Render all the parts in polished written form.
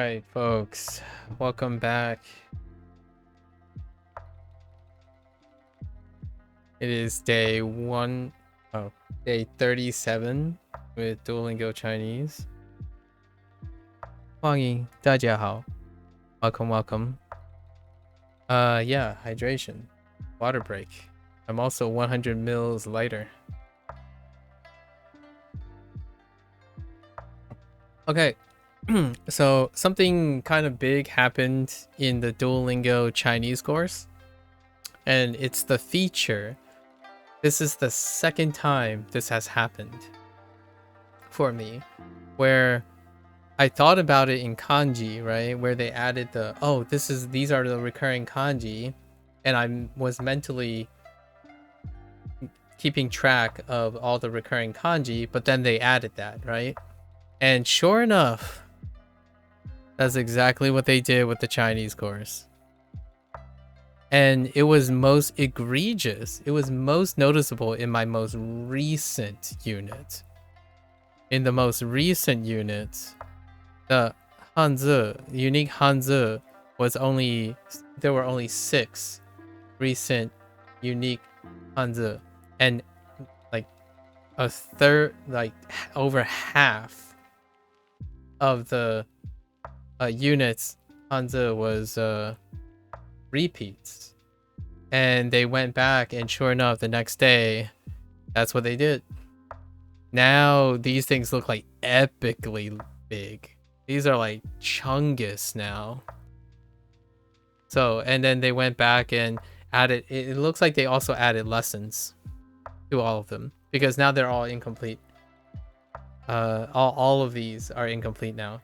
right, folks, welcome back. It is day 37 with Duolingo Chinese. 欢迎大家好. Welcome. Yeah, hydration, water break. I'm also 100 mils lighter. Okay. So something kind of big happened in the Duolingo Chinese course, and it's the feature. This is the second time this has happened for me, where I thought about it in kanji, right? Where they added these are the recurring kanji, and I was mentally keeping track of all the recurring kanji, but then they added that, right? And sure enough, that's exactly what they did with the Chinese course. And it was most egregious. It was most noticeable in my most recent unit. In the most recent unit, the Hanzi, unique Hanzi, there were only 6 recent unique Hanzi. And like a third, like over half of the units Hanzi was repeats. And they went back, and sure enough, the next day, that's what they did. Now these things look like epically big. These are like chungus now. So, and then they went back and added, it looks like they also added lessons to all of them, because now they're all incomplete. All of these are incomplete now.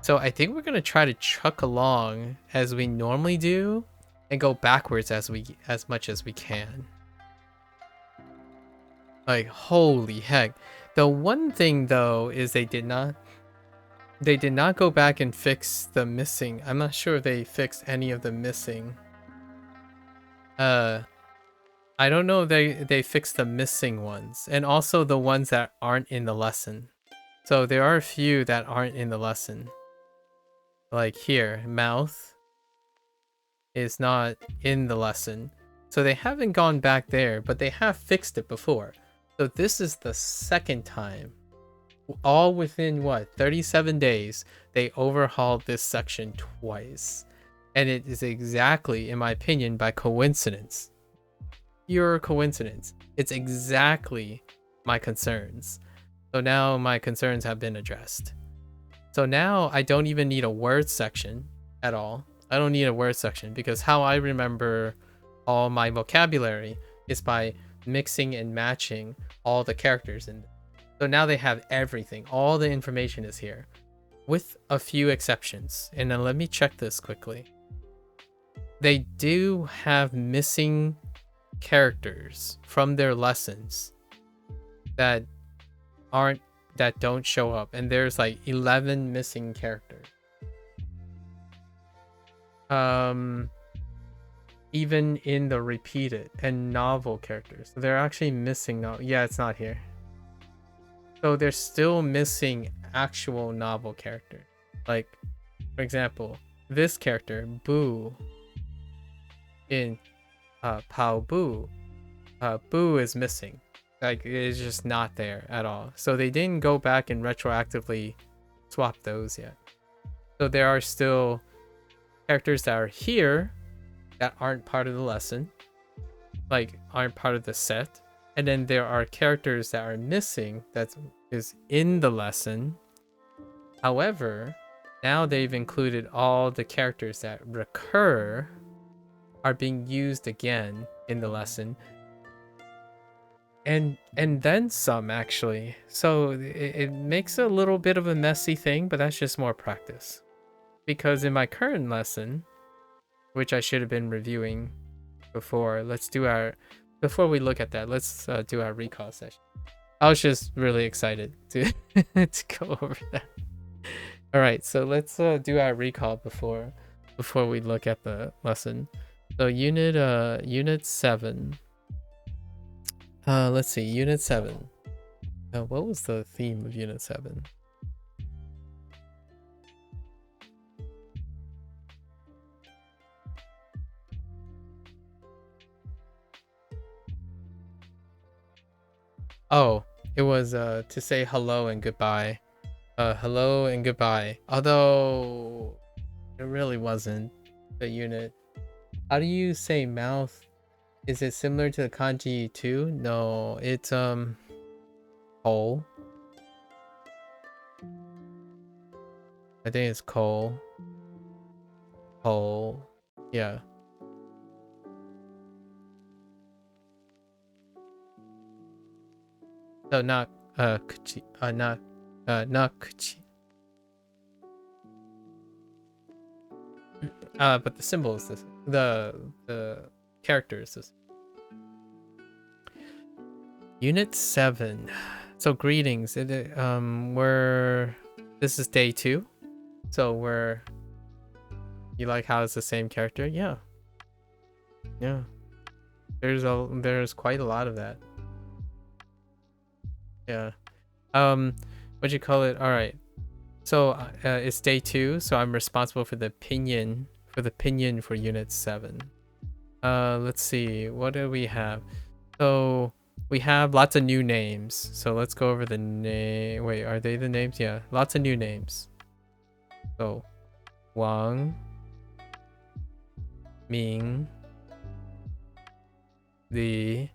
So I think we're gonna try to chuck along as we normally do and go backwards as much as we can. Like, holy heck. The one thing though is they did not go back and fix the missing. I'm not sure if they fixed any of the missing. I don't know if they fixed the missing ones, and also the ones that aren't in the lesson. So there are a few that aren't in the lesson. Like here, mouth is not in the lesson. So they haven't gone back there, but they have fixed it before. So this is the second time. All within 37 days, they overhauled this section twice. And it is exactly, in my opinion, by coincidence. Pure coincidence. It's exactly my concerns. So now my concerns have been addressed. So now I don't even need a word section at all. I don't need a word section, because how I remember all my vocabulary is by mixing and matching all the characters in. So now they have everything. All the information is here, with a few exceptions. And then let me check this quickly. They do have missing characters from their lessons that don't show up, and there's like 11 missing characters. Even in the repeated and novel characters, they're actually missing. Yeah, it's not here. So they're still missing actual novel characters. Like, for example, this character Boo in Pao Bu. Boo is missing. Like, it's just not there at all. So they didn't go back and retroactively swap those yet. So there are still characters that are here that aren't part of the lesson, like aren't part of the set. And then there are characters that are missing that is in the lesson. However, now they've included all the characters that recur are being used again in the lesson. And then some, actually. So it makes a little bit of a messy thing, but that's just more practice. Because in my current lesson, which I should have been reviewing before, before we look at that, let's do our recall session. I was just really excited to go over that. All right, so let's do our recall before we look at the lesson. So unit 7. Let's see, unit 7. What was the theme of unit 7? Oh, it was to say hello and goodbye. Hello and goodbye. Although it really wasn't the unit. How do you say mouth? Is it similar to the kanji too? No, it's coal. I think it's coal. Coal. Yeah. No, not kuchi. Not kuchi. But the symbol is this. The character is this. Unit 7. So greetings. We're this is day 2. So we're you like how it's the same character? Yeah. Yeah. There's quite a lot of that. Yeah. What'd you call it? All right. So it's day 2, so I'm responsible for the pinyin for unit 7. Let's see. What do we have? So we have lots of new names. So let's go over the name. Wait, are they the names? Yeah, lots of new names. So Wang, Ming, Li,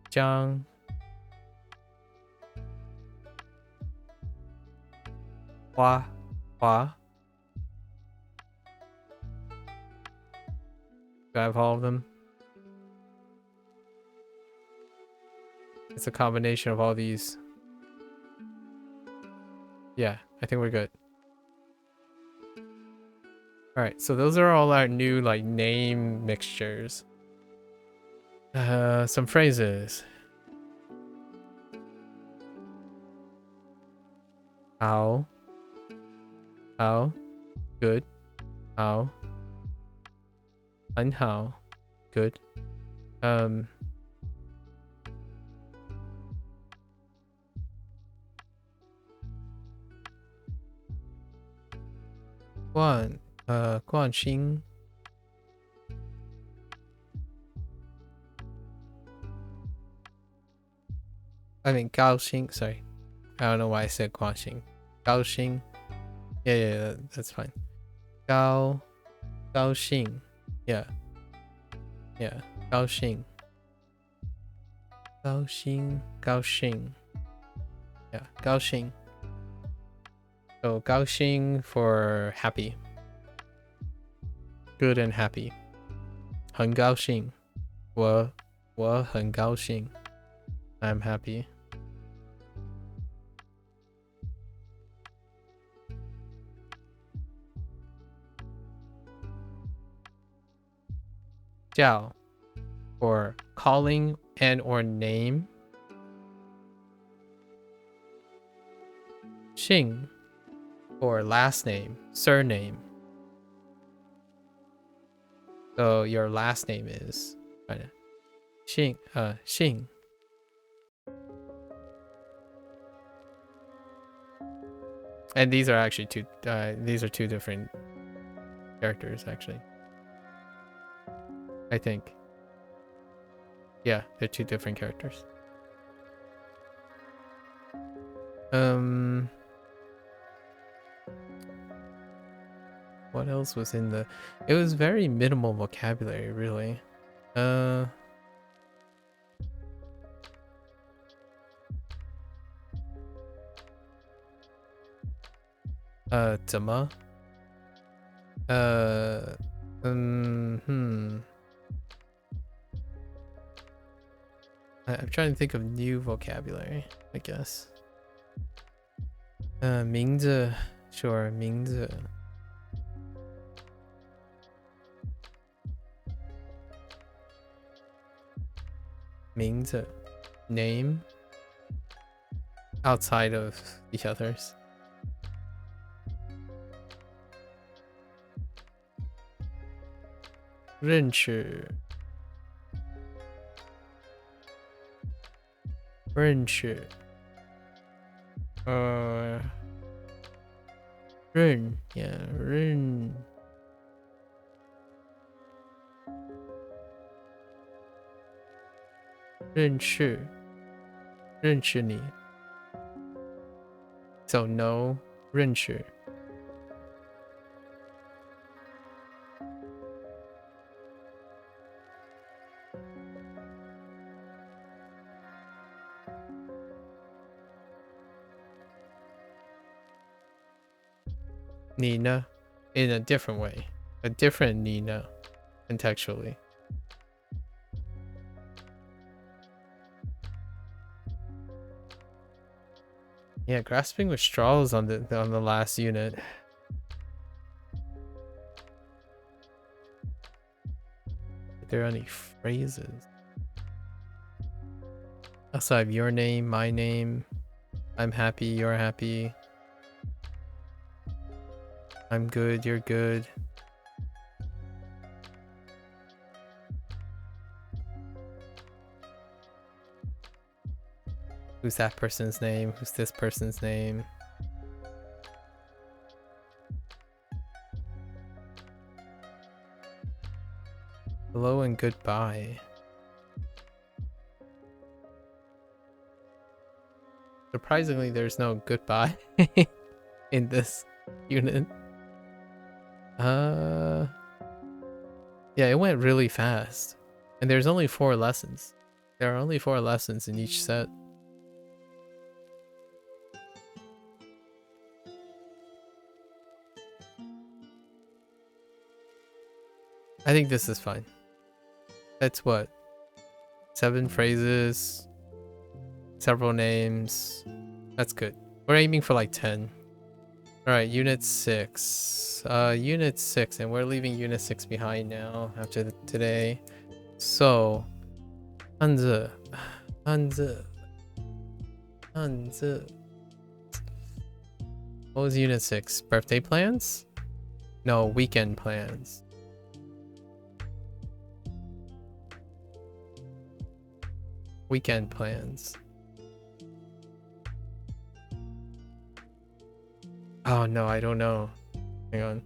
Zhang, Hua, Hua. Do I have all of them? It's a combination of all these. Yeah, I think we're good. All right, so those are all our new like name mixtures. Some phrases. How? How? Good. How? 很好. Good. 冠心. I mean 高兴. Sorry, I don't know why I said 冠心. 高兴. Yeah, that's fine. 高兴. Yeah. 高兴. 高兴. Yeah, 高兴. So 高兴 for happy. Good and happy. 很高兴. 我很高兴. I'm happy. 叫 for calling and or name. 姓 for last name, surname. So your last name is 姓. And these are actually two different characters actually. I think. Yeah, they're two different characters. What else was in the... It was very minimal vocabulary, really. 怎么? I'm trying to think of new vocabulary, I guess. 名字, sure, 名字. Name outside of the others. 认识 认 yeah 认认识认识你 so no 认识你呢 in a different way, a different 你呢 contextually. Yeah, grasping with straws on the last unit. Are there any phrases outside of your name, my name? I'm happy, you're happy. I'm good, you're good. Who's that person's name? Who's this person's name? Hello and goodbye. Surprisingly, there's no goodbye in this unit. Yeah, it went really fast. And there's only 4 lessons. There are only 4 lessons in each set. I think this is fine. That's what? 7 phrases, several names. That's good. We're aiming for like 10. Alright, Unit 6. Unit 6, and we're leaving Unit 6 behind now after today. So, 汉字, 汉字, 汉字. What was Unit 6? Birthday plans? No, weekend plans. Weekend plans. Oh no, I don't know. Hang on.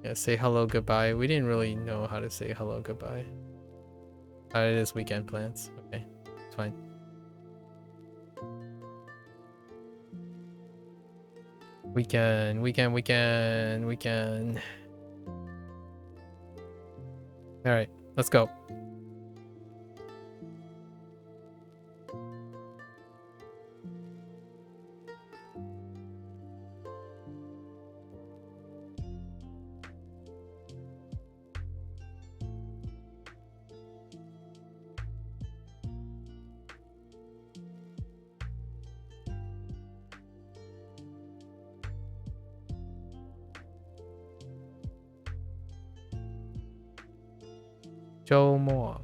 Yeah, say hello, goodbye. We didn't really know how to say hello, goodbye. It is weekend plans. Okay, it's fine. Weekend, weekend, weekend, weekend. Alright, let's go.周末，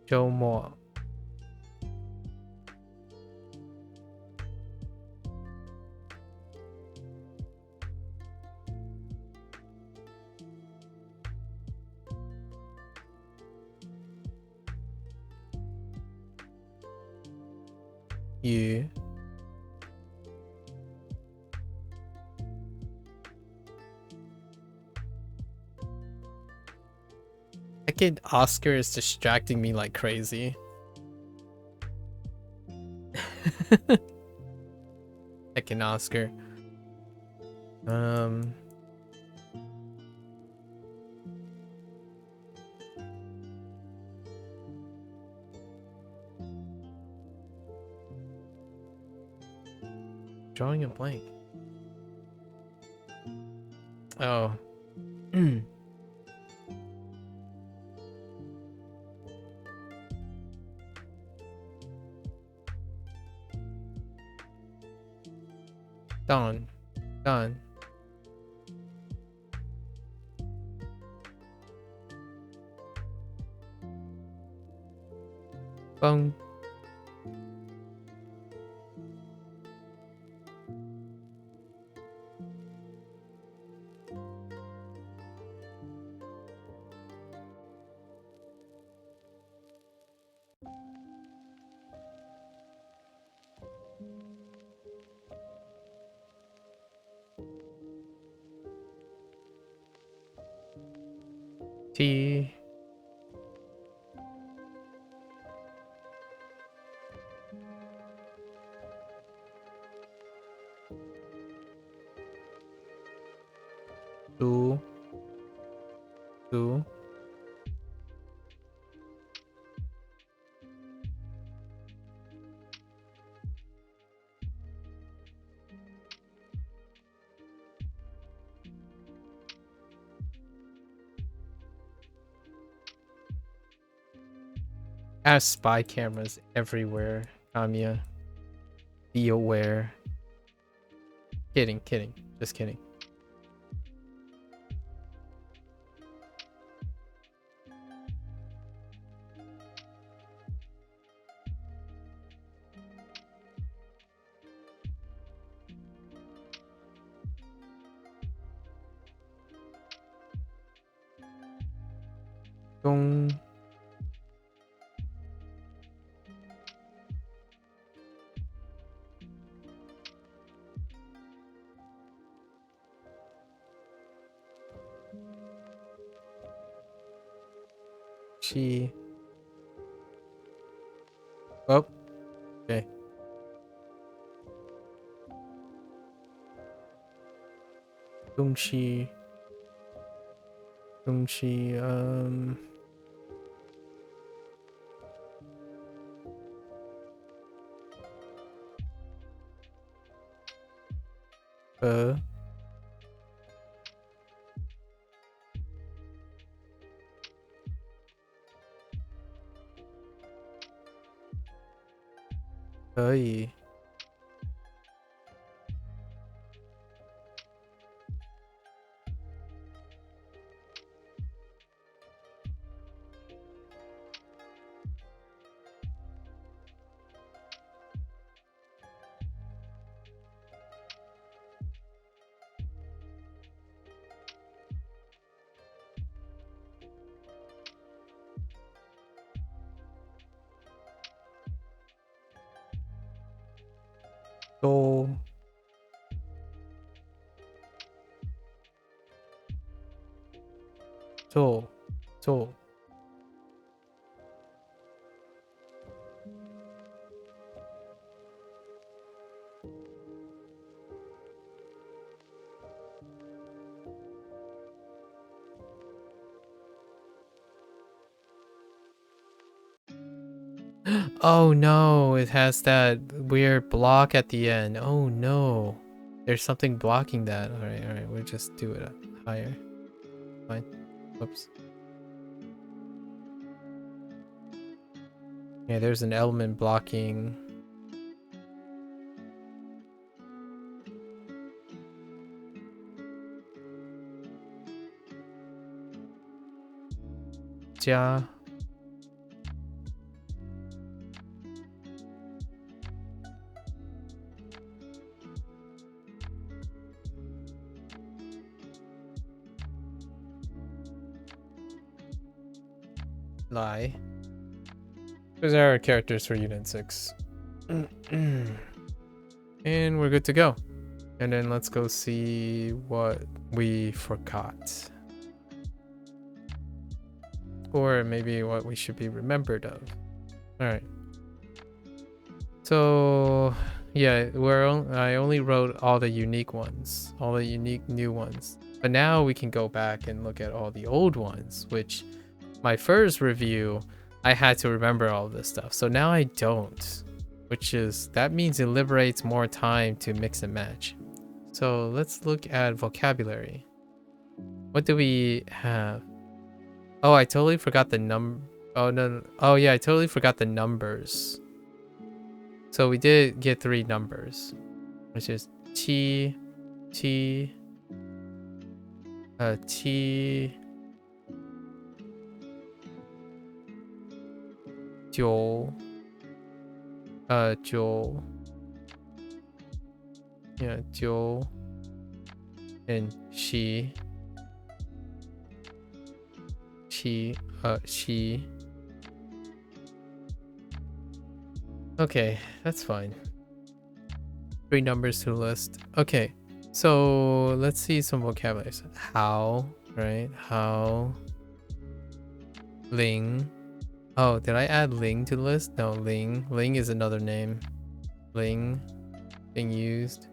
周末。鱼 Second Oscar is distracting me like crazy. Second Oscar. Drawing a blank. Oh. Done. Done. Bong. Tea. Du. Du. Has spy cameras everywhere, Kamiya. Be aware. Kidding, kidding. Just kidding. Dong. She. Oh, okay. Dongshi. Dongshi, uh. 可以。都 做 Oh no, it has that weird block at the end. Oh no. There's something blocking that. Alright, we'll just do it higher. Fine. Whoops. Yeah, there's an element blocking. Ja. Lie. Those are our characters for Unit 6. And we're good to go. And then let's go see what we forgot. Or maybe what we should be remembered of. Alright. So, yeah, I only wrote all the unique ones. All the unique new ones. But now we can go back and look at all the old ones, which my first review, I had to remember all this stuff. So now I don't, that means it liberates more time to mix and match. So let's look at vocabulary. What do we have? Oh, I totally forgot the oh no. Oh yeah, I totally forgot the numbers. So we did get 3 numbers, which is T, 九 9 yeah 9 and she okay, that's fine. 3 numbers to list. Okay, so let's see some vocabulary. How, right? How. Ling. Oh, did I add Ling to the list? No, Ling. Ling is another name. Ling being used.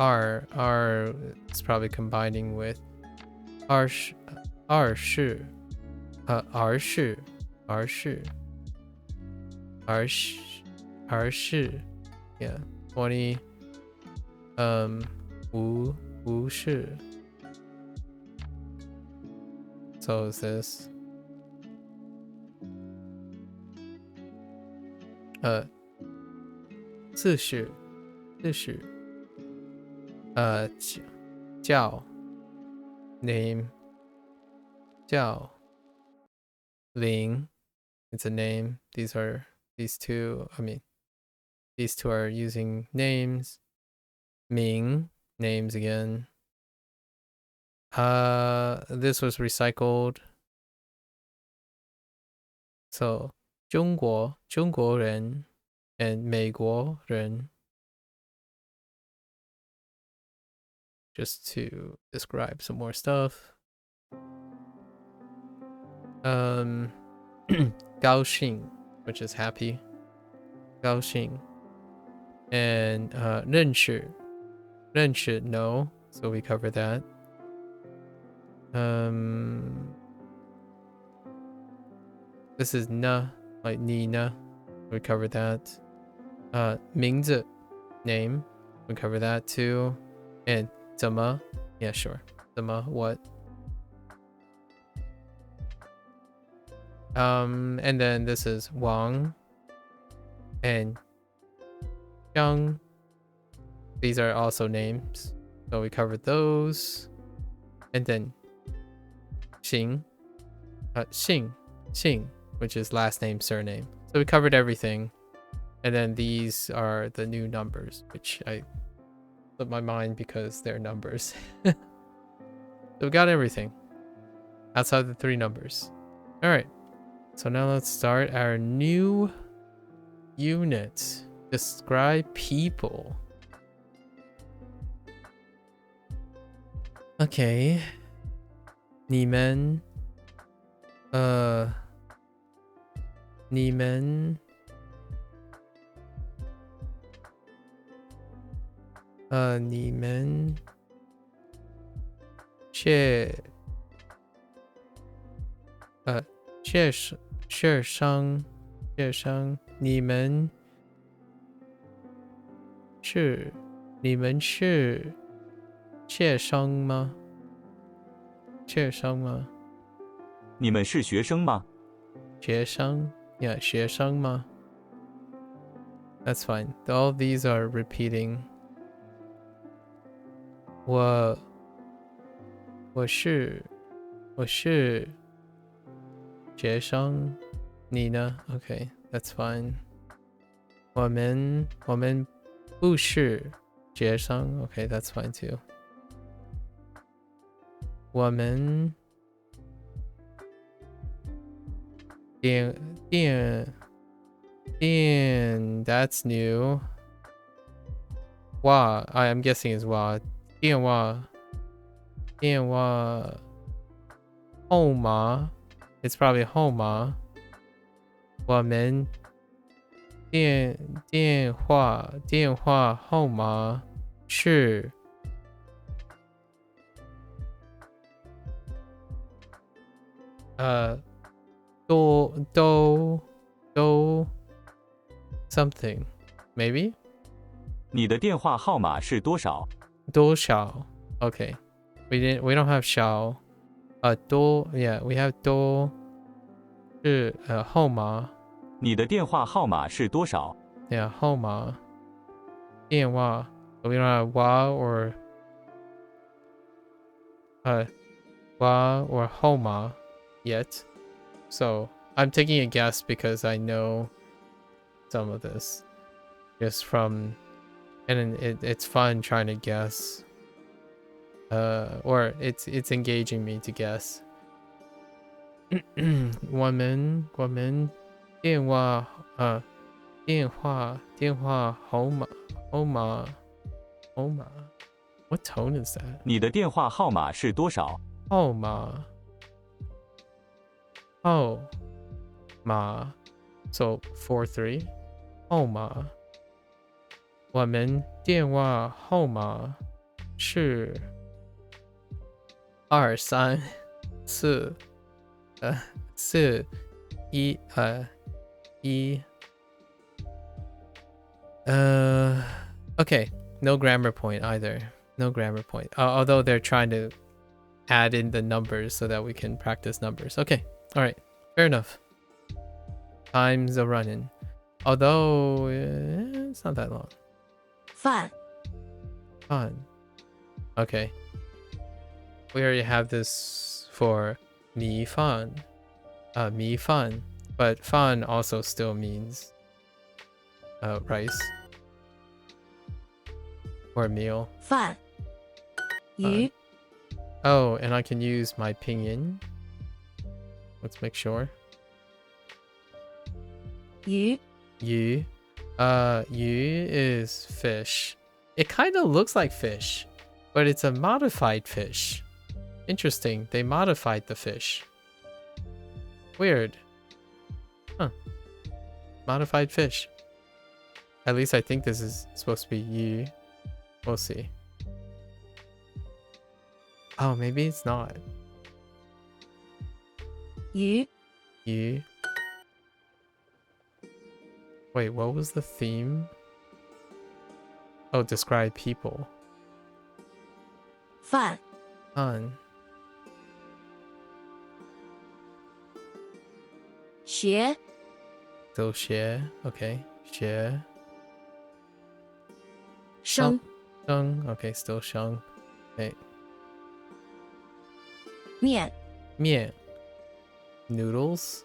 R is probably combining with 二十二十儿时儿时儿时儿时 yeah 20 无事 so is this 40叫 name 叫 Ling it's a name these two these two are using names Ming names again this was recycled so 中国人 and 美国人 just to describe some more stuff 高兴 which is happy 高兴 and 认识 no so we cover that this is na like Nina we covered that 名字 name we cover that too and 怎么 yeah sure 怎么 what and then this is Wang and Zhang these are also names so we covered those and then Xing Xing which is last name surname so we covered everything and then these are the new numbers which I slipped my mind because they're numbers so we got everything outside the 3 numbers all right so now let's start our new unit describe people okay 你们学生你们是学生吗你们是学生吗？学生 yeah 学生吗 that's fine all these are repeating 我是学生你呢 okay that's fine 我们不是学生 okay that's fine too 我们电 that's new 哇 I'm guessing is 哇电话号码 it's probably 号码我们电话号码是都 something maybe 你的电话号码是多少？多少 okay we don't have 少多 yeah we have 多是号码你的电话号码是多少？ yeah 号码电话 we don't have 哇 or 号码 yet so I'm taking a guess because I know some of this just from and it's fun trying to guess or it's engaging me to guess 我们电话号码 what tone is that 你的电话号码是多少？号码 so 43号码我们电话号码是二三四四一一okay, no grammar point either. No grammar point. Although they're trying to add in the numbers so that we can practice numbers. Okay, all right, fair enough. Time's a running. Although it's not that long. 饭 Fun. Okay. We already have this for 米饭. Mi fan. But fan also still means rice. Or meal. 饭鱼 Oh, and I can use my pinyin. Let's make sure. 鱼 Yu. Yu is fish. It kind of looks like fish, but it's a modified fish. Interesting. They modified the fish. Weird. Huh. Modified fish. At least I think this is supposed to be Yu. We'll see. Oh, maybe it's not. 鱼 Yu. Wait, what was the theme? Oh, describe people. 饭 Fun. 学 Still share. Okay. Share. 生 Sheng. Okay, still sheng. Okay. 面 Mian. Noodles.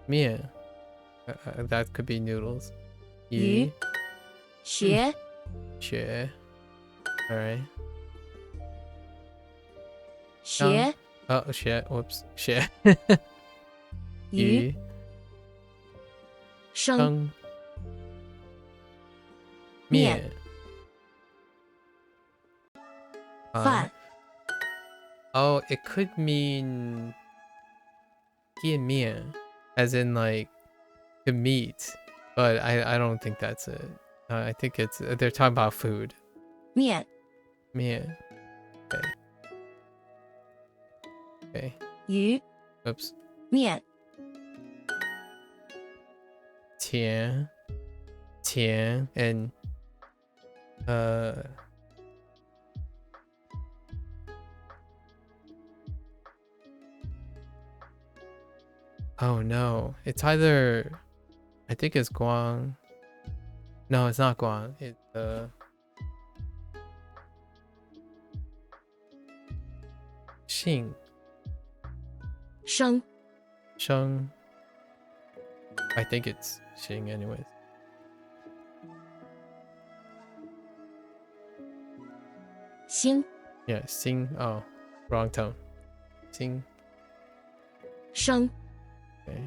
Mian. That could be noodles. 鱼 学 Share. Alright. 学 Oh, share. Whoops. Share. 鱼 生 Sheng. 面 Mian. 饭 Oh, it could mean 见面, as in like to meet, but I don't think that's it. I think it's they're talking about food. 面 Mian. Okay. Okay. 鱼 Oops. 面 Tian. Tian and oh no. It's either I think it's Guang. No, it's not Guang. It's Xing. 生 Sheng. I think it's Xing anyways. 星 Yeah, Xing. Oh, wrong tone. Xing. 生 Okay.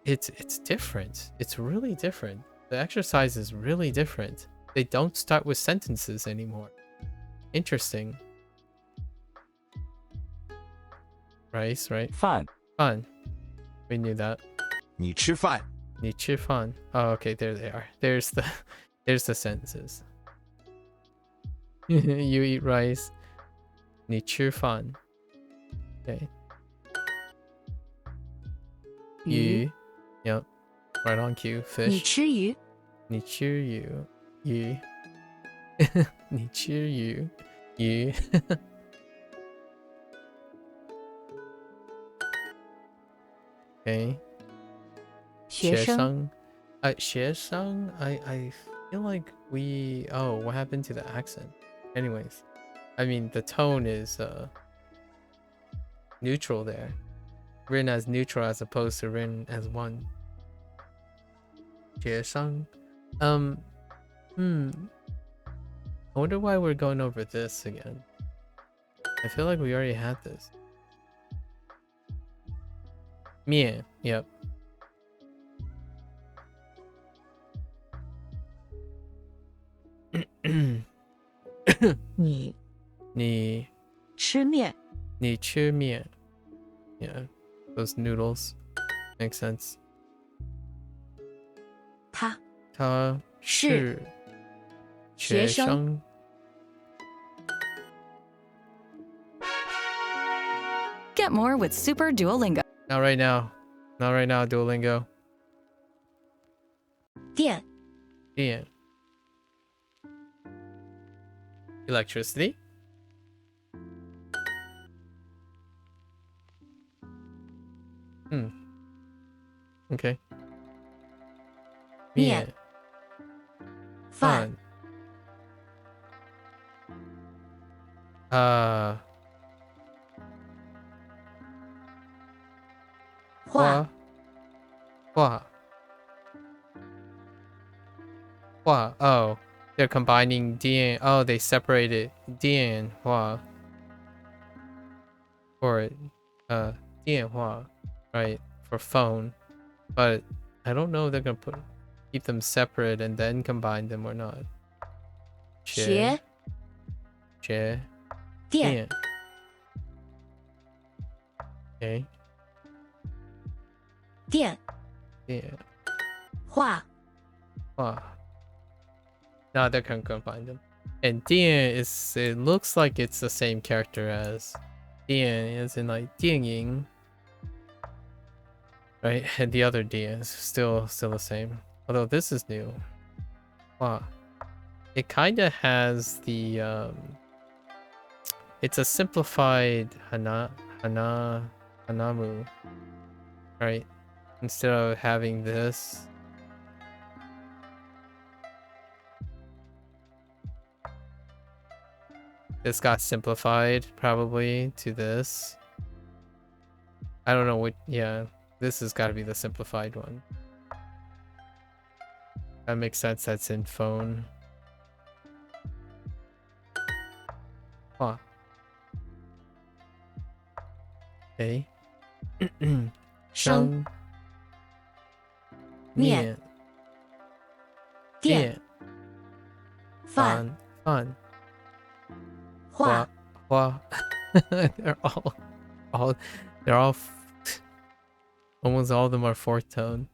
It's different. It's really different. The exercise is really different. They don't start with sentences anymore. Interesting. Rice, right? 饭 Fun. We knew that. 你吃饭， 你吃饭. Oh, okay, there they are. There's the sentences. You eat rice. 你吃饭. Okay. 鱼 鱼. Yep. Right on cue. 你 Fish. 吃鱼 你吃鱼. 鱼. 你吃鱼. 鱼. Okay. 学生 学生, I feel like we... Oh, what happened to the accent? Anyways. I mean, the tone is neutral there. Written as neutral as opposed to written as one. 学生. I wonder why we're going over this again. I feel like we already had this. 面, yep. 你你吃面你吃面. Yeah, those noodles. Makes sense. 他他是学生。学生 Get more with Super Duolingo. Not right now. Not right now, Duolingo. 电 Yeah. Electricity. Okay. 面 饭 饭 uh 画画 Oh, they're combining 电 oh, they separated 电话 for 电话 right, for phone, but I don't know if they're gonna keep them separate and then combine them or not. 学学电 okay 电电画 now they can combine them. And 电 is, it looks like it's the same character as 电 as in like 电影 right, and the other 电 is still the same, although this is new. Wow, it kind of has the it's a simplified hanamu, right, instead of having this. This got simplified probably to this. I don't know what, yeah, this has got to be the simplified one. That makes sense, that's in phone. Huh. Okay. 生面电饭饭画花they're all almost all of them are fourth tone.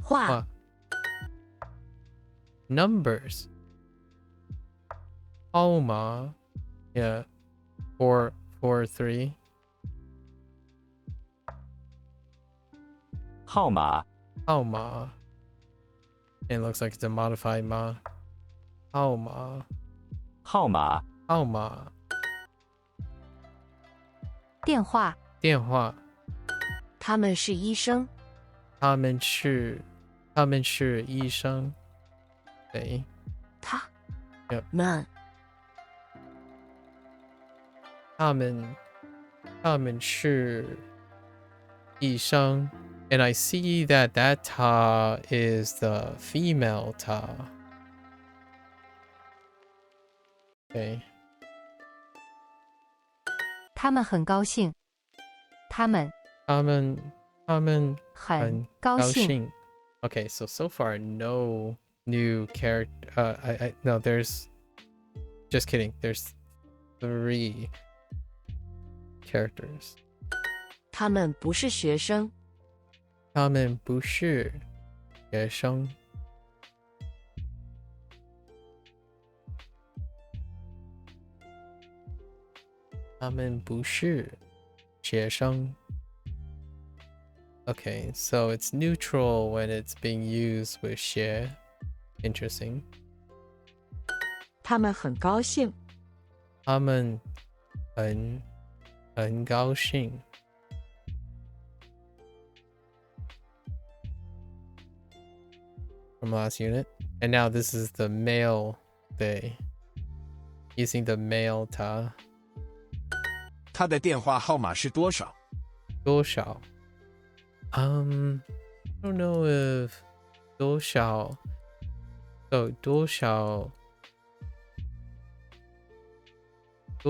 画 Numbers. Alma. Yeah. 443. 号码 Alma. It looks like it's a modified ma. Alma. 号码 Alma. 电话电话他们是医生他们是医生 Okay. 他 Yep. 们他们是医生 and I see that ta is the female ta. Okay. 他们很高兴他们他们很高兴 兴 Okay, so far no new character. No, there's just kidding. There's 3 characters. 他们不是学生他们不是学生。他们不是学生。Okay, so it's neutral when it's being used with 学. Interesting. 他们很高兴他们很高兴。From last unit. And now this is the male they. Using the male ta. 他的电话号码是多少？多少 I don't know if 多少 so 多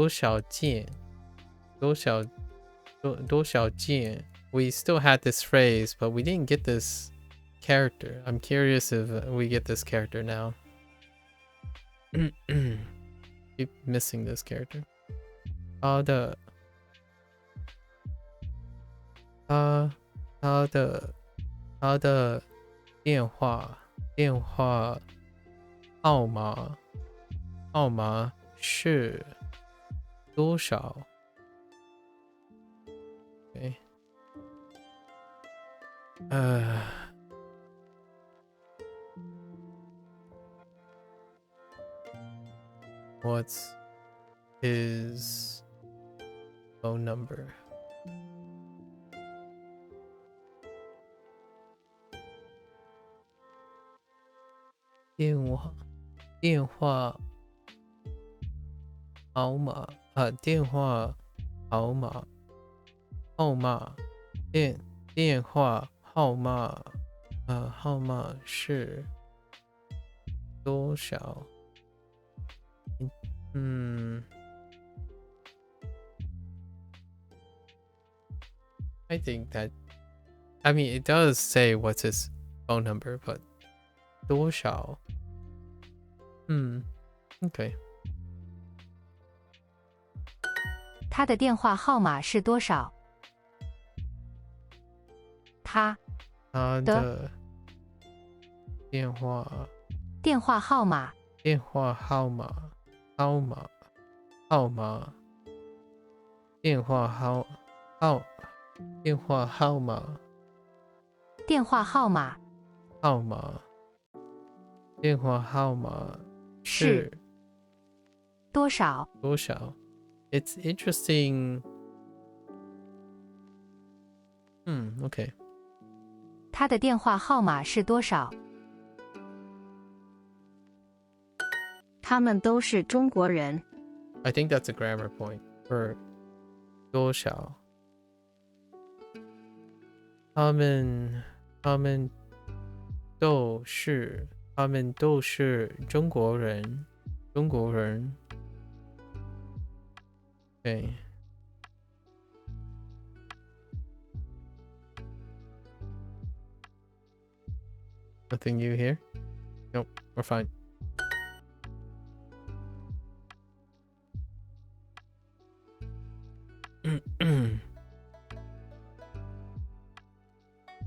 少件 多少件 we still had this phrase but we didn't get this character. I'm curious if we get this character now. Keep missing this character. 他的电话号码是多少 ？Okay. What's his phone number? 电话号码电话号码电话号码号码是多少？I think that, I mean, it does say what's his phone number, but 多少？Okay. 他的电话号码是多少？他的电话号码电话号码号码号码电话号电话号码电话号码号码电话号码是多少？多少 ？It's interesting. Okay. 他的电话号码是多少？他们都是中国人。 I think that's a grammar point for 多少。他们都是中国人。Okay. Nothing new here? Nope, we're fine.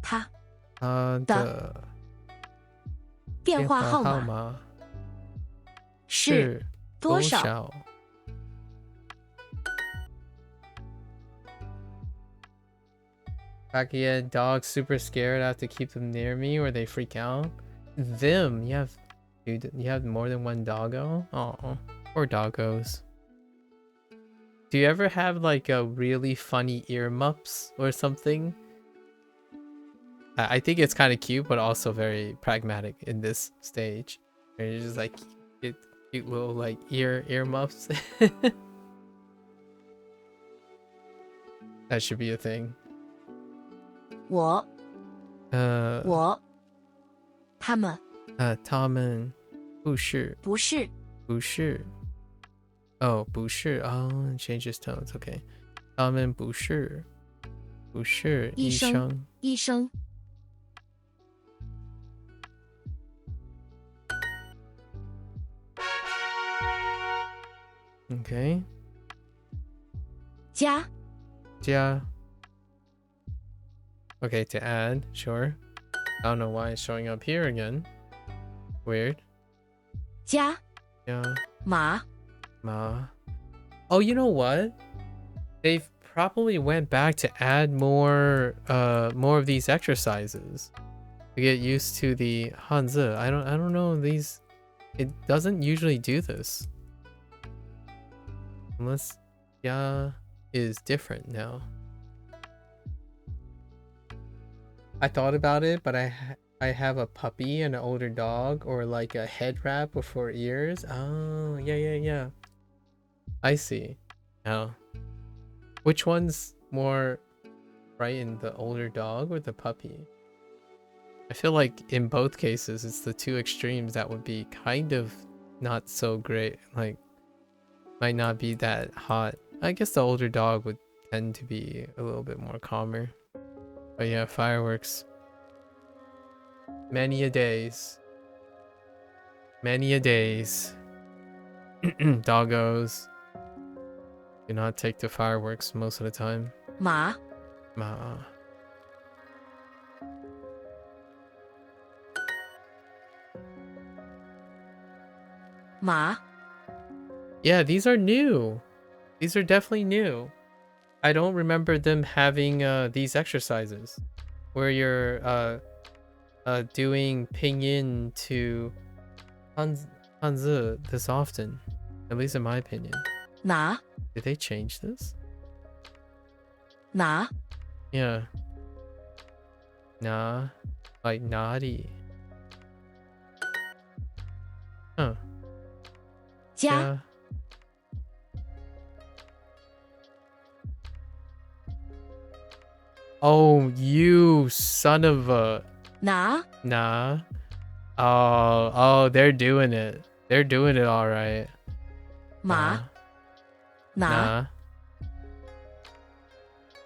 他的电话号号码码是多少？ Back again, dogs super scared. I have to keep them near me or they freak out. Them, you have more than one doggo? Oh, poor doggos. Do you ever have like a really funny ear mups or something? I think it's kind of cute, but also very pragmatic in this stage. Where you're just like cute little like ear muffs. That should be a thing. 我他们他们不是 Oh, 不是 Oh, changes tones. Okay. 他们不是医生。Okay. 加 Okay, to add, sure. I don't know why it's showing up here again. Weird. 加 Yeah. 码 Ma. Oh, you know what? They've probably went back to add more of these exercises to get used to the Hanzi. I don't know these. It doesn't usually do this. Unless Ya is different now. I thought about it, but I have a puppy and an older dog, or like a head wrap with 4 ears. Oh, yeah. I see. Now, which one's more frightened, the older dog or the puppy? I feel like in both cases, it's the two extremes that would be kind of not so great. Like, might not be that hot. I guess the older dog would tend to be a little bit more calmer. But yeah, fireworks. Many a days. Doggos do not take to fireworks most of the time. 码 Ma. 马 Yeah, these are new. These are definitely new. I don't remember them having these exercises where you're doing pinyin to Hanzi this often. At least in my opinion. 拿 Did they change this? 拿 Yeah. Nah. Like naughty. Huh. 加 Yeah. Oh, you son of a... 拿 Nah. Oh, they're doing it. They're doing it all right. 马 拿 Nah.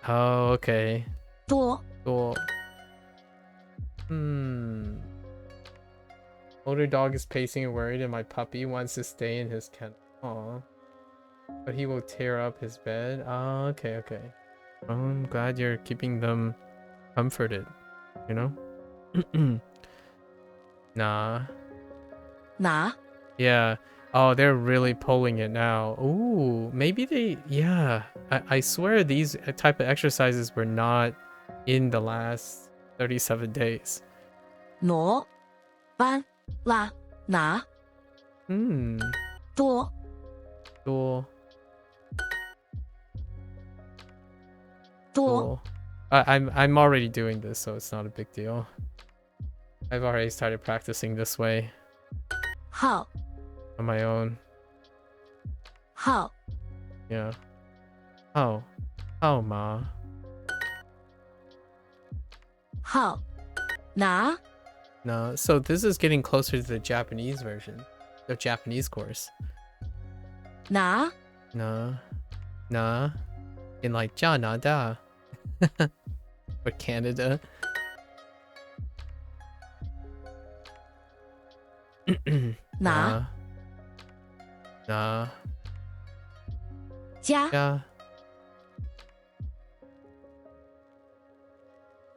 Oh, okay. 多 Cool. Older dog is pacing and worried, and my puppy wants to stay in his kennel. Aw. But he will tear up his bed. Oh, okay, okay. Well, I'm glad you're keeping them comforted, you know? Nah. 拿 Yeah. Oh, they're really pulling it now. Ooh, maybe they... Yeah. I swear these type of exercises were not in the last 37 days. 挪搬拉拿 多 Cool. 多 Cool. I'm already doing this, so it's not a big deal. I've already started practicing this way 号 on my own. 号 Yeah. Oh. Oh, ma. 号拿 No. So this is getting closer to the Japanese version. The Japanese course. 拿 Nah. Nah. In like Canada. Or Canada.拿 Nah. 加 Yeah.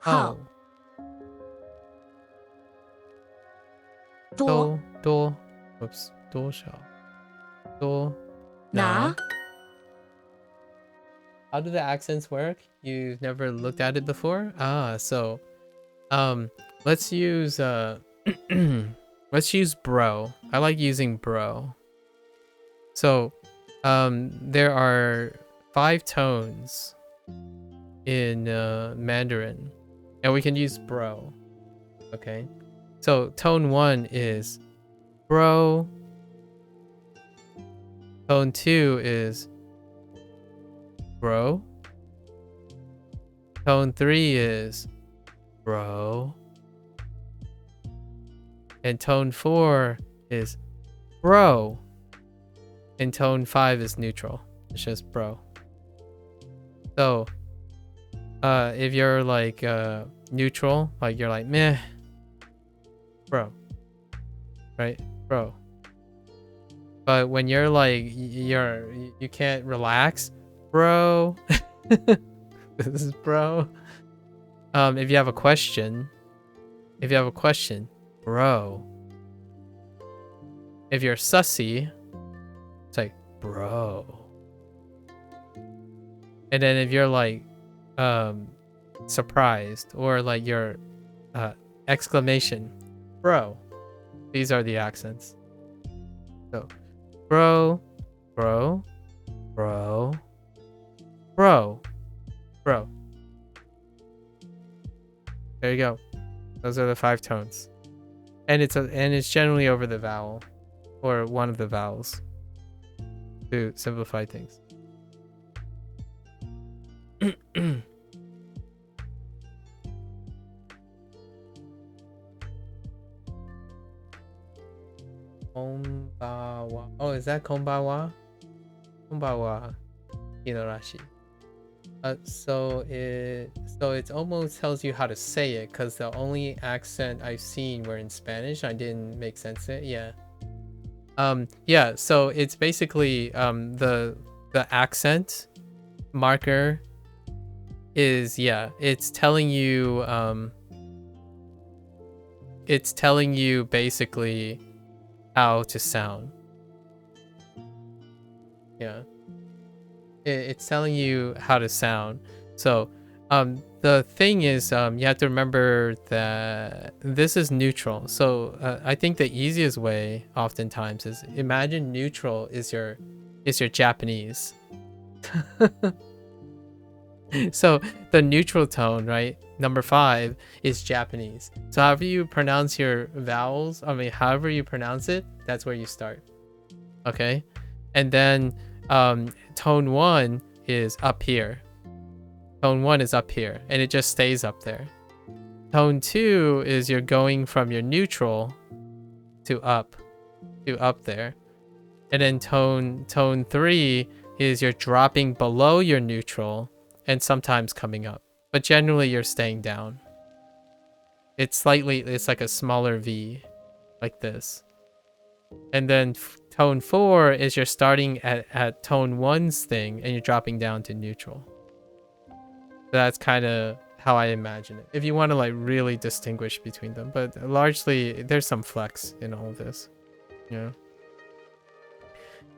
号 Oh. 多 多 Whoops. 多少多 拿 How do the accents work? You've never looked at it before? So let's use let's use bro. I like using bro. So there are 5 tones in Mandarin, and we can use bro. Okay. So tone 1 is bro. Tone 2 is bro. Tone 3 is bro. And tone 4 is bro. And tone 5 is neutral. It's just bro. So if you're like neutral, like you're like meh, bro, right? Bro. But when you're like you can't relax, bro. This is bro. If you have a question, bro. If you're sussy, it's like bro. And then if you're like surprised, or like your exclamation, bro. These are the accents. So bro, bro, bro, bro, bro. There you go. Those are the 5 tones. And it's generally over the vowel, or one of the vowels, to simplify things. Konbawa. Oh, is that konbawa? Konbawa. Hinorashi. So it almost tells you how to say it, because the only accent I've seen were in Spanish. I didn't make sense of it. Yeah. Yeah, so it's basically the accent marker is, yeah, it's telling you basically how to sound. Yeah. It's telling you how to sound. So the thing is, you have to remember that this is neutral. So I think the easiest way oftentimes is imagine neutral is your Japanese. So the neutral tone, right? Number 5 is Japanese. So however you pronounce your vowels, however you pronounce it, that's where you start. Okay? And then tone 1 is up here. Tone 1 is up here, and it just stays up there. Tone 2 is you're going from your neutral to up there. And then tone 3 is you're dropping below your neutral and sometimes coming up. But generally you're staying down. It's like a smaller V, like this. And then tone 4 is you're starting at tone 1's thing and you're dropping down to neutral. So that's kind of how I imagine it. If you want to like really distinguish between them, but largely there's some flex in all of this. Yeah.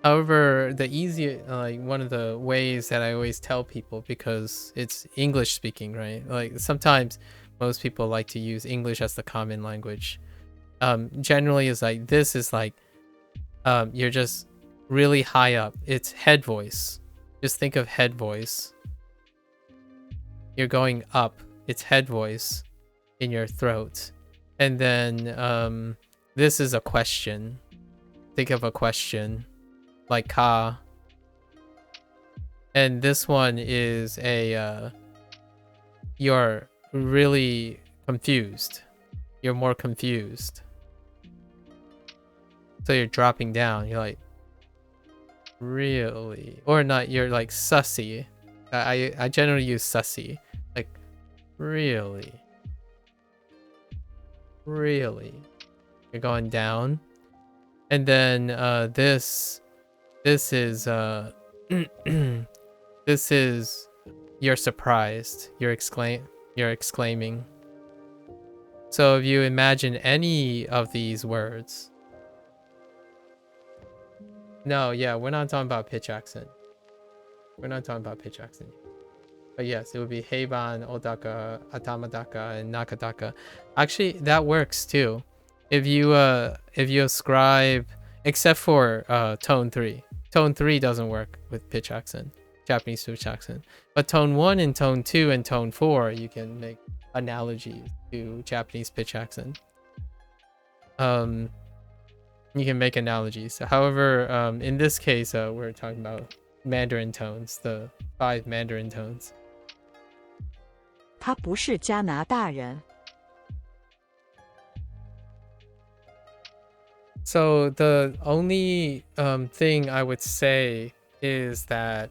However, the easy, one of the ways that I always tell people, because it's English speaking, right? Like sometimes most people like to use English as the common language. Generally is like, this is like, you're just really high up. It's head voice. Just think of head voice. You're going up. It's head voice in your throat. And then this is a question. Think of a question. Like ka. And this one is a you're really confused. You're more confused. So you're dropping down. You're like, really? Or not, you're like sussy. I generally use sussy. Like, really? Really? You're going down. And then this is this is you're surprised. You're exclaiming. So if you imagine any of these words. No, yeah, we're not talking about pitch accent. We're not talking about pitch accent. But yes, it would be heiban, odaka, atamadaka, and nakadaka. Actually, that works too. If you ascribe, except for tone 3. Tone 3 doesn't work with pitch accent, Japanese pitch accent. But tone 1 and tone 2 and tone 4, you can make analogies to Japanese pitch accent. You can make analogies. However, in this case, we're talking about Mandarin tones, the 5 Mandarin tones. 他不是加拿大人。 So the only thing I would say is that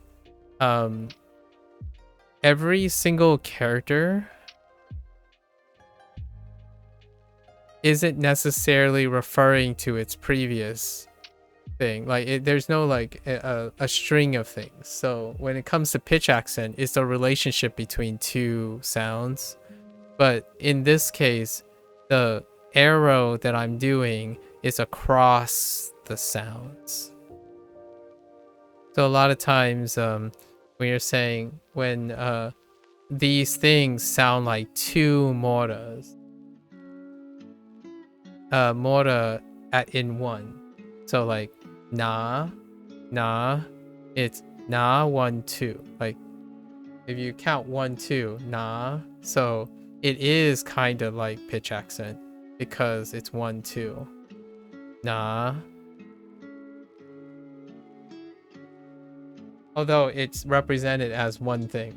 every single character isn't necessarily referring to its previous thing. Like there's no like a string of things. So when it comes to pitch accent, it's the relationship between 2 sounds. But in this case, the arrow that I'm doing is across the sounds. So a lot of times when you're saying when these things sound like 2 moras, mora in 1. So like na, it's na 1 2. Like if you count 1 2, na. So it is kind of like pitch accent because it's 1 2. Na. Although it's represented as one thing.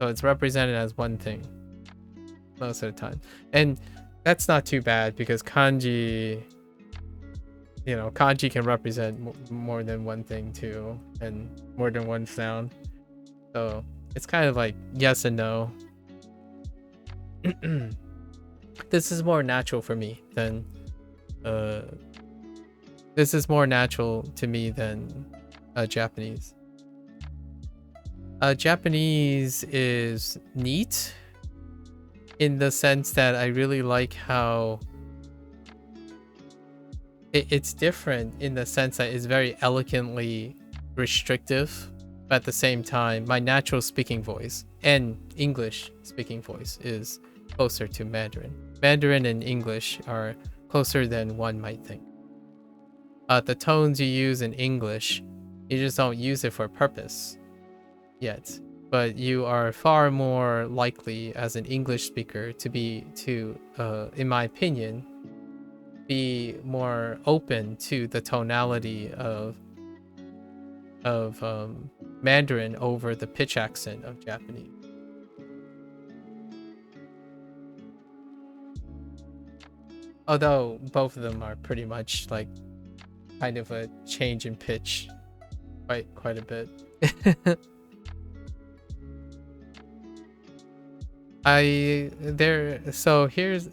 So it's represented as one thing most of the time. And that's not too bad because kanji, kanji can represent more than one thing too, and more than one sound. So it's kind of like yes and no. This is more natural for me than this is more natural to me than Japanese. Japanese is neat in the sense that I really like how it's different in the sense that it's very elegantly restrictive, but at the same time, my natural speaking voice and English speaking voice is closer to Mandarin. Mandarin and English are closer than one might think. The tones you use in English, you just don't use it for a purpose yet. But you are far more likely as an English speaker to in my opinion, be more open to the tonality of Mandarin over the pitch accent of Japanese. Although both of them are pretty much like kind of a change in pitch quite a bit.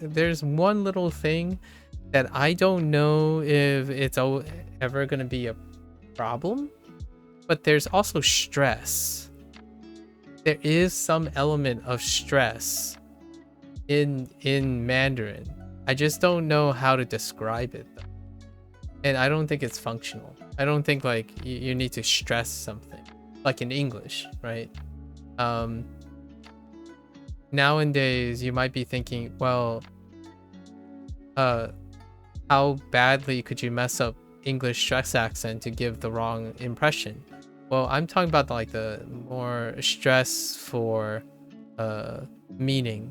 There's one little thing that I don't know if it's ever gonna be a problem, but there's also stress. There is some element of stress in Mandarin. I just don't know how to describe it though. And I don't think it's functional. I don't think like you need to stress something like in English, right? Nowadays you might be thinking, well, how badly could you mess up English stress accent to give the wrong impression? Well, I'm talking about like the more stress for meaning.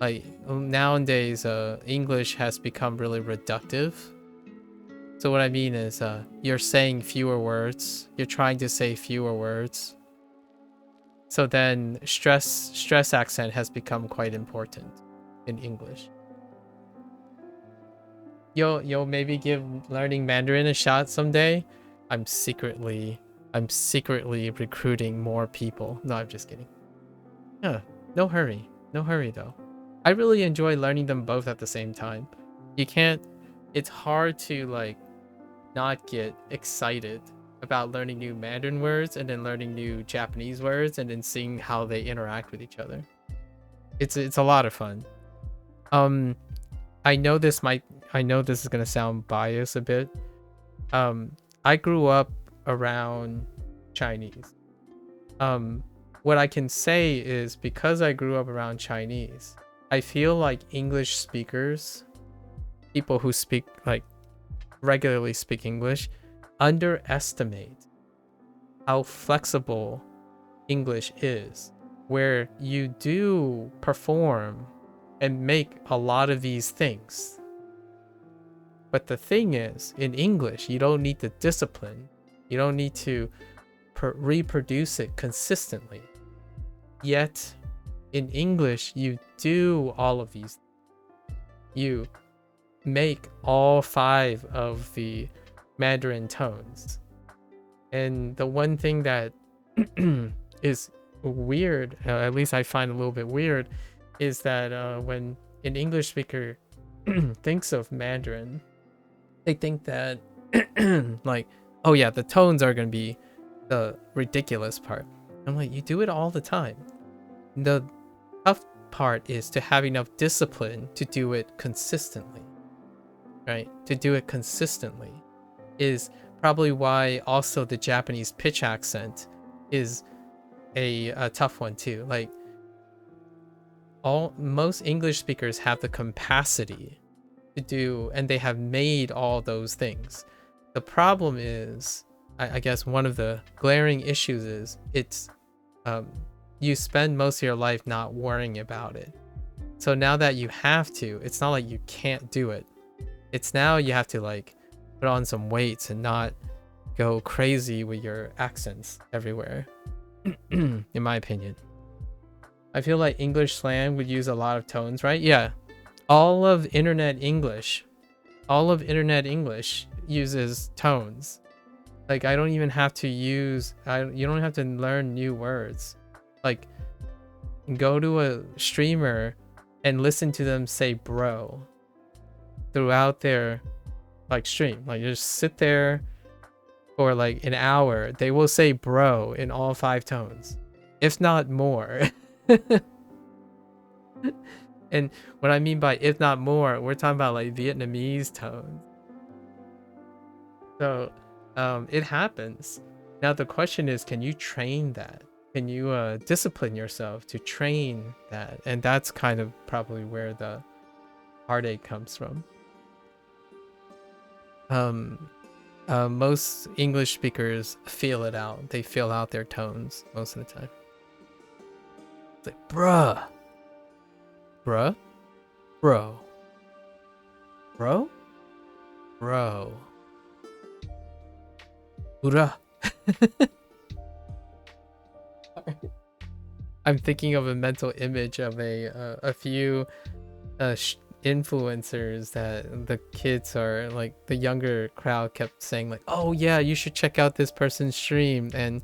Like nowadays English has become really reductive. So what I mean is you're saying fewer words, you're trying to say fewer words. So then stress accent has become quite important in English. You'll maybe give learning Mandarin a shot someday. I'm secretly recruiting more people. No, I'm just kidding. Yeah, no hurry though. I really enjoy learning them both at the same time. It's hard to like not get excited about learning new Mandarin words and then learning new Japanese words and then seeing how they interact with each other. It's a lot of fun. I know this is gonna sound biased a bit. I grew up around Chinese. What I can say is because I grew up around Chinese, I feel like English speakers, people who speak like regularly speak English, underestimate how flexible English is, where you do perform and make a lot of these things. But the thing is, in English, you don't need the discipline. You don't need to reproduce it consistently. Yet, in English, you do all of these. You make all 5 of the Mandarin tones. And the one thing that is weird, at least I find a little bit weird, is that when an English speaker thinks of Mandarin, they think that like, oh yeah, the tones are going to be the ridiculous part. I'm like, you do it all the time. The tough part is to have enough discipline to do it consistently. Right? To do it consistently is probably why also the Japanese pitch accent is a tough one too. Like most English speakers have the capacity to do, and they have made all those things. The problem is, I guess one of the glaring issues is it's you spend most of your life not worrying about it. So now that you have to, it's not like you can't do it. It's now you have to like put on some weights and not go crazy with your accents everywhere. In my opinion, I feel like English slang would use a lot of tones, right? Yeah, all of internet English uses tones. Like I don't even have to use, you don't have to learn new words. Like go to a streamer and listen to them say bro throughout their like stream. Like just sit there for like an hour, they will say bro in all 5 tones, if not more. And what I mean by if not more, we're talking about like Vietnamese tones. So it happens. Now the question is, can you train that? Can you discipline yourself to train that? And that's kind of probably where the heartache comes from. Most English speakers feel it out. They feel out their tones most of the time. It's like, bruh. Bruh? Bro. Bro? Bro. Bruh. I'm thinking of a mental image of a few influencers that the kids are like, the younger crowd kept saying like, oh yeah, you should check out this person's stream, and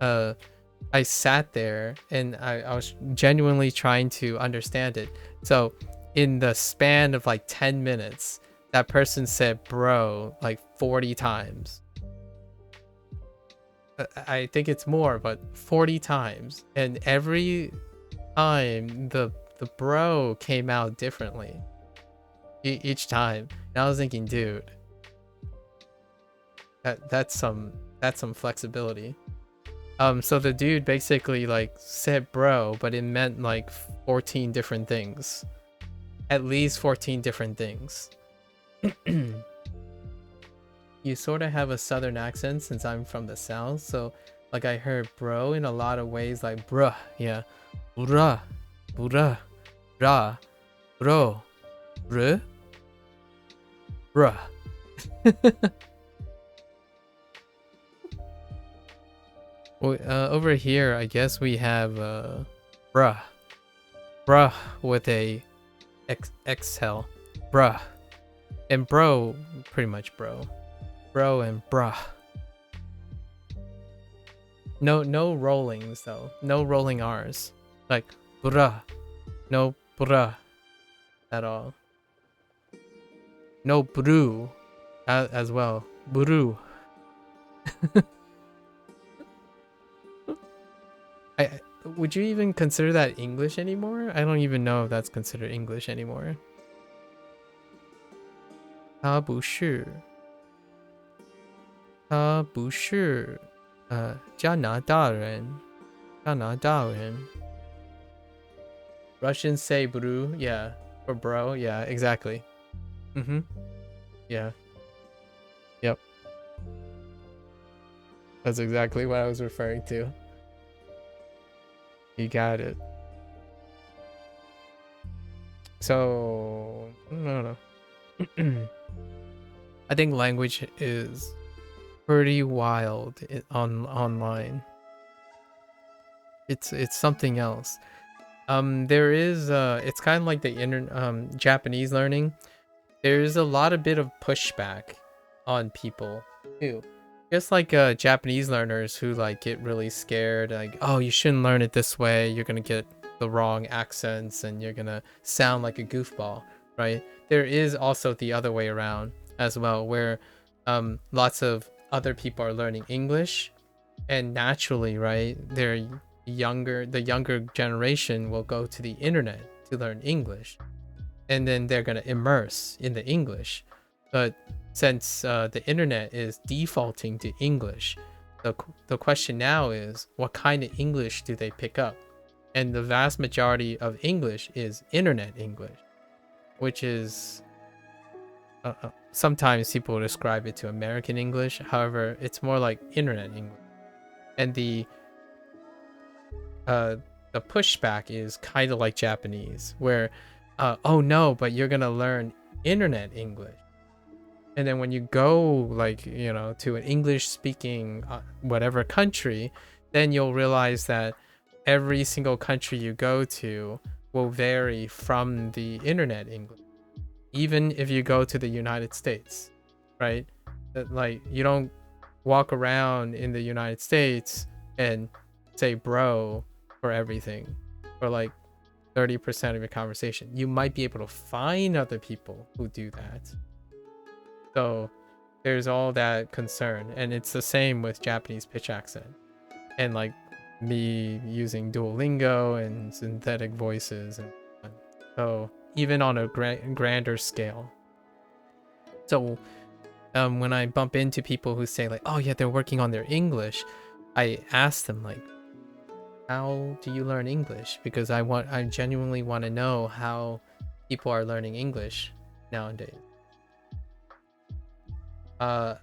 I sat there and I was genuinely trying to understand it. So in the span of like 10 minutes, that person said bro like 40 times. I think it's more, but 40 times, and every time the bro came out differently each time. And I was thinking, dude, that's some flexibility. So the dude basically like said bro, but it meant like 14 different things, at least 14 different things. You sort of have a southern accent since I'm from the south, so like I heard bro in a lot of ways, like bruh, yeah, bruh, bruh, rah, bro, bruh, bruh. Well, over here, I guess we have bruh, bruh with a exhale, bruh, and bro, pretty much bro. Bro and bruh. No rollings though. No rolling R's. Like bruh. No bruh at all. No brew as well. Brew. Would you even consider that English anymore? I don't even know if that's considered English anymore. 他不是。他不是加拿大人。Russians say bro, yeah, or bro, yeah, exactly. Yeah. Yep. That's exactly what I was referring to. You got it. So, no. I think language is pretty wild online. It's something else. There is it's kind of like the Japanese learning. There's a lot of bit of pushback on people too. Just like Japanese learners who like get really scared, like, oh, you shouldn't learn it this way, you're gonna get the wrong accents and you're gonna sound like a goofball, right? There is also the other way around as well, where lots of other people are learning English, and naturally, right, the younger generation will go to the internet to learn English, and then they're gonna immerse in the English. But since the internet is defaulting to English, the question now is, what kind of English do they pick up? And the vast majority of English is internet English, which is sometimes people describe it to American English. However, it's more like internet English. And the pushback is kind of like Japanese, where oh no, but you're gonna learn internet English. And then when you go, like, you know, to an English speaking whatever country, then you'll realize that every single country you go to will vary from the internet English. Even if you go to the United States, right? That, like, you don't walk around in the United States and say bro for everything, for like 30% of your conversation. You might be able to find other people who do that. So there's all that concern, and it's the same with Japanese pitch accent, and like me using Duolingo and synthetic voices, and so even on a grander scale. So when I bump into people who say like, oh yeah, they're working on their English, I ask them like, how do you learn English? Because I genuinely want to know how people are learning English nowadays. I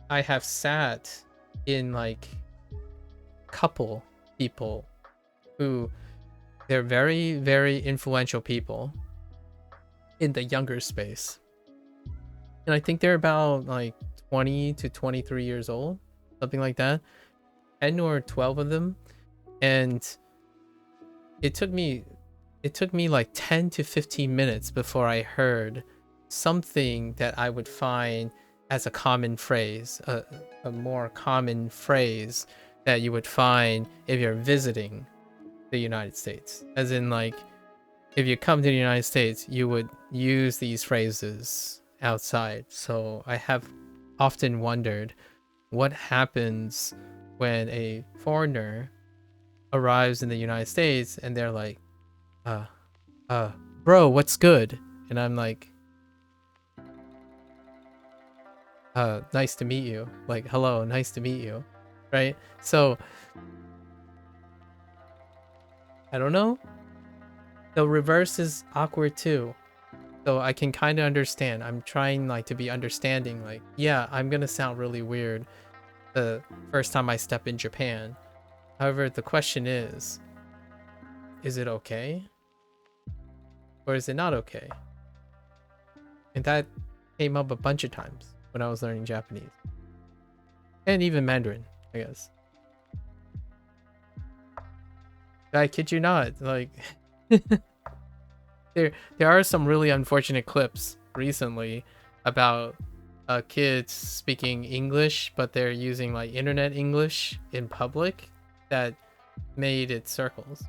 have sat in like couple people who they're very, very influential people in the younger space. And I think they're about like 20 to 23 years old, something like that. 10 or 12 of them. And it took me like 10 to 15 minutes before I heard something that I would find as a common phrase, a more common phrase that you would find if you're visiting the United States. As in, like, if you come to the United States, you would use these phrases outside. So I have often wondered what happens when a foreigner arrives in the United States and they're like, bro, what's good? And I'm like, nice to meet you. Like, hello, nice to meet you. Right? So, I don't know. The reverse is awkward too. So I can kind of understand. I'm trying like to be understanding. Like, yeah, I'm gonna sound really weird the first time I step in Japan. However, the question is it okay? Or is it not okay? And that came up a bunch of times when I was learning Japanese. And even Mandarin, I guess. I kid you not, like there are some really unfortunate clips recently about kids speaking English, but they're using like internet English in public that made it circles.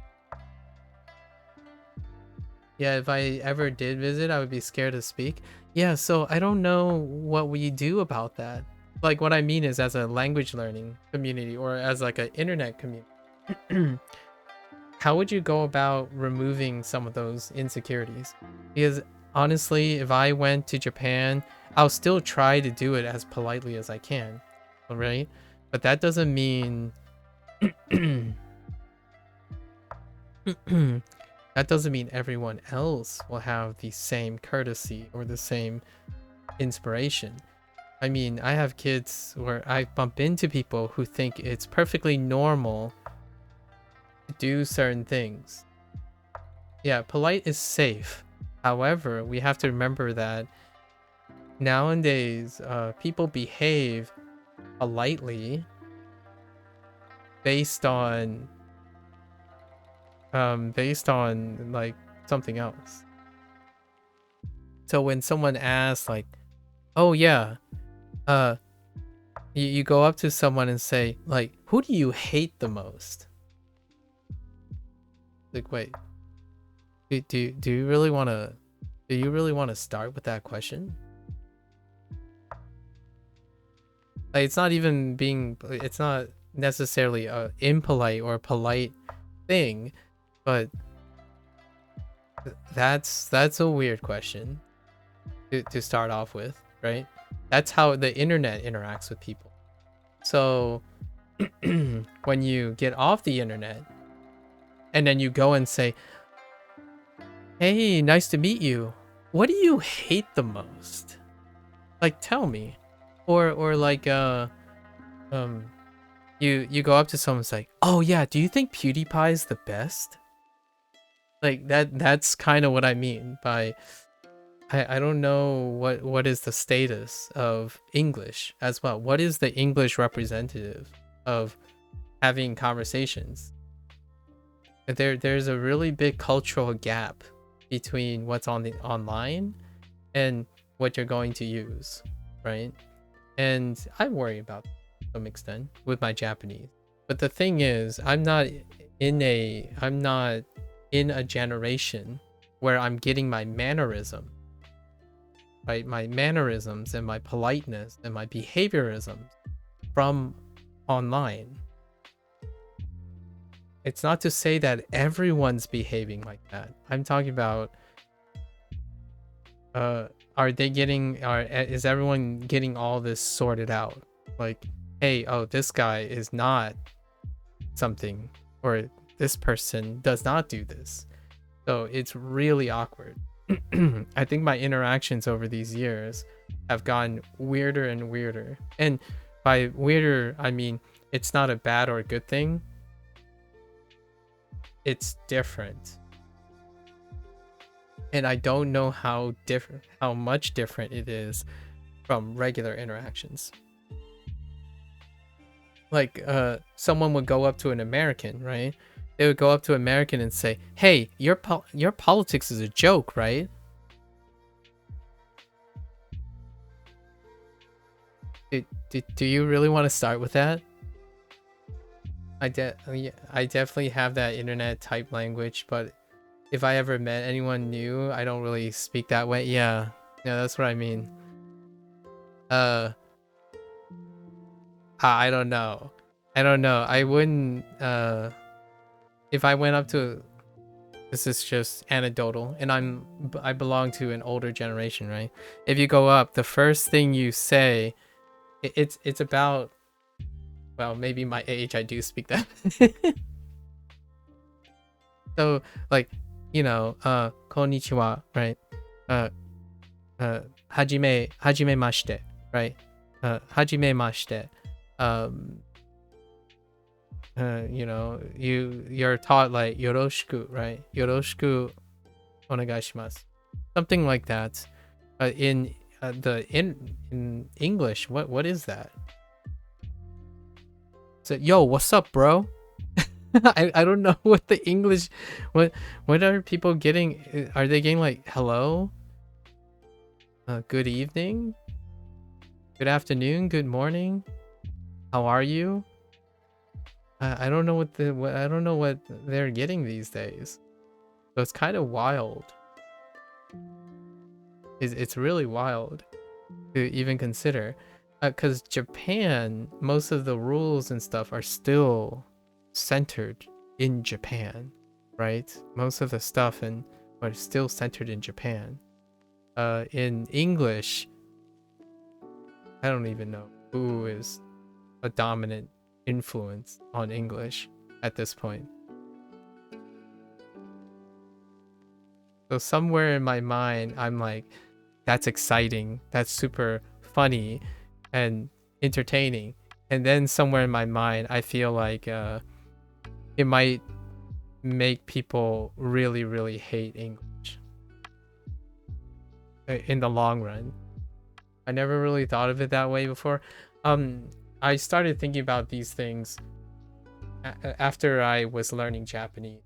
Yeah, if I ever did visit, I would be scared to speak. Yeah, so I don't know what we do about that. Like, what I mean is, as a language learning community or as like an internet community, how would you go about removing some of those insecurities? Because honestly, if I went to Japan, I'll still try to do it as politely as I can, right? But that doesn't mean that doesn't mean everyone else will have the same courtesy or the same inspiration. I mean, I have kids where I bump into people who think it's perfectly normal to do certain things. Yeah, polite is safe. However, we have to remember that nowadays, people behave politely based on like something else. So when someone asks like, oh yeah, you go up to someone and say like, who do you hate the most? Like, wait, do you really want to start with that question? Like, it's not necessarily a impolite or polite thing, but that's a weird question to start off with, right? That's how the internet interacts with people. So when you get off the internet and then you go and say, hey, nice to meet you, what do you hate the most? Like, tell me. Or like you go up to someone and say, oh yeah, do you think PewDiePie is the best? Like that's kind of what I mean by I don't know what is the status of English as well. What is the English representative of having conversations? There's a really big cultural gap between what's on the online and what you're going to use, right? And I worry about that to some extent with my Japanese. But the thing is, I'm not in a generation where I'm getting my mannerism, right? My mannerisms and my politeness and my behaviorisms from online. It's not to say that everyone's behaving like that. I'm talking about are they getting, is everyone getting all this sorted out? Like, hey, oh, this guy is not something, or this person does not do this. So it's really awkward. I think my interactions over these years have gotten weirder and weirder. And by weirder, I mean it's not a bad or a good thing. It's different. And I don't know how much different it is from regular interactions. Like someone would go up to an American, right? They would go up to an American and say, "Hey, your politics is a joke, right?" Do you really want to start with that? I definitely have that internet type language, but if I ever met anyone new, I don't really speak that way. Yeah, that's what I mean. I don't know. I wouldn't. If I went up to, this is just anecdotal, and I belong to an older generation, right? If you go up, the first thing you say, it's about, well, maybe my age, I do speak that. So like, konnichiwa, right? Hajime mashite, right? Hajime mashite. You're taught like yoroshiku, right? Yoroshiku onegaishimasu. Something like that. In English, what is that? So, yo, what's up, bro? I don't know what the English, what are people getting? Are they getting like hello? Good evening? Good afternoon? Good morning? How are you? I don't know I don't know what they're getting these days. So it's kind of wild. It's really wild to even consider. Because Japan, most of the rules and stuff are still centered in Japan, right? Most of the stuff are still centered in Japan. In English, I don't even know who is a dominant influence on English at this point. So somewhere in my mind, I'm like, that's exciting, that's super funny and entertaining. And then somewhere in my mind, I feel like it might make people really, really hate English in the long run. I never really thought of it that way before. I started thinking about these things after I was learning Japanese.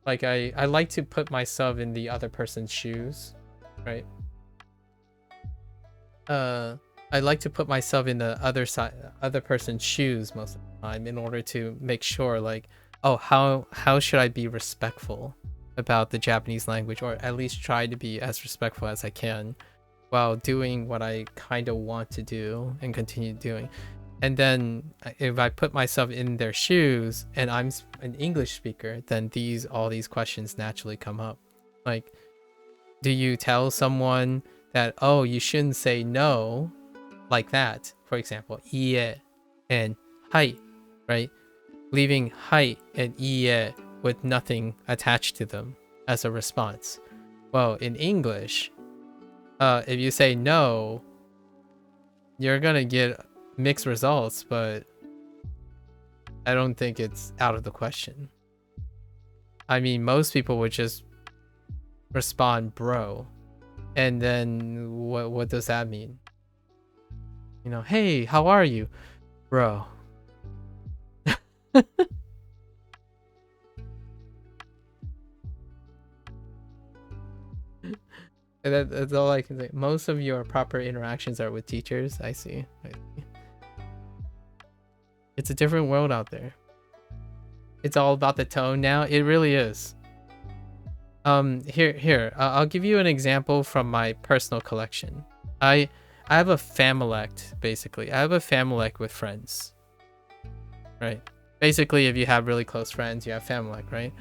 Like I like to put myself in the other person's shoes, right? I like to put myself in the other person's shoes most of the time in order to make sure, like, oh, how should I be respectful about the Japanese language, or at least try to be as respectful as I can while doing what I kind of want to do and continue doing. And then if I put myself in their shoes and I'm an English speaker, then all these questions naturally come up. Like, do you tell someone that, oh, you shouldn't say no like that? For example, iie and hai, right? Leaving hai and iie with nothing attached to them as a response. Well, in English, if you say no, you're gonna get mixed results, but I don't think it's out of the question. I mean, most people would just respond bro, and then what does that mean? Hey, how are you, bro? That's all I can say. Most of your proper interactions are with teachers. I see. It's a different world out there. It's all about the tone now. It really is. Here. I'll give you an example from my personal collection. I have a familect, basically. I have a familect with friends. Right? Basically, if you have really close friends, you have familect, right?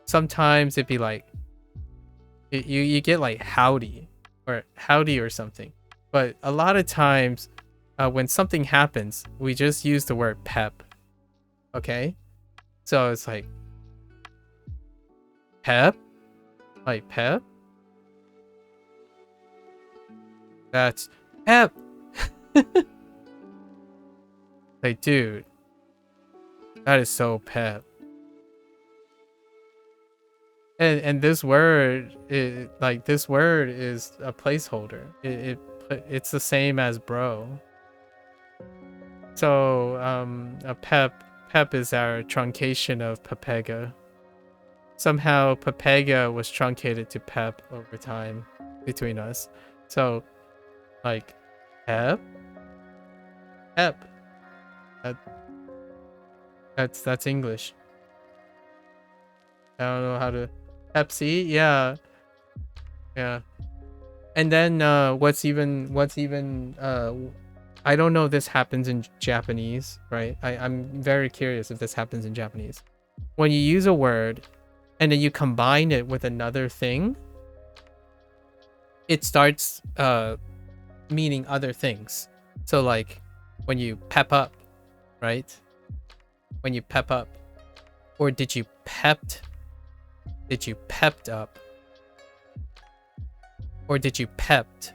Sometimes it'd be like, You get like howdy or something. But a lot of times when something happens, we just use the word pep. Okay? So it's like pep? Like pep? That's pep. Like, dude, that is so pep. And this word, this word is a placeholder. It's the same as bro. So a pep is our truncation of pepega. Somehow pepega was truncated to pep over time between us. So like pep. That's English. I don't know how to Pepsi. Yeah. And then what's even I don't know if this happens in Japanese, right? I'm very curious if this happens in Japanese. When you use a word and then you combine it with another thing, it starts meaning other things. So like when you pep up, right? When you pep up. Or did you pepped up? Or did you pepped?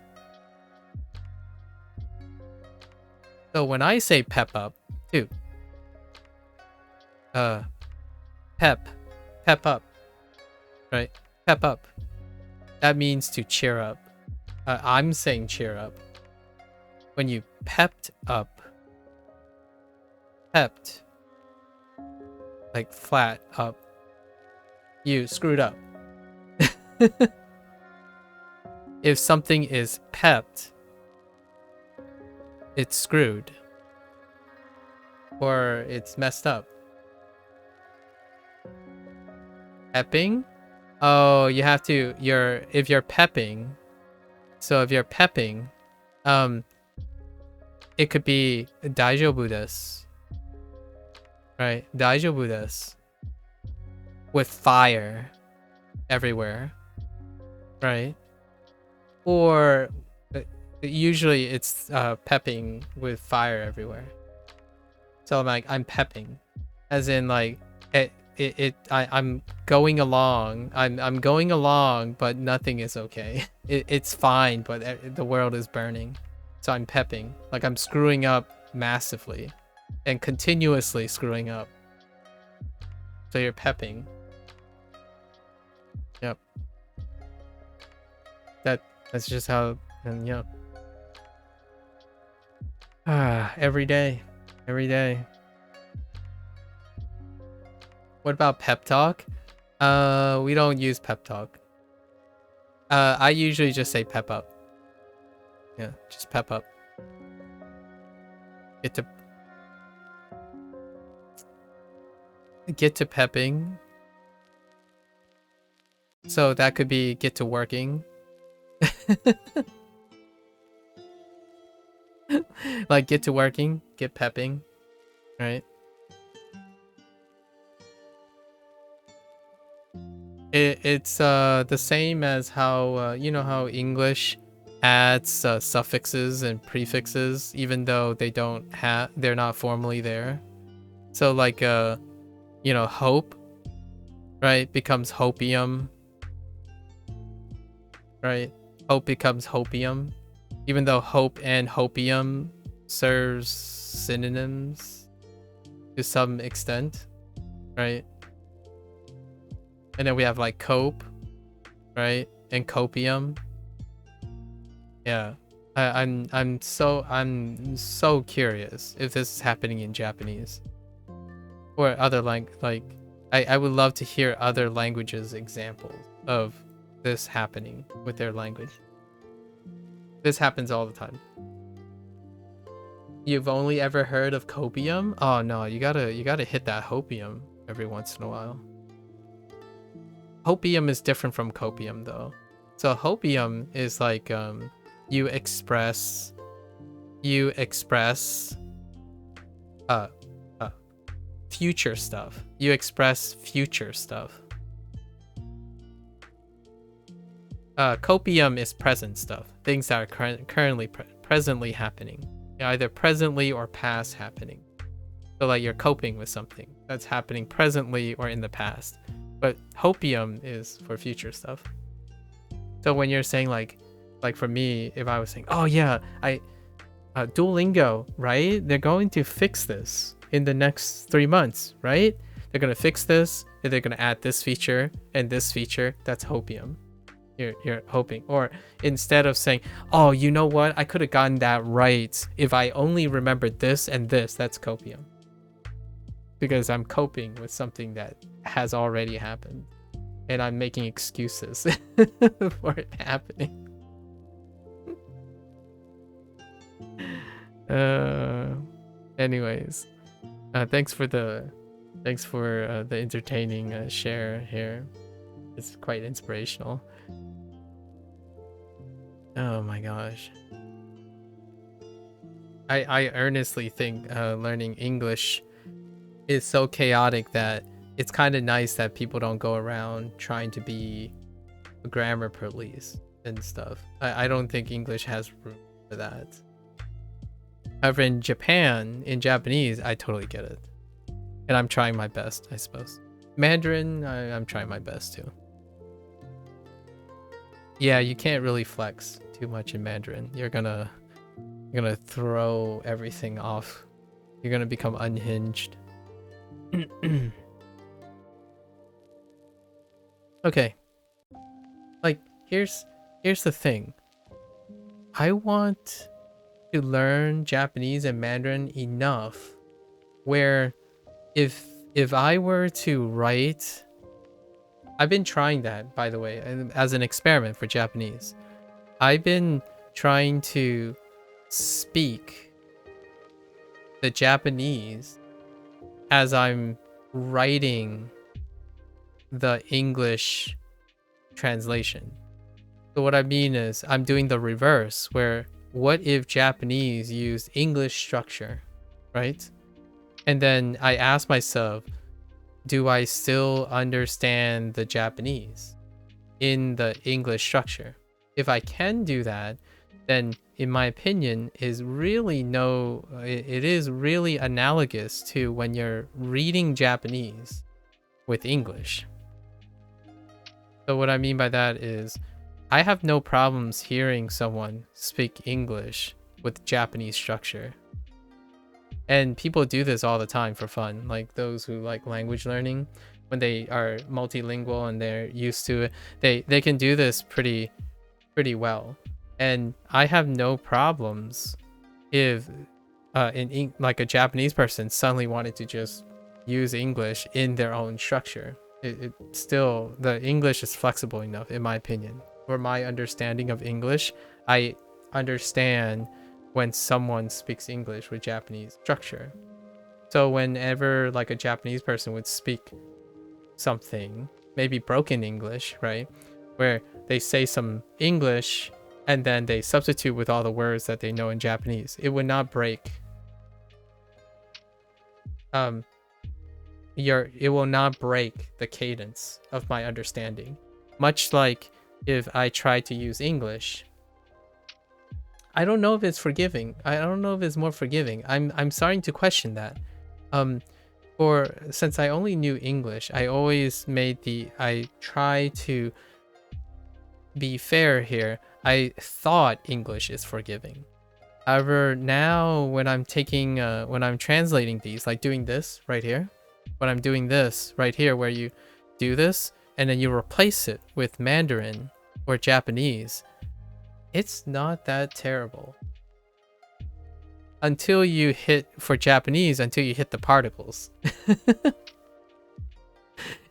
So when I say pep up, too. Pep up, right? Pep up. That means to cheer up. I'm saying cheer up. When you pepped up, pepped, like flat up, you screwed up. If something is pepped, it's screwed. Or it's messed up. Pepping? Oh, you have to, if you're pepping, so if you're pepping, it could be daijoubu desu. Right? Daijoubu desu. With fire everywhere. Right? Or usually it's pepping with fire everywhere. So I'm like, I'm pepping. As in like I'm going along. I'm going along, but nothing is okay. It's fine, but the world is burning. So I'm pepping. Like I'm screwing up massively and continuously screwing up. So you're pepping. Yep. That's just how, and yeah. Every day. What about pep talk? We don't use pep talk. I usually just say pep up. Yeah, just pep up. Get to pepping. So that could be get to working. Like get to working, get pepping, right? It's the same as how you know how English adds suffixes and prefixes even though they're not formally there. So like you know, hope, right, becomes hopium, right? Hope becomes hopium, even though hope and hopium serves synonyms to some extent, right? And then we have like cope, right, and copium. Yeah, I'm so curious if this is happening in Japanese or other like I would love to hear other languages examples of this happening with their language. This happens all the time. You've only ever heard of copium? Oh no, you gotta hit that hopium every once in a while. Hopium is different from copium though. So hopium is like you express future stuff. You express future stuff. Copium is present stuff, things that are currently presently happening, either presently or past happening. So like you're coping with something that's happening presently or in the past. But hopium is for future stuff. So when you're saying like for me, if I was saying, oh yeah, Duolingo, right? They're going to fix this in the next 3 months, right? They're going to fix this, and they're going to add this feature and this feature. That's hopium. You're hoping. Or instead of saying, oh, you know what? I could have gotten that right if I only remembered this and this. That's copium. Because I'm coping with something that has already happened. And I'm making excuses for it happening. Anyways, thanks for the entertaining share here. It's quite inspirational. Oh my gosh. I earnestly think learning English is so chaotic that it's kind of nice that people don't go around trying to be a grammar police and stuff. I don't think English has room for that. However, in Japan, in Japanese, I totally get it. And I'm trying my best, I suppose. Mandarin, I'm trying my best too. Yeah, you can't really flex too much in Mandarin. You're gonna throw everything off. You're gonna become unhinged. Okay. Like, here's the thing. I want to learn Japanese and Mandarin enough where if I were to write, I've been trying that, by the way, as an experiment for Japanese. I've been trying to speak the Japanese as I'm writing the English translation. So what I mean is I'm doing the reverse, where what if Japanese used English structure, right? And then I ask myself, do I still understand the Japanese in the English structure? If I can do that, then in my opinion it is really analogous to when you're reading Japanese with English. So what I mean by that is I have no problems hearing someone speak English with Japanese structure. And people do this all the time for fun, like those who like language learning, when they are multilingual and they're used to it, they can do this pretty well. And I have no problems if like a Japanese person suddenly wanted to just use English in their own structure. It still, the English is flexible enough, in my opinion. For my understanding of English, I understand when someone speaks English with Japanese structure. So whenever like a Japanese person would speak something, maybe broken English, right? Where they say some English and then they substitute with all the words that they know in Japanese, it would not break. It will not break the cadence of my understanding. Much like if I try to use English, I don't know if it's forgiving. I don't know if it's more forgiving. I'm starting to question that. Since I only knew English, I always I try to be fair here. I thought English is forgiving. However, now when I'm translating these, like doing this right here, when I'm doing this right here, where you do this and then you replace it with Mandarin or Japanese, it's not that terrible. Until you hit the particles.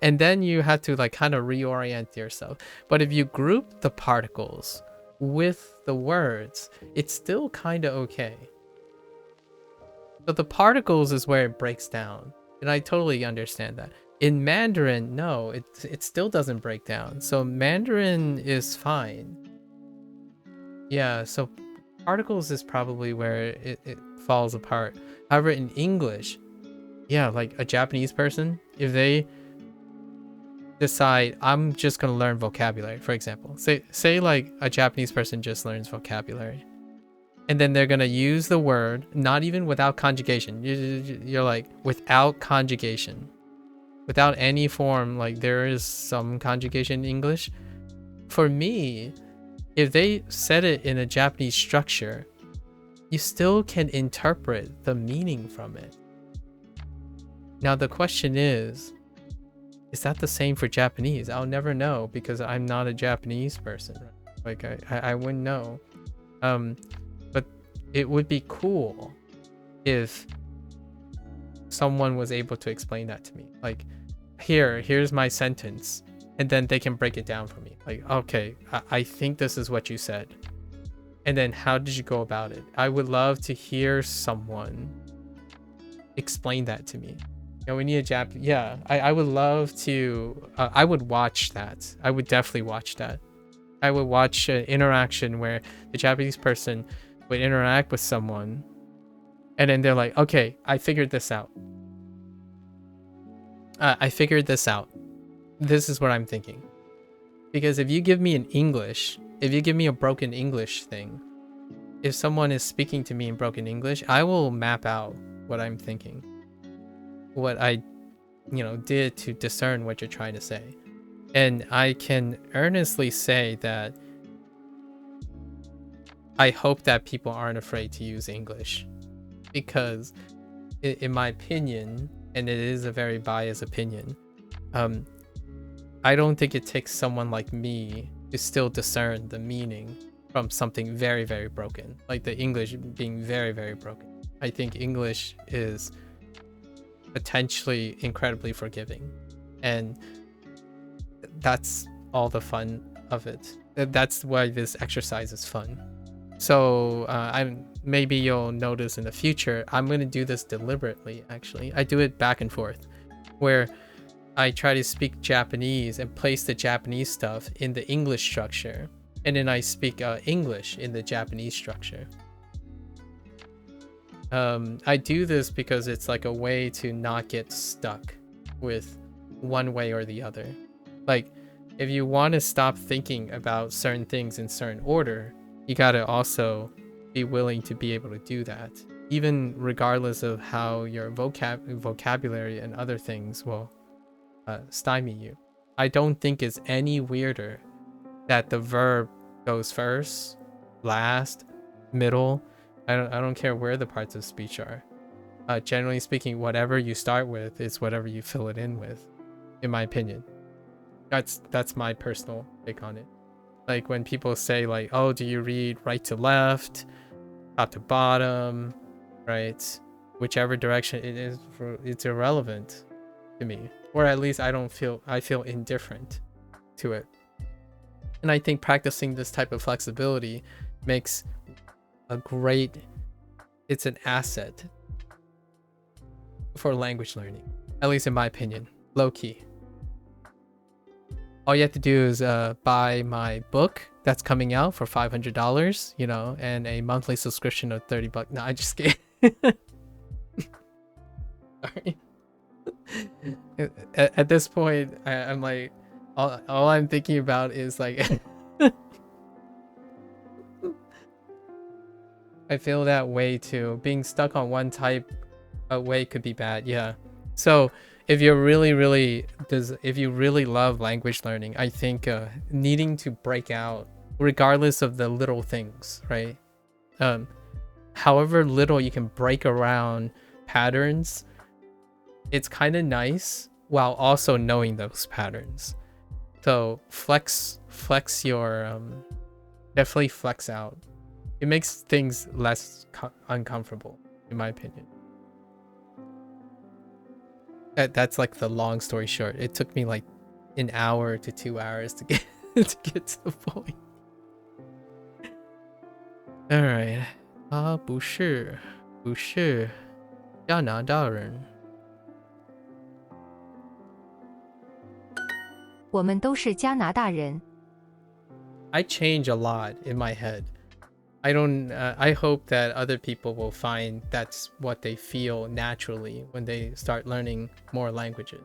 And then you have to like kind of reorient yourself. But if you group the particles with the words, it's still kind of okay. So the particles is where it breaks down. And I totally understand that. In Mandarin, no, it still doesn't break down. So Mandarin is fine. Yeah, so particles is probably where it falls apart. However, in English, yeah, like a Japanese person, if they decide I'm just gonna learn vocabulary, for example. Say like a Japanese person just learns vocabulary, and then they're gonna use the word not even without conjugation. You're like without conjugation, without any form. Like there is some conjugation in English. For me, if they said it in a Japanese structure, you still can interpret the meaning from it. Now the question is that the same for Japanese? I'll never know because I'm not a Japanese person. Like I wouldn't know. But it would be cool if someone was able to explain that to me. Like, here's my sentence, and then they can break it down for me. Like, okay, I think this is what you said. And then how did you go about it? I would love to hear someone explain that to me. We need a yeah, I would love to. I would watch that. I would definitely watch that. I would watch an interaction where the Japanese person would interact with someone, and then they're like, okay, I figured this out. I figured this out. This is what I'm thinking. Because if you give me if you give me a broken English thing, if someone is speaking to me in broken English, I will map out what I'm thinking. What I, did to discern what you're trying to say. And I can earnestly say that I hope that people aren't afraid to use English. Because in my opinion, and it is a very biased opinion, I don't think it takes someone like me to still discern the meaning from something very, very broken. Like the English being very, very broken. I think English is potentially incredibly forgiving, and that's all the fun of it. That's why this exercise is fun. So maybe you'll notice in the future I'm going to do this deliberately. Actually, I do it back and forth, where I try to speak Japanese and place the Japanese stuff in the English structure, and then I speak English in the Japanese structure. I do this because it's like a way to not get stuck with one way or the other. Like, if you want to stop thinking about certain things in certain order, you gotta also be willing to be able to do that, even regardless of how your vocabulary and other things will stymie you. I don't think it's any weirder that the verb goes first, last, middle. I don't care where the parts of speech are. Generally speaking, whatever you start with is whatever you fill it in with, in my opinion. That's my personal take on it. Like when people say like, oh, do you read right to left, top to bottom, right? Whichever direction it is, it's irrelevant to me. Or at least I feel indifferent to it. And I think practicing this type of flexibility makes it's an asset for language learning, at least in my opinion. Low key. All you have to do is buy my book that's coming out for $500, and a monthly subscription of $30. No, I just kidding. Sorry. At this point, I'm like, all I'm thinking about is like I feel that way too. Being stuck on one type of way could be bad. Yeah. So if you really love language learning, I think needing to break out, regardless of the little things, right? However little you can break around patterns, it's kind of nice while also knowing those patterns. So flex your definitely flex out. It makes things less uncomfortable, in my opinion. That's like the long story short. It took me like an hour to 2 hours to get to the point. All right. 不是加拿大人。我们都是加拿大人。 I change a lot in my head. I hope that other people will find that's what they feel naturally when they start learning more languages.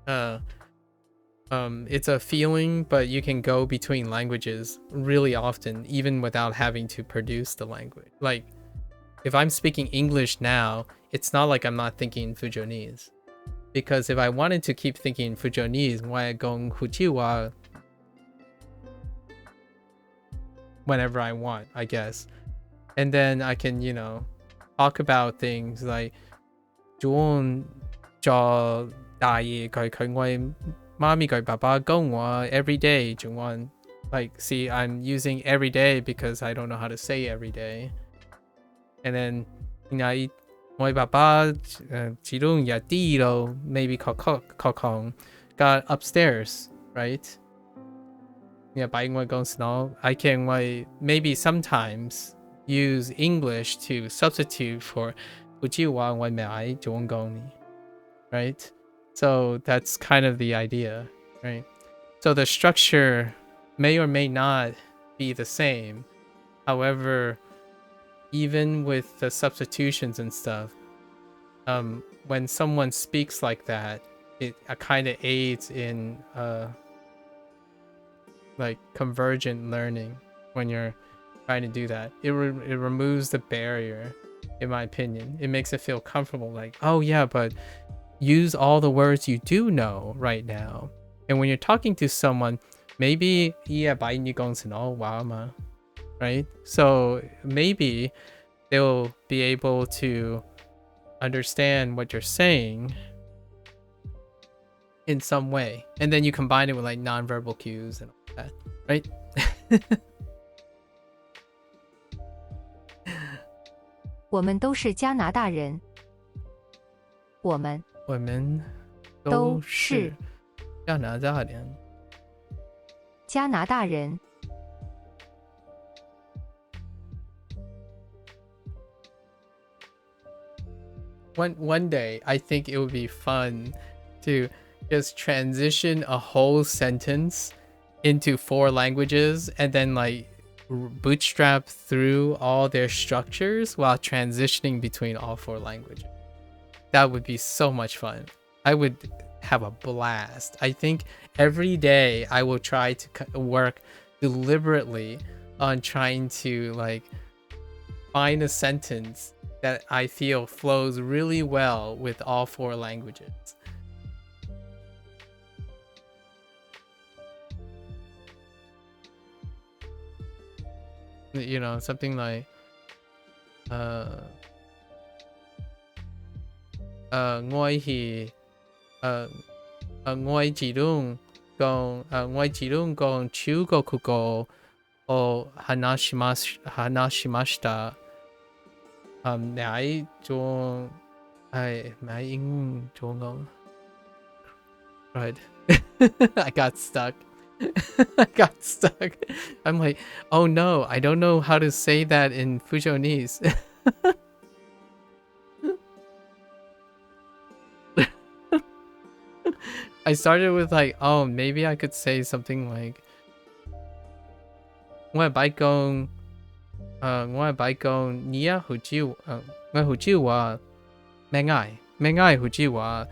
it's a feeling, but you can go between languages really often, even without having to produce the language. Like, if I'm speaking English now, it's not like I'm not thinking in Fujonese. Because if I wanted to keep thinking in Fujonese, whenever I want, I guess. And then I can, talk about things like 좋은 저 나이佢我 mommy papa gongwa every day 중원. Like, see, I'm using every day because I don't know how to say every day. And then my papa 지룽 야띠로 maybe kokong got upstairs, right? Yeah, buying one goes now. I can maybe sometimes use English to substitute for right? So that's kind of the idea, right? So the structure may or may not be the same. However, even with the substitutions and stuff, when someone speaks like that, it kind of aids in like convergent learning when you're trying to do that. It removes the barrier, in my opinion. It makes it feel comfortable, like, oh yeah, but use all the words you do know right now. And when you're talking to someone, maybe right? So maybe they'll be able to understand what you're saying in some way. And then you combine it with like nonverbal cues and all that, right? 我们都是加拿大人。我们我们都都是是加拿大人。加拿大人。One day, I think it would be fun to just transition a whole sentence into 4 languages and then like bootstrap through all their structures while transitioning between all 4 languages. That would be so much fun. I would have a blast. I think every day I will try to work deliberately on trying to like find a sentence that I feel flows really well with all 4 languages. You know, something like ngôi thì ngôi chỉ đúng ngôi chỉ đúng con chú go kugo o hanashimashita. Nãy chuông ai mãi in chuông ngon. Right. I got stuck. I got stuck. I'm like, oh no, I don't know how to say that in Fujonese. I started with like, oh, maybe I could say something like ngoài bãi công nia hujiwa mengai hujiwa.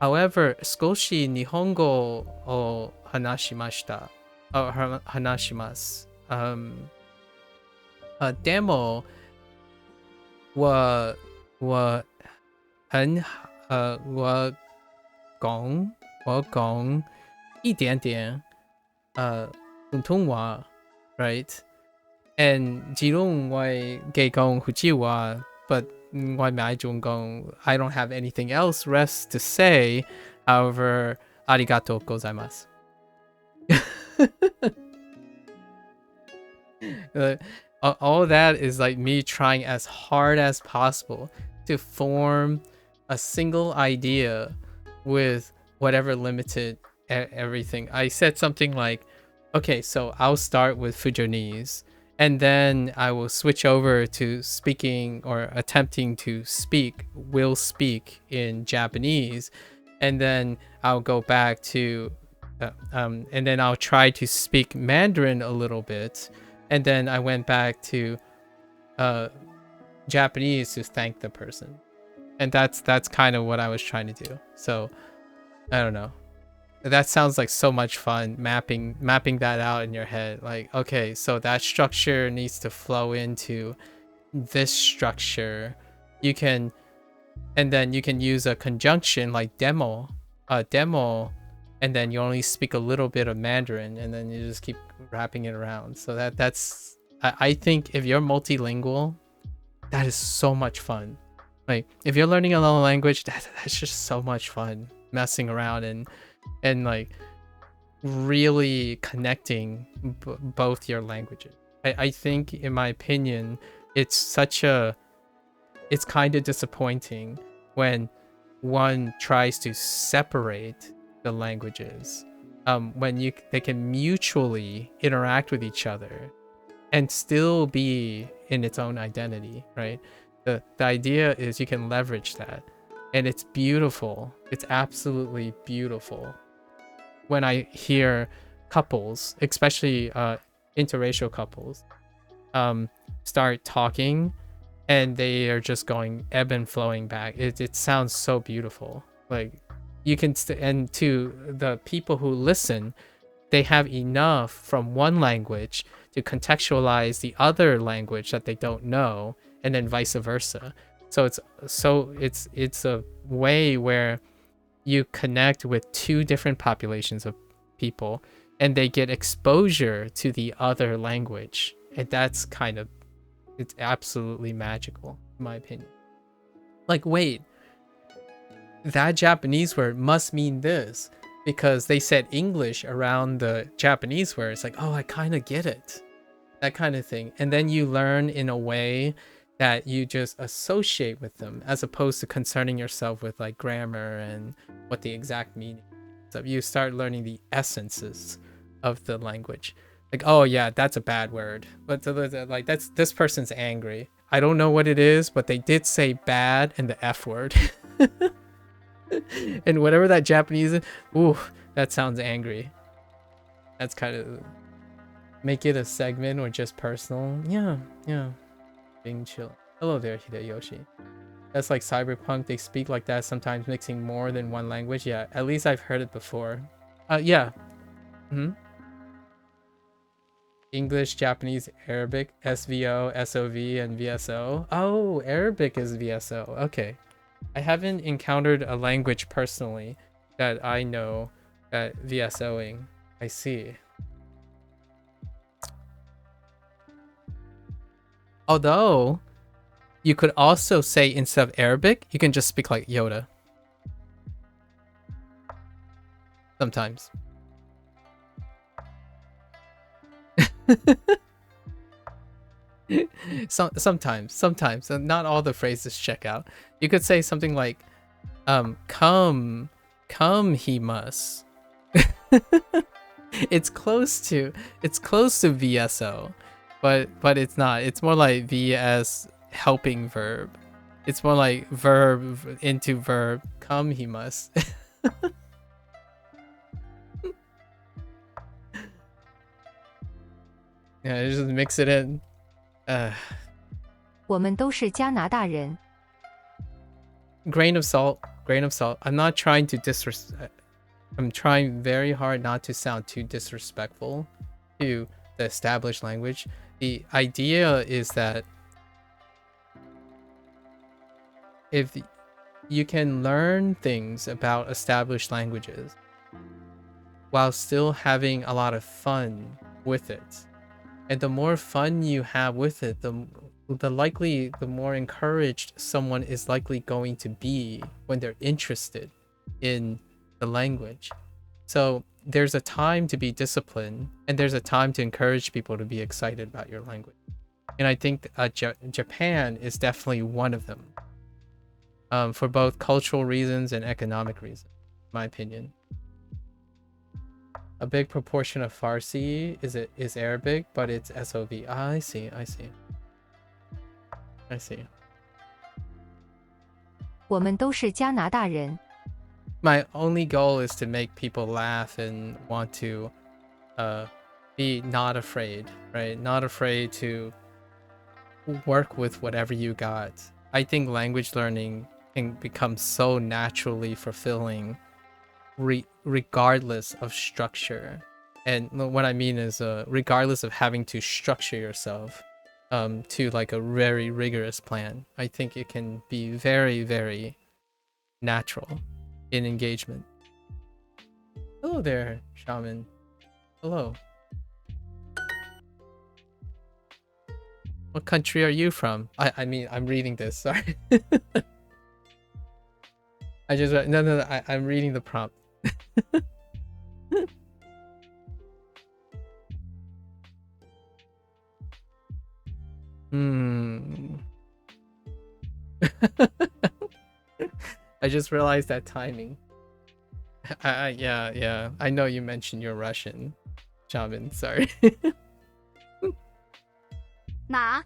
However, skoshi nihongo o hanashimashita or hanashimasu. Demo wa很我讲一点点普通话 right? And 只用我嘅講福州話 but 我買中講 I don't have anything else rest to say. However, ありがとうございます。All that is like me trying as hard as possible to form a single idea with whatever limited everything. I said something like, okay, so I'll start with Fujonese and then I will switch over to speaking or attempting to will speak in Japanese, and then I'll go back to and then I'll try to speak Mandarin a little bit, and then I went back to Japanese to thank the person. And that's kind of what I was trying to do. So I don't know. That sounds like so much fun, mapping that out in your head. Like, okay, so that structure needs to flow into this structure. You can, and then you can use a conjunction like demo, and then you only speak a little bit of Mandarin, and then you just keep wrapping it around. So that's I think if you're multilingual, that is so much fun. Like if you're learning another language, that's just so much fun messing around and like really connecting both your languages. I think, in my opinion, it's kind of disappointing when one tries to separate the languages, when they can mutually interact with each other and still be in its own identity, right? The idea is you can leverage that, and it's beautiful. It's absolutely beautiful when I hear couples, especially interracial couples, start talking and they are just going ebb and flowing back. It sounds so beautiful. Like you can and to the people who listen, they have enough from one language to contextualize the other language that they don't know, and then vice versa. So it's a way where you connect with two different populations of people and they get exposure to the other language, and that's it's absolutely magical in my opinion. Like, wait, that Japanese word must mean this because they said English around the Japanese word. It's like, oh, I kind of get it, that kind of thing. And then you learn in a way that you just associate with them, as opposed to concerning yourself with like grammar and what the exact meaning. So you start learning the essences of the language. Like, oh yeah, that's a bad word, but like this person's angry. I don't know what it is, but they did say bad and the F word. And whatever that Japanese is, ooh, that sounds angry. That's kind of, make it a segment or just personal. Yeah. Being chill. Hello there, Hideyoshi. That's like Cyberpunk. They speak like that, sometimes mixing more than one language. Yeah, at least I've heard it before. Yeah. English, Japanese, Arabic, SVO, SOV, and VSO. Oh, Arabic is VSO. Okay. I haven't encountered a language personally that I know that VSOing. I see. Although, you could also say instead of Arabic, you can just speak like Yoda. Sometimes. Sometimes. Not all the phrases check out. You could say something like, come he must. It's close to VSO, but it's not. It's more like VS helping verb. It's more like verb into verb. Come he must. Yeah, just mix it in. 我们都是加拿大人。 Grain of salt. I'm not trying to I'm trying very hard not to sound too disrespectful to the established language. The idea is that if you can learn things about established languages while still having a lot of fun with it, and the more fun you have with it, the more encouraged someone is likely going to be when they're interested in the language. So there's a time to be disciplined, and there's a time to encourage people to be excited about your language. And I think Japan is definitely one of them, for both cultural reasons and economic reasons, in my opinion. A big proportion of Farsi is Arabic, but it's SOV. Ah, I see. 我们都是加拿大人。 My only goal is to make people laugh and want to be not afraid, right? Not afraid to work with whatever you got. I think language learning can become so naturally fulfilling regardless of structure. And what I mean is regardless of having to structure yourself to like a very rigorous plan. I think it can be very, very natural in engagement. Hello there, shaman. Hello. What country are you from? I mean, I'm reading this, sorry. I'm reading the prompt. I just realized that timing. Yeah. I know you mentioned you're Russian, shaman. Sorry. 哪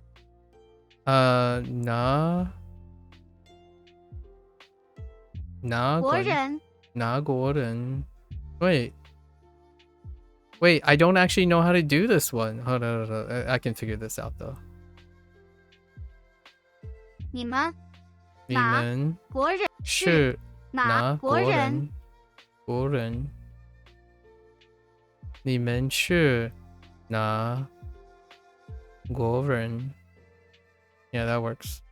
国人 Wait, I don't actually know how to do this one. Hold on. I can figure this out though. 你们你们国人是哪国人？国人？你们是哪国人？ Yeah, that works.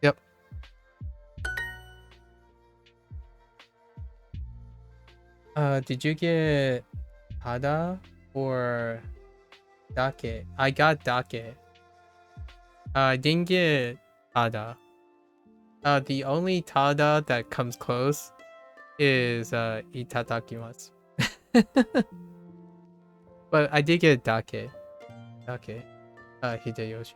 Yep. Did you get Hada or Dake? I got Dake. I didn't get Hada. The only Tada that comes close is Itadakimasu. But I did get Dake. Hideyoshi.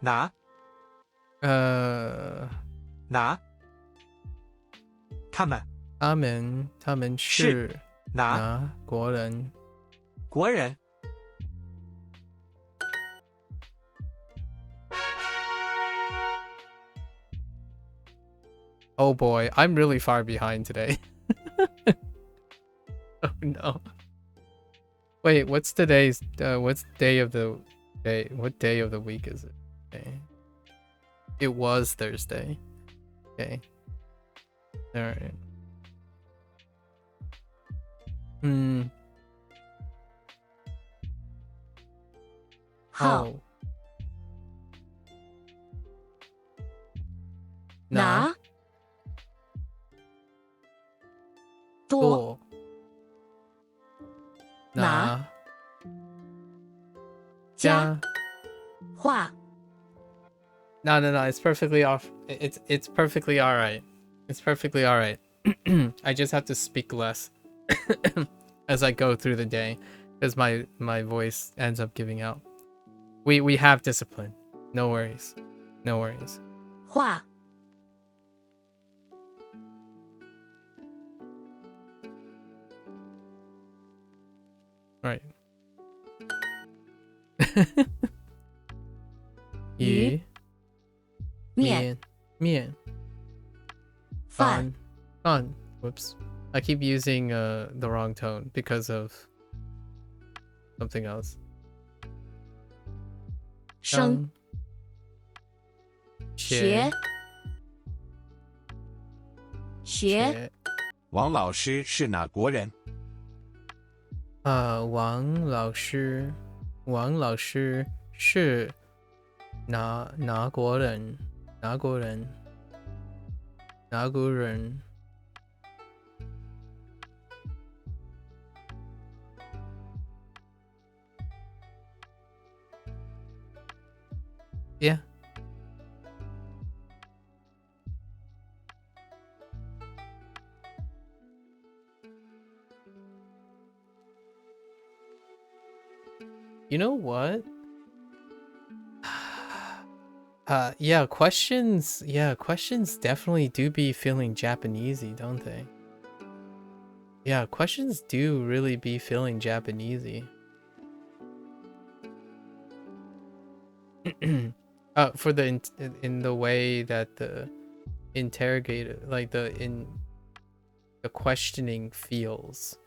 哪哪？他们是哪哪国人？国人？ Oh boy, I'm really far behind today. Oh no. Wait, what's today's what's day of the day? What day of the week is it? Okay. It was Thursday. Okay. All right. How? 哪多哪加话 No, it's perfectly off. It's perfectly all right. It's perfectly all right. I just have to speak less as I go through the day because my voice ends up giving out. We have discipline. No worries. No worries. 话 Right. 鱼面面 饭 fun. Whoops. I keep using the wrong tone because of something else. 生学学王老师是哪国人？王老师是哪国人？哪国人？哪国人？ Yeah. You know what? Yeah, questions definitely do be feeling Japanesey, don't they? Yeah, questions do really be feeling Japanesey. For the in the way that interrogative, like the questioning feels.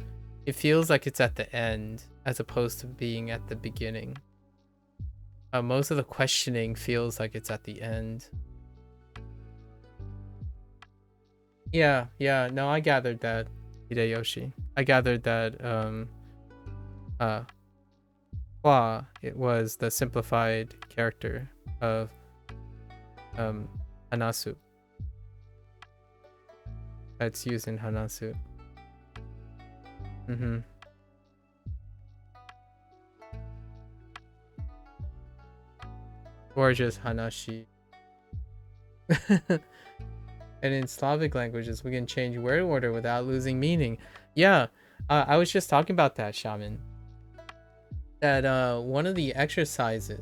It feels like it's at the end as opposed to being at the beginning. Most of the questioning feels like it's at the end. Yeah, no, I gathered that, Hideyoshi. I gathered that Hua, it was the simplified character of Hanasu. That's used in Hanasu. Or just Hanashi. And in Slavic languages, we can change word order without losing meaning. Yeah, I was just talking about that, Shaman. That one of the exercises,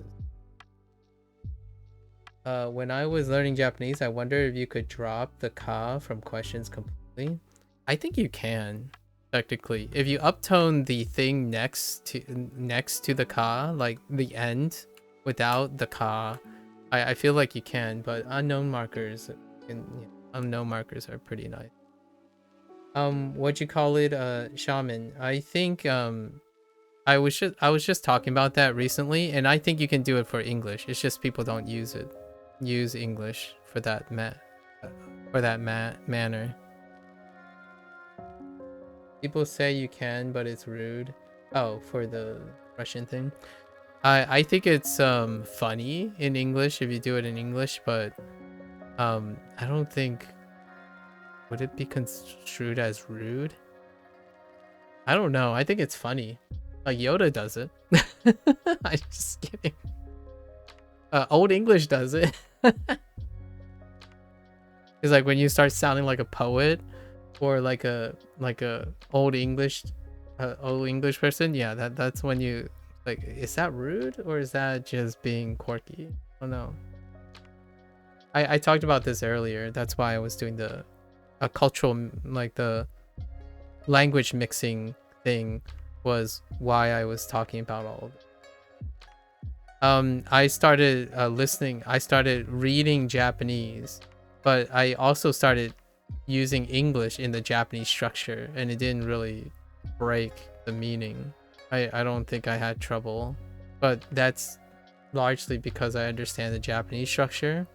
when I was learning Japanese, I wonder if you could drop the ka from questions completely. I think you can, technically. If you uptone the thing next to the ka, like the end, without the ka, I feel like you can. But unknown markers are pretty nice. What'd you call it, Shaman? I think I was just talking about that recently, and I think you can do it for English. It's just people don't use English for that manner. People say you can, but it's rude. Oh, for the Russian thing. I think it's funny in English if you do it in English, but I don't think, would it be construed as rude? I don't know. I think it's funny. Like Yoda does it. I'm just kidding. Old English does it. It's like when you start sounding like a poet or like a old English person. Yeah, that's when you like. Is that rude or is that just being quirky? I don't know. I talked about this earlier. That's why I was doing a cultural, like the language mixing thing was why I was talking about all of it. I started I started reading Japanese, but I also started using English in the Japanese structure, and it didn't really break the meaning. I don't think I had trouble, but that's largely because I understand the Japanese structure.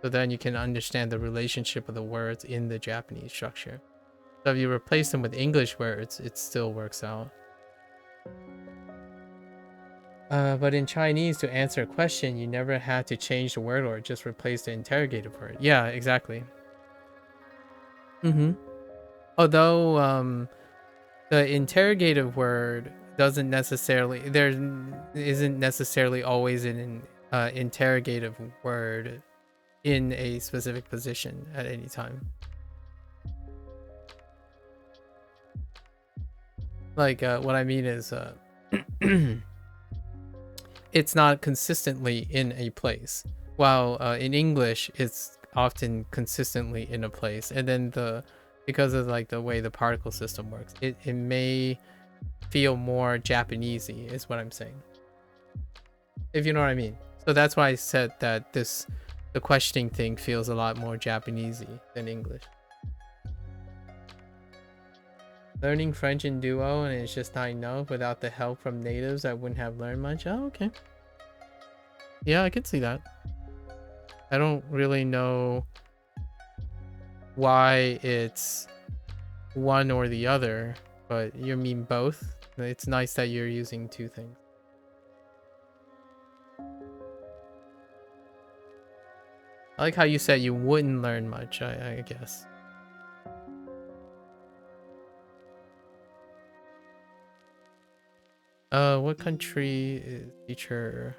So then you can understand the relationship of the words in the Japanese structure. So if you replace them with English words, it still works out. But in Chinese, to answer a question, you never had to change the word or just replace the interrogative word. Yeah, exactly. Although the interrogative word isn't necessarily always an interrogative word in a specific position at any time. Like what I mean is it's not consistently in a place, while in English it's often consistently in a place, and then because of like the way the particle system works, it may feel more Japanesey is what I'm saying, if you know what I mean. So that's why I said that the questioning thing feels a lot more Japanesey than English. Learning French in Duo, and it's just not enough. Without the help from natives, I wouldn't have learned much. Oh, okay. Yeah, I can see that. I don't really know why it's one or the other, but you mean both? It's nice that you're using two things. I like how you said you wouldn't learn much, I guess. What country is teacher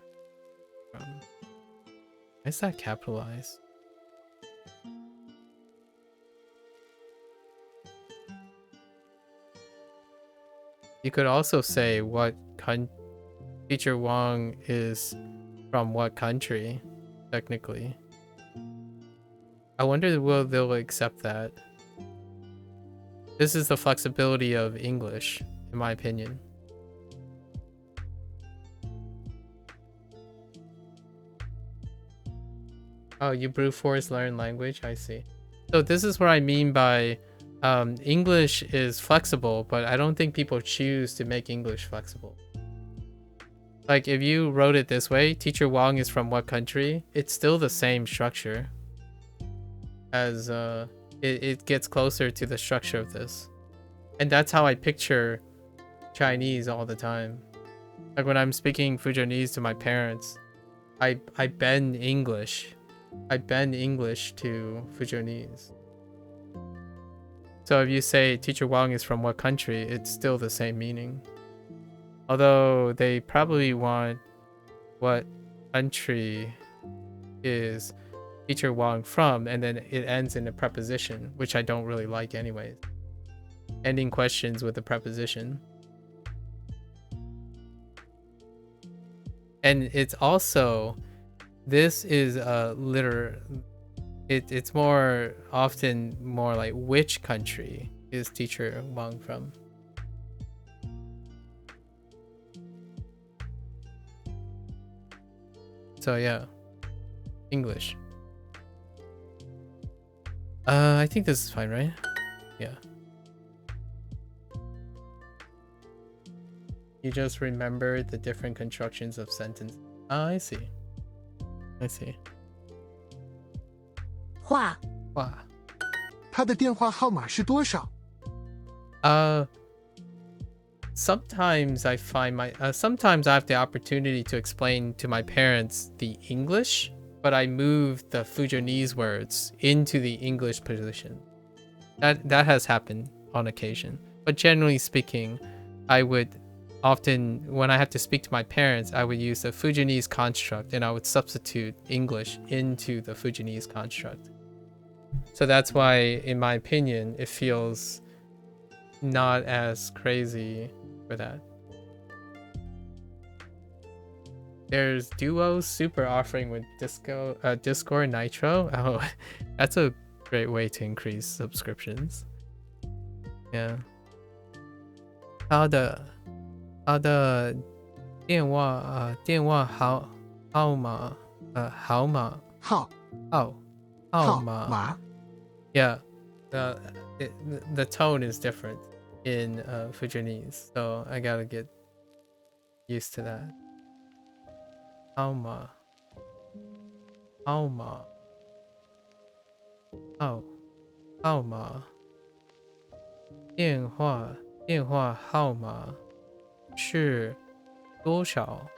from? Why is that capitalized? You could also say what teacher Wang is from what country, technically. I wonder will they'll accept that. This is the flexibility of English, in my opinion. Oh, you brute force learn language? I see. So this is what I mean by English is flexible, but I don't think people choose to make English flexible. Like if you wrote it this way, Teacher Wang is from what country? It's still the same structure as it gets closer to the structure of this. And that's how I picture Chinese all the time. Like when I'm speaking Fujianese to my parents, I bend English. I bend English to Fujianese. So if you say Teacher Wang is from what country, it's still the same meaning. Although they probably want what country is Teacher Wang from, and then it ends in a preposition, which I don't really like anyways. Ending questions with a preposition. And it's also, this is a it's more often more like which country is Teacher Wang from. So yeah, English. I think this is fine, right? Yeah. You just remember the different constructions of sentence. Oh, I see. I see. 画 Wow. 他的电话号码是多少？ Sometimes I find sometimes I have the opportunity to explain to my parents the English, but I move the Fujianese words into the English position. That has happened on occasion. But generally speaking, I would often, when I have to speak to my parents, I would use the Fujianese construct and I would substitute English into the Fujianese construct. So that's why, in my opinion, it feels not as crazy for that. There's Duo Super offering with Discord Nitro. Oh, that's a great way to increase subscriptions. Yeah. 他的电话号码Yeah, the tone is different in Fujianese, so I gotta get used to that. 号码电话号码是多少？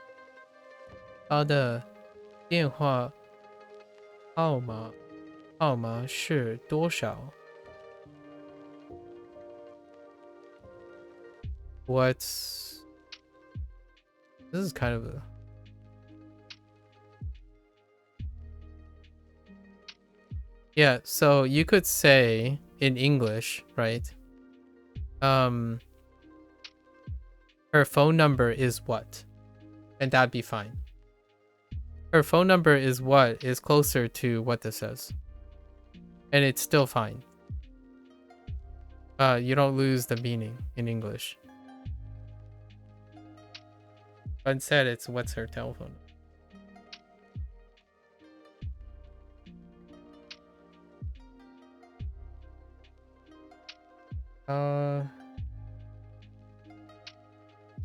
他的电话号码是多少？ What's this is kind of a yeah, so you could say in English, right? Her phone number is what? And that'd be fine. Her phone number is what is closer to what this says. And it's still fine. You don't lose the meaning in English. Instead, it's what's her telephone.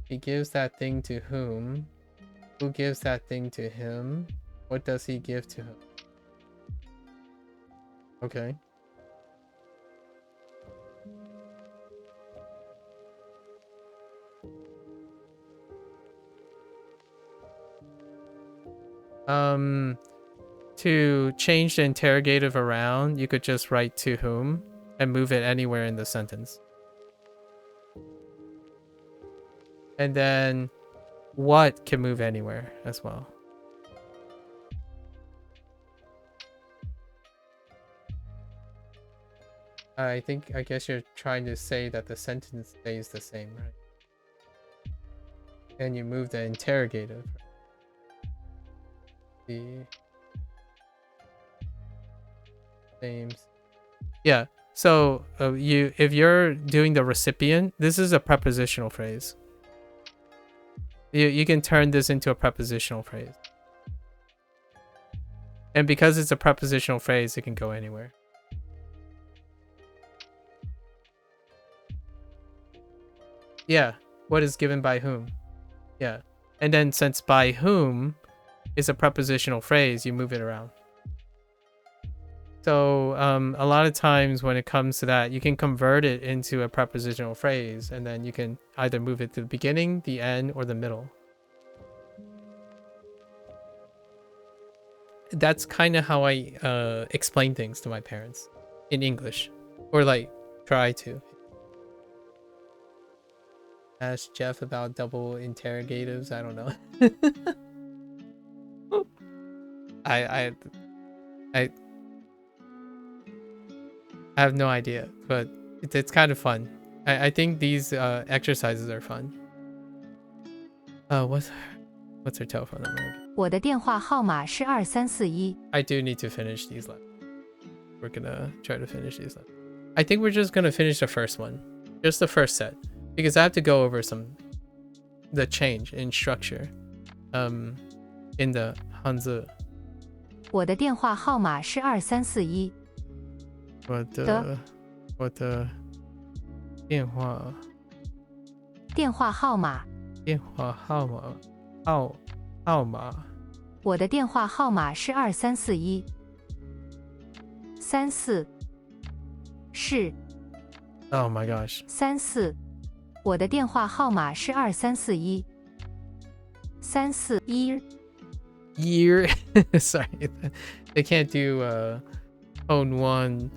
He gives that thing to whom? Who gives that thing to him? What does he give to him? Okay. To change the interrogative around, you could just write to whom and move it anywhere in the sentence. And then what can move anywhere as well. I guess you're trying to say that the sentence stays the same, right? And you move the interrogative. The names. Yeah. So if you're doing the recipient, this is a prepositional phrase. You can turn this into a prepositional phrase. And because it's a prepositional phrase, it can go anywhere. Yeah, what is given by whom? Yeah. And then since by whom is a prepositional phrase, you move it around. So a lot of times when it comes to that, you can convert it into a prepositional phrase, and then you can either move it to the beginning, the end, or the middle. That's kind of how I explain things to my parents in English, or like try to. Ask Jeff about double interrogatives. I don't know. I have no idea, but it's kind of fun. I think these exercises are fun. What's her telephone number? 我的电话号码是2341。 I do need to finish these lessons. We're gonna try to finish these lessons. I think we're just gonna finish the first one, just the first set, because I have to go over the change in structure, in the Hanzi. 我的电话号码是2341。我的电话号码。我的电话号码是2341。34是。Oh my gosh. 34，我的电话号码是2341。341。Year. Sorry, they can't do tone 1.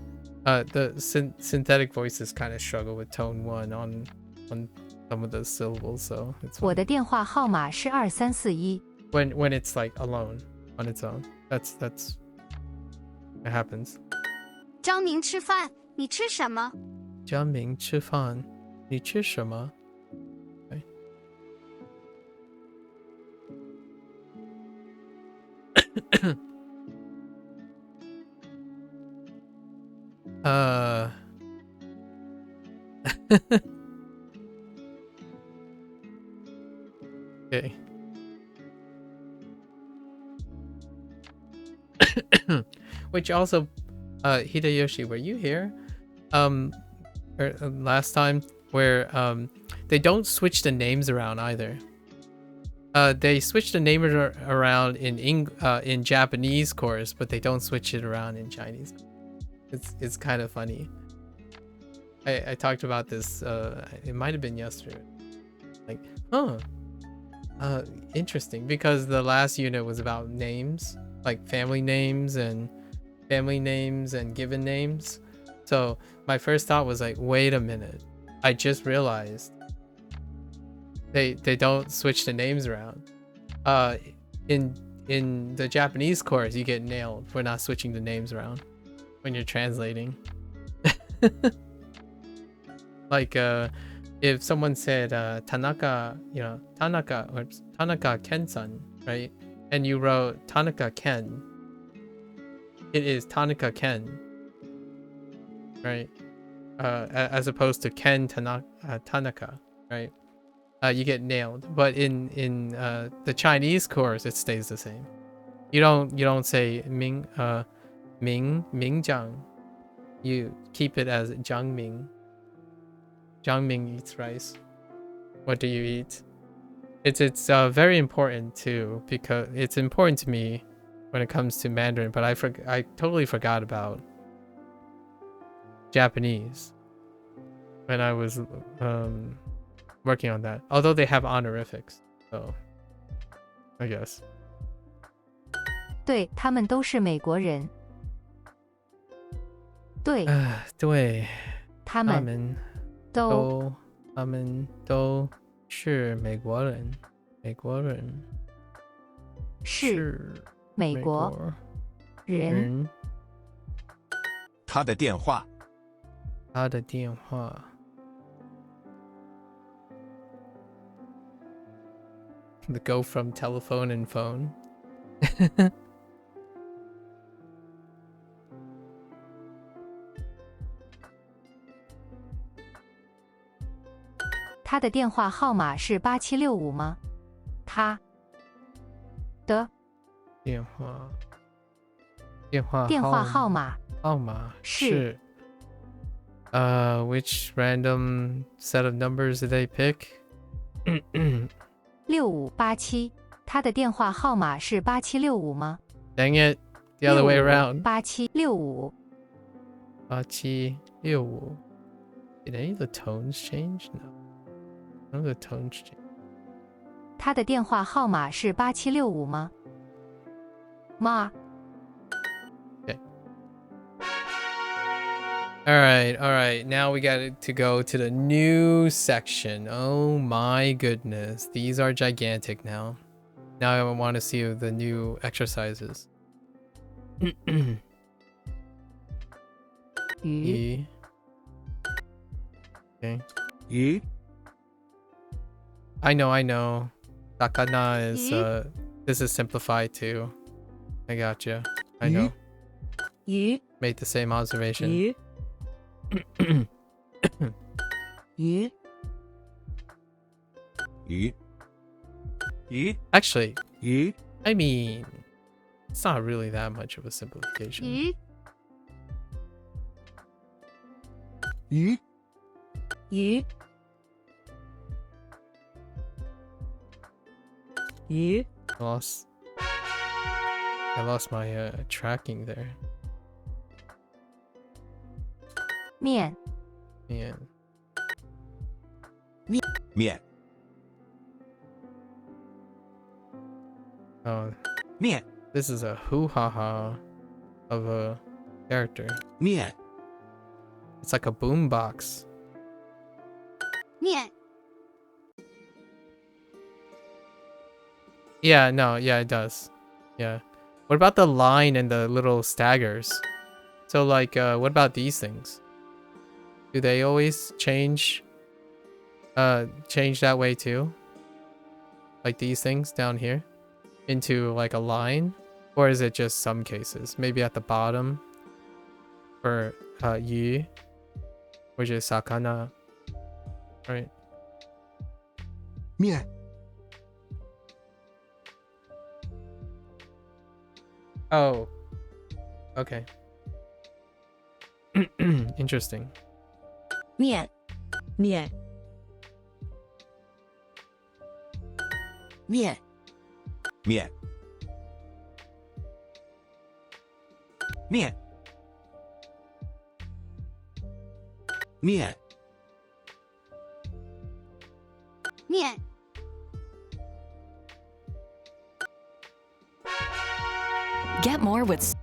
The synthetic voices kind of struggle with tone 1 on some of the syllables, so it's fine. 我的电话号码是2341。When it's like alone on its own, that's it happens. 张明吃饭，你吃什么？张明吃饭，你吃什么？ Okay. Which also, Hideyoshi, were you here? Last time where they don't switch the names around either. They switch the name around in Japanese course, but they don't switch it around in Chinese. It's kind of funny. I talked about this. It might have been yesterday. Like, interesting, because the last unit was about names, like family names and given names. So my first thought was like, wait a minute, I just realized they don't switch the names around. In the Japanese course, you get nailed for not switching the names around when you're translating. Like if someone said Tanaka, Tanaka or Tanaka Ken-san, right? And you wrote Tanaka Ken, it is Tanaka Ken, right? As opposed to Ken Tanaka, right? You get nailed. But in the Chinese course, it stays the same. You don't say Ming Jiang. You keep it as Jiang Ming. Jiang Ming eats rice. What do you eat? It's very important too, because it's important to me when it comes to Mandarin, but I totally forgot about Japanese when I was working on that. Although they have honorifics, so I guess. 对，他们都是美国人。对，对，他们都是美国人，美国人是美国人。他的电话 The go from telephone and phone. 他的电话号码是8765吗？他的电话号码是 Which random set of numbers did they pick? 6587，他的电话号码是8765吗？ Dang it, the other way around. 8765。 8765. Did any of the tones change? No. None of the tones change. 他的电话号码是8765吗？妈。 Alright. Now we got to go to the new section. Oh my goodness. These are gigantic now. Now I want to see the new exercises. 鱼。 Okay. 鱼 I know. Sakana is, this is simplified too. I gotcha. I know. 鱼 Made the same observation. 鱼鱼 鱼鱼 Actually, 鱼 I mean, it's not really that much of a simplification. 鱼鱼鱼鱼 I lost my tracking there. 面。 Man. 面 Oh, 面 this is a hoo-ha-ha of a character. 面 It's like a boombox. 面 Yeah, no, yeah, it does. Yeah. What about the line and the little staggers? So, like, what about these things? Do they always change that way too? Like these things down here? Into, like, a line? Or is it just some cases? Maybe at the bottom for yu, which is sakana, right? 面 Oh, okay. Interesting. 面面面面面面面 Get more with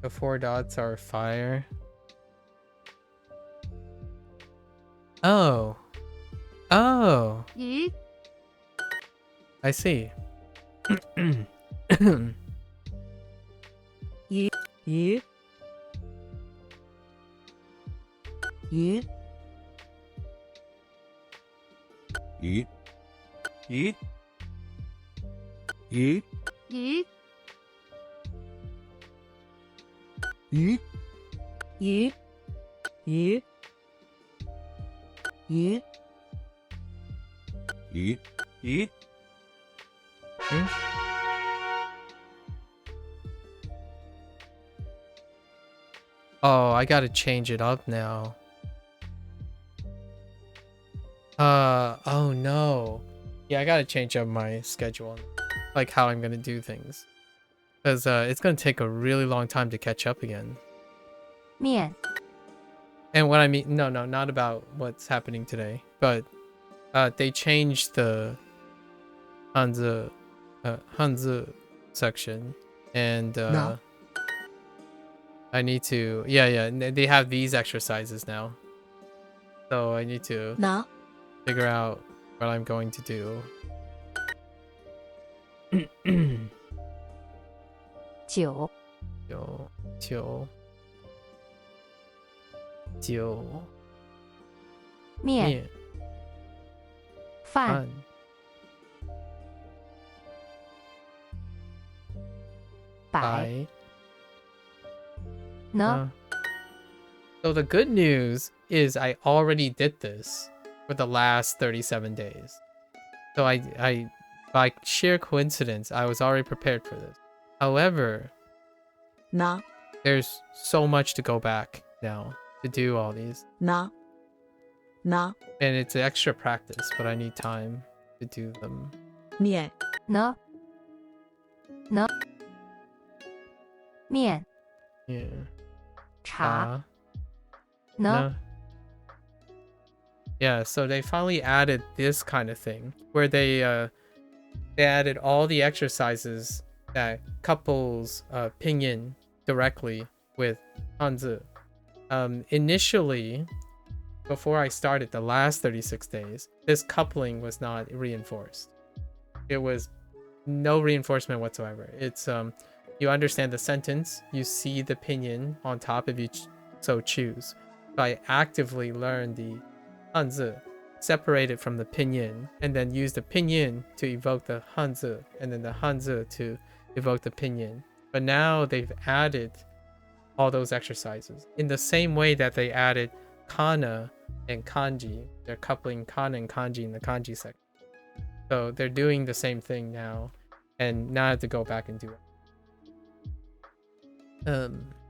The 4 dots are fire. Oh. Oh. 鱼 I see. 鱼鱼鱼鱼鱼鱼鱼鱼鱼鱼鱼鱼鱼 Oh, I gotta change it up now. Oh no. Yeah, I gotta change up my schedule. Like how I'm gonna do things. Because it's gonna take a really long time to catch up again. 面。 And what I mean, no, not about what's happening today, but they changed the Hanzi section, and No. I need to, yeah, they have these exercises now, so I need to 拿 figure out what I'm going to do. 九。 9面。饭。白。呢？ So the good news is I already did this for the last 37 days. So I by sheer coincidence, I was already prepared for this. However, 拿 there's so much to go back now. to do all these. 拿拿 And it's extra practice, but I need time to do them. 面呢呢面 Yeah. 茶 Ah, 呢 no. Yeah, so they finally added this kind of thing where they added all the exercises that couples pinyin directly with Hanzi. Initially, before I started the last 36 days, this coupling was not reinforced. It was no reinforcement whatsoever. It's you understand the sentence, you see the pinyin on top if you so choose. So I actively learned the Hanzi, separate it from the pinyin, and then use the pinyin to evoke the Hanzi, and then the Hanzi to evoke the pinyin. But now they've added all those exercises in the same way that they added kana and kanji. They're coupling kana and kanji in the kanji section. So they're doing the same thing now, and now I have to go back and do it.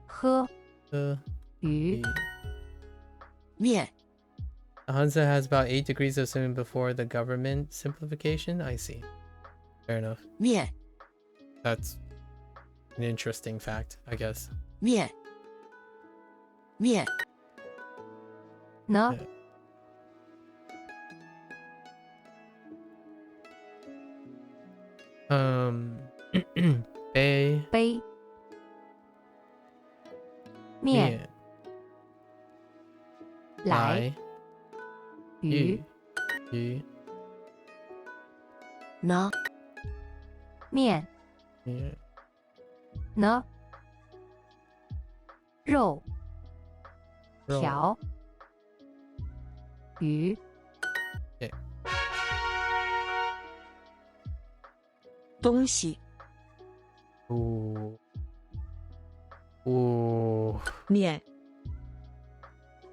喝 The 鱼 面 Hanzi has about 8 degrees of swimming before the government simplification. I see. Fair enough. 面 That's an interesting fact, I guess. 面面 呢 Bay 杯面 面来鱼鱼拿面面呢肉肉条鱼东西ooh ooh 面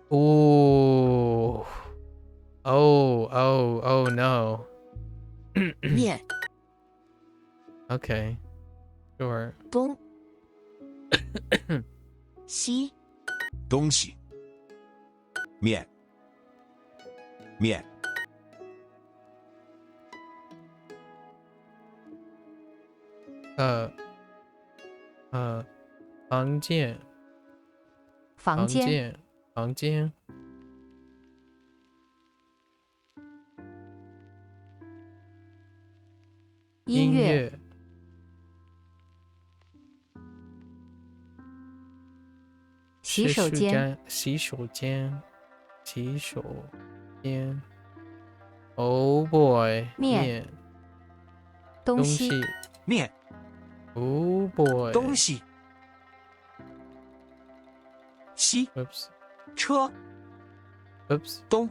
ooh oh no 面 okay sure 东西东西，面，面，房间房间房间音乐洗手间洗手间洗手间 Oh boy 面东东西西面， Oh boy 东西，西， Oops 车， Oops 东，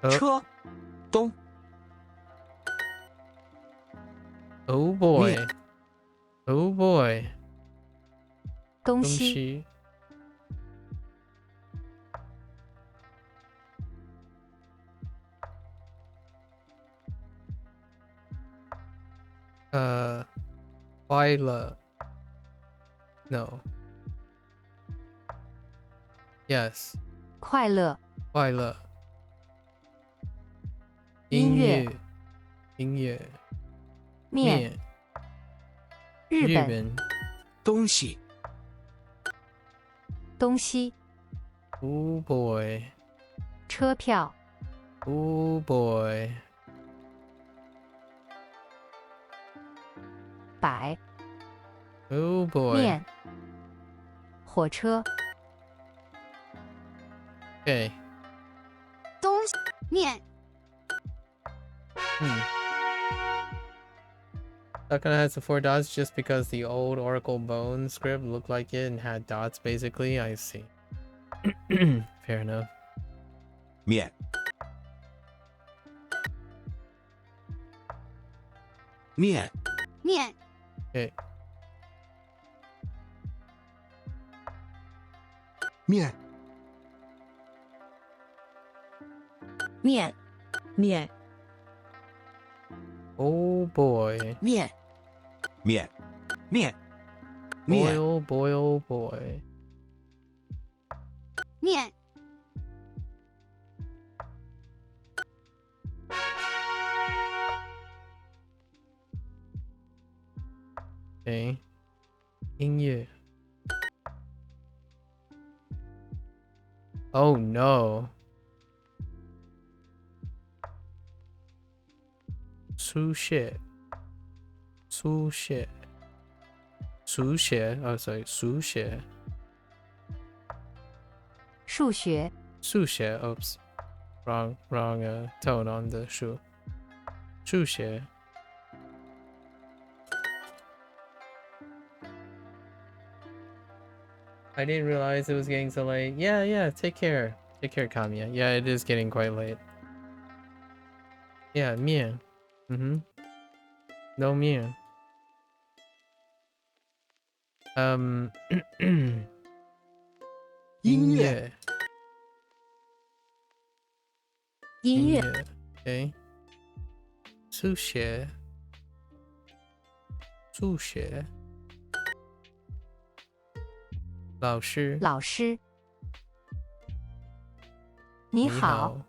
车，东， Oh boy 面 Oh boy 东东西西快乐 No Yes 快乐快乐音乐音乐面日本本东西，东西 Oh boy 车票 Oh boy 摆 Oh boy 面火车 Okay 东西面 That kind of has the 4 dots just because the old Oracle Bone script looked like it and had dots basically. I see. Fair enough. 面，面，面 Okay. 面面面 Oh boy. 面面，面，面， Boy, oh boy, oh boy. 面 Okay. 音乐. Oh no. 书写. 书写. 书写. Oh, sorry. 书写. 数学，数学. Oops. Wrong tone on the 数. 数学. I didn't realize it was getting so late. Yeah, take care. Take care, Kamiya. Yeah, it is getting quite late. Yeah, 面. No 面. 音乐，音乐， Okay. 数学. 数学. 老师. 老师。你好，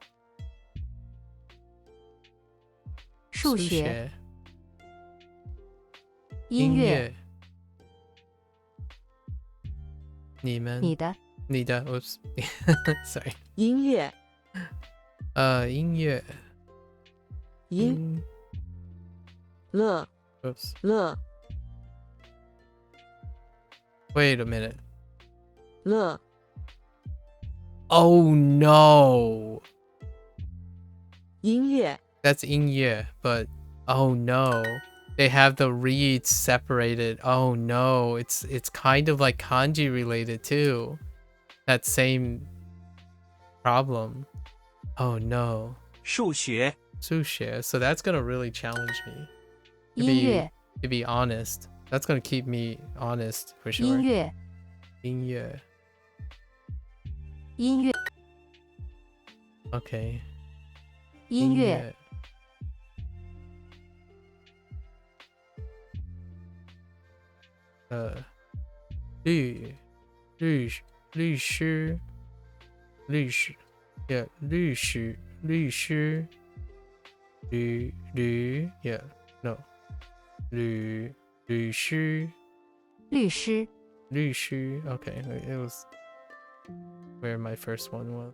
数学，音乐，你们，你的，你的 oops sorry 音乐，音乐，音乐 oops 乐 wait a minute 乐 oh no 音乐 that's 音乐 but oh no they have the reeds separated. Oh no, it's kind of like kanji related too. That same problem. Oh no. 数学 Sushi. So that's gonna really challenge me. 音乐， To be honest. That's gonna keep me honest for sure. 音乐，音乐. 音乐， Okay. 音乐，律师 yeah 律师 yeah no 律师律师， okay it was where my first one was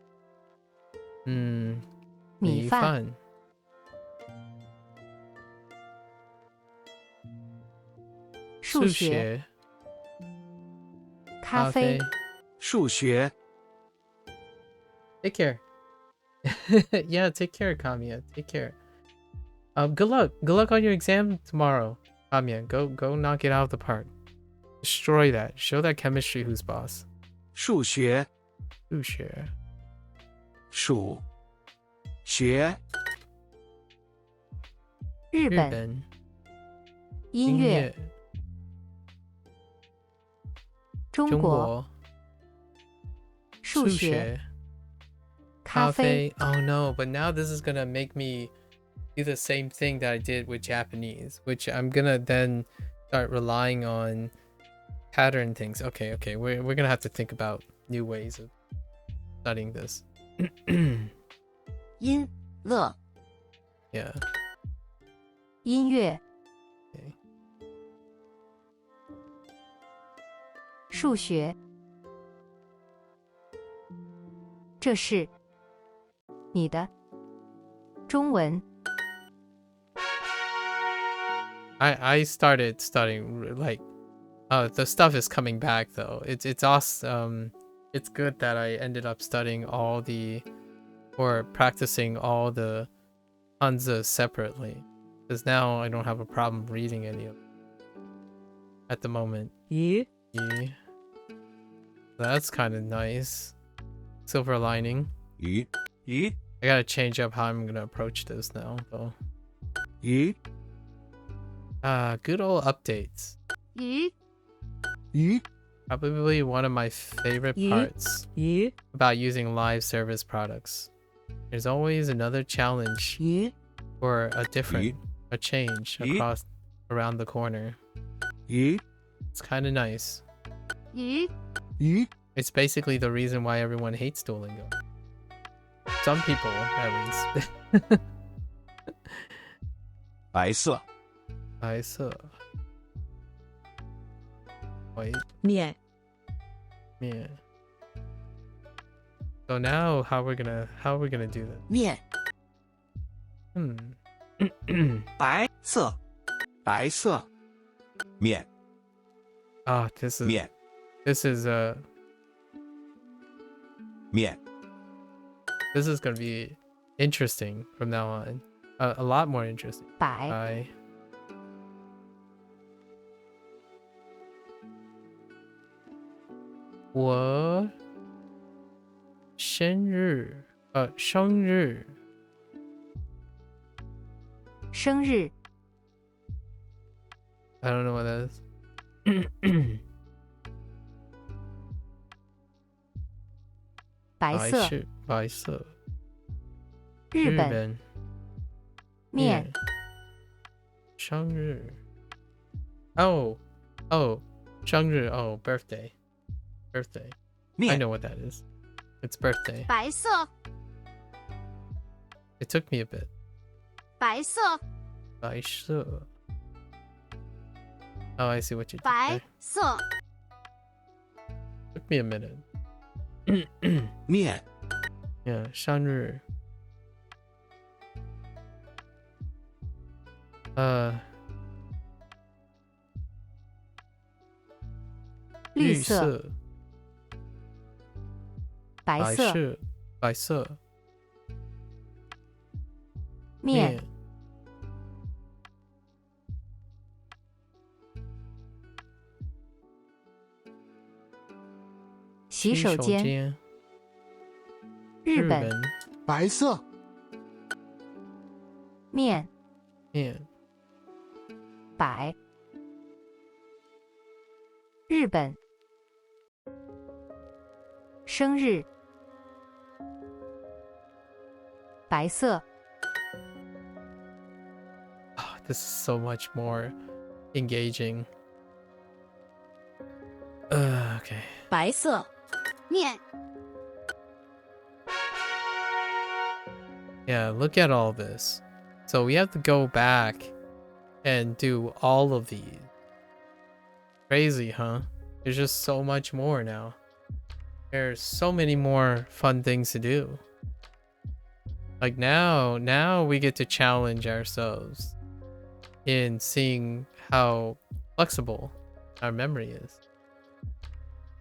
米饭，数学，咖啡，数学 Take care. Yeah, take care, Kamiya. Take care. Good luck. Good luck on your exam tomorrow, Kamiya. Go knock it out of the park. Destroy that. Show that chemistry who's boss. 数学数学数学日本，日本音乐，中国，中国数学，咖啡， Oh no, but now this is gonna make me do the same thing that I did with Japanese, which I'm gonna then start relying on pattern things. Okay, we're gonna have to think about new ways of studying this. 音乐 Yeah. 音乐， Okay. 数学，这是你的中文， I started studying like the stuff is coming back though. It's awesome. It's good that I ended up studying all the or practicing all the hanza separately. Because now I don't have a problem reading any of it at the moment. 咦 Yeah. That's kind of nice. Silver lining. 咦 I gotta change up how I'm gonna approach this now though. 咦 Good old updates. 鱼 咦 Probably one of my favorite Yeah. parts 咦 about using live service products. There's always another challenge 咦 or a change Yeah. around the corner. 咦 It's kind of nice. 鱼 咦 It's basically the reason why everyone hates Duolingo. Some people, at least. 白色 I saw. Wait, 面 yeah. So now how are we gonna do this? 面 白色 白色面 Ah, this is 面 面 this is gonna be interesting from now on. A lot more interesting. 白 I 我生日生日生日 I don't know what that is. 白色白色日本面生日 oh 生日 oh birthday I 面 know what that is. It's birthday. 白色 It took me a bit. 白色白色 Oh, I see what you did 白 there. 色 Took me a minute. 面 Yeah, 生日绿色白色白色面洗手间日本白色面面白日本生日白色 This is so much more engaging. Okay. 白色面 Yeah, look at all this. So we have to go back and do all of these. Crazy, huh? There's just so much more now. There's so many more fun things to do. Like now we get to challenge ourselves in seeing how flexible our memory is.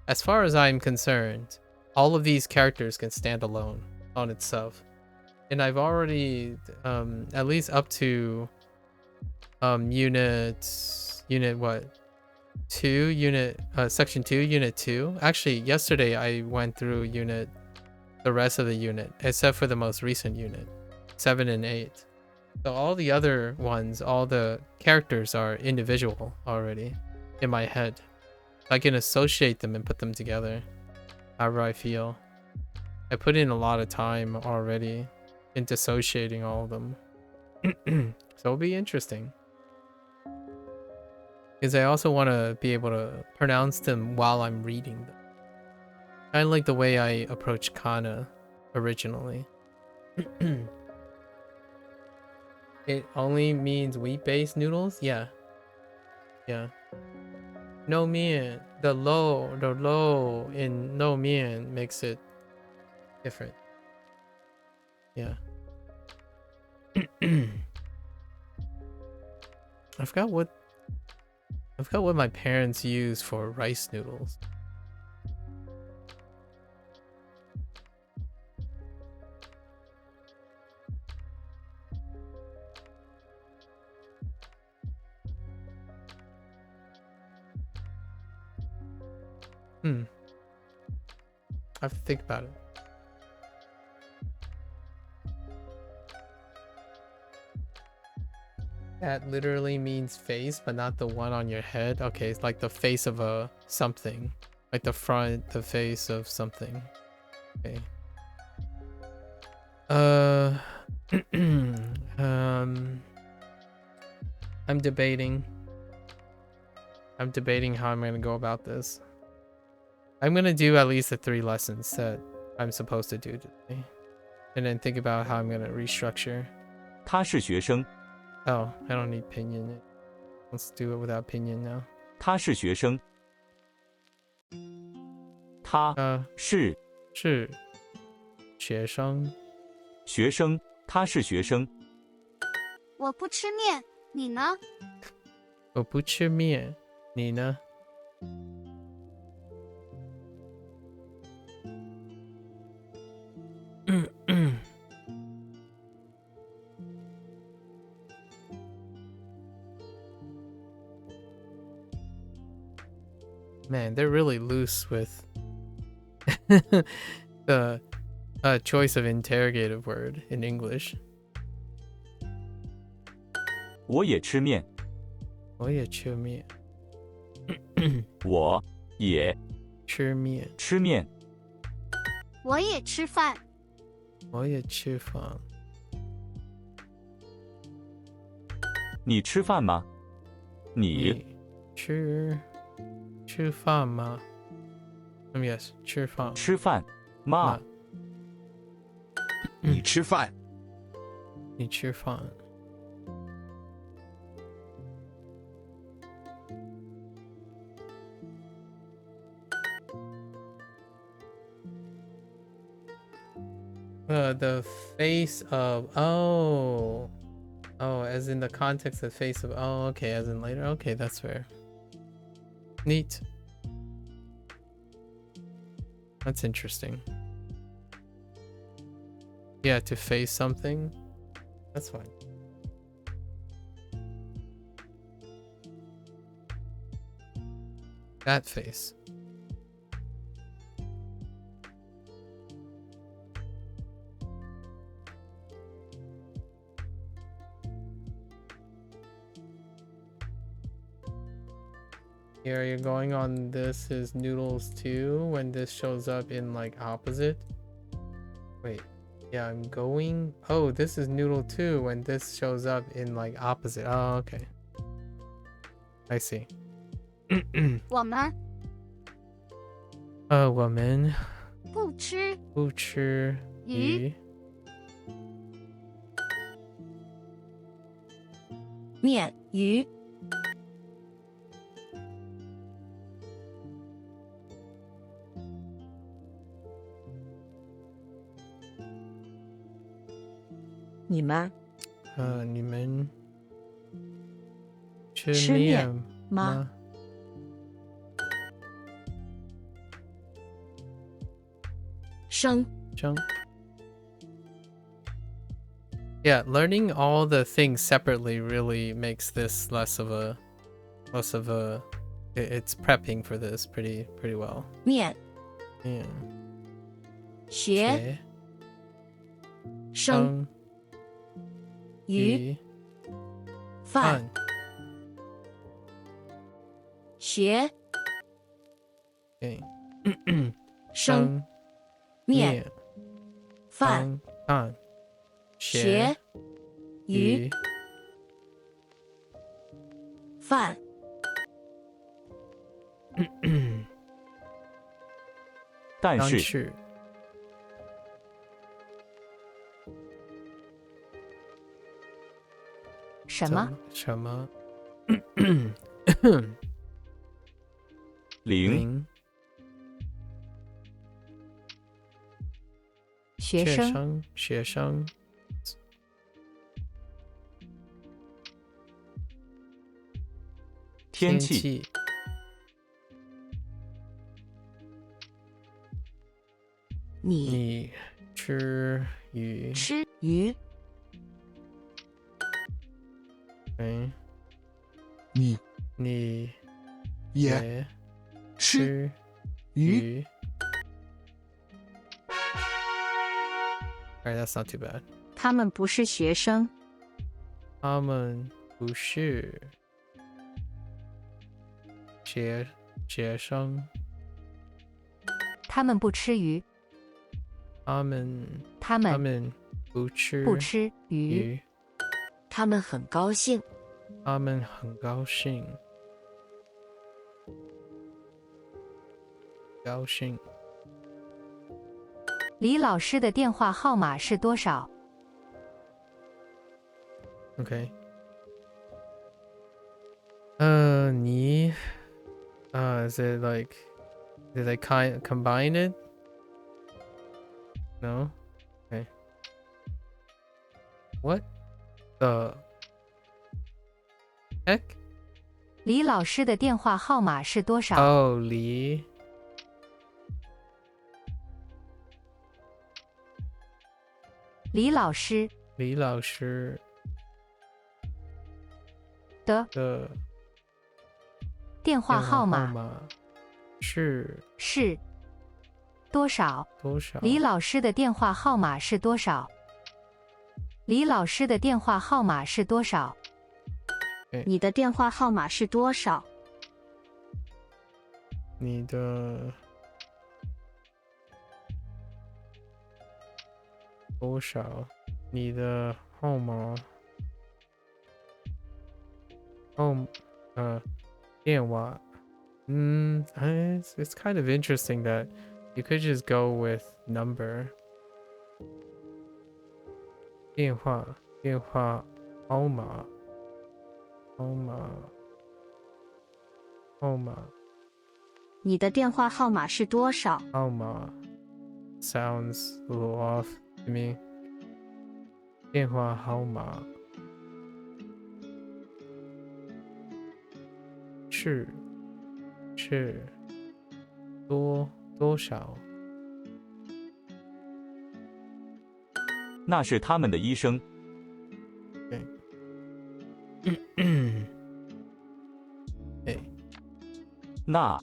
As far as I'm concerned, all of these characters can stand alone on itself. And I've already at least up to unit what? 2 section 2 unit 2. Actually, yesterday I went through the rest of the unit except for the most recent unit, 7 and 8. So all the other ones, all the characters are individual already in my head. I can associate them and put them together however I feel. I put in a lot of time already in dissociating all of them. So it'll be interesting. Because I also want to be able to pronounce them while I'm reading them. Kind of like the way I approached Kana originally. It only means wheat-based noodles? Yeah. Yeah. No mian. The low in no mian makes it different. Yeah. I forgot what my parents use for rice noodles. I have to think about it. That literally means face, but not the one on your head. Okay, it's like the face of a something. Like the face of something. Okay. I'm debating how I'm gonna go about this. I'm gonna do at least the 3 lessons that I'm supposed to do today, and then think about how I'm gonna restructure. 他是学生， Oh, I don't need pinyin. Let's do it without pinyin now. 他是学生，他是是学生。学生，他是学生。我不吃面，你呢？我不吃面，你呢？Man, they're really loose with the choice of interrogative word in English. 我也吃面。我也吃面。我也吃面。吃面。我也吃饭。我也吃饭。你吃饭吗？你吃饭吗？Yes， 吃饭。吃饭吗？你吃饭。你吃饭。The face of oh, as in the context of face of okay, as in later. Okay, that's fair. Neat. That's interesting. Yeah, to face something. That's fine. That face. Here you're going on this is noodles too when this shows up in like opposite. Wait, yeah, I'm going. Oh, this is noodle too when this shows up in like opposite. Oh, okay. I see. 我们我们不吃不吃鱼。面鱼。你们你们吃面面吗？生。Yeah, learning all the things separately really makes this less of a it's prepping for this pretty well. 面 Yeah. 学生鱼饭学 Okay. 生面饭学鱼饭但是什么？什么？零学生学生天气你吃鱼吃鱼哎你也吃吃鱼。鱼 Alright, that's not too bad. 他们不是学生。他们不是学生。他们不吃鱼。他们不吃鱼。他们很高兴。他们很高兴。李老师的电话号码是多少？ Okay. 你 is it like Did they combine it? No? Okay. What the heck? 李老师的电话号码是多少？ Oh, Li. 李老师李老师的的电话号码是多少？多少？李老师的电话号码是多少？李老师的电话号码是多少？你的电话号码是多少？你的多少？你的号码电话it's kind of interesting that you could just go with number 电话号码你的电话号码是多少？号码 sounds a little off to me 电话号码是多少？那是他们的医生。那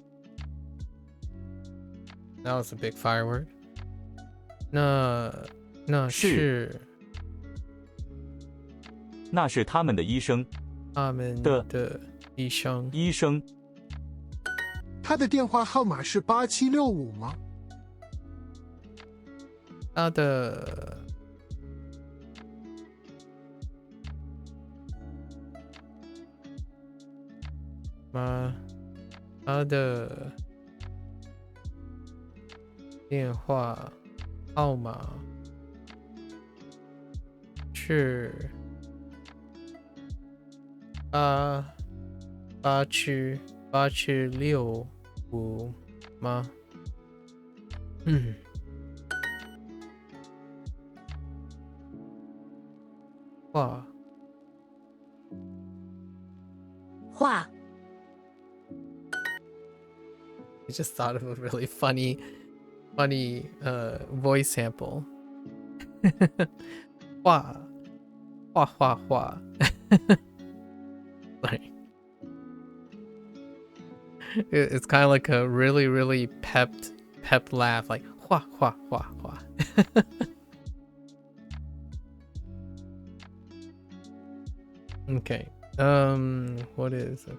That was a big firework. 那是那是他们的医生。他们的医生。他的电话号码是8765吗？他的电话号码是8765吗？话I just thought of a really funny voice sample. 话 Sorry. It's kind of like a really pep laugh, like 话 Okay. What is it?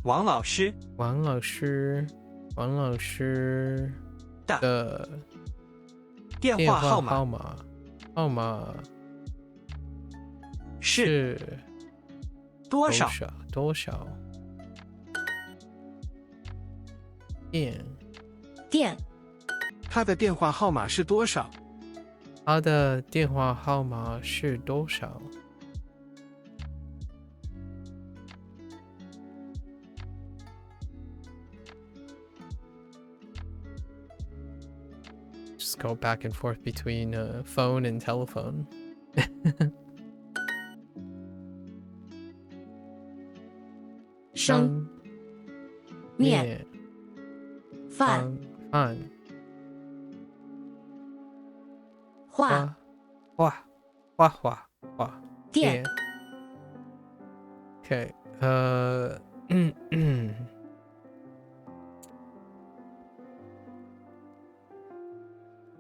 王老师的电话号码是多少？电他的电话号码是多少？他的电话号码是多少？ Just go back and forth between phone and telephone. 生面饭话电 Okay.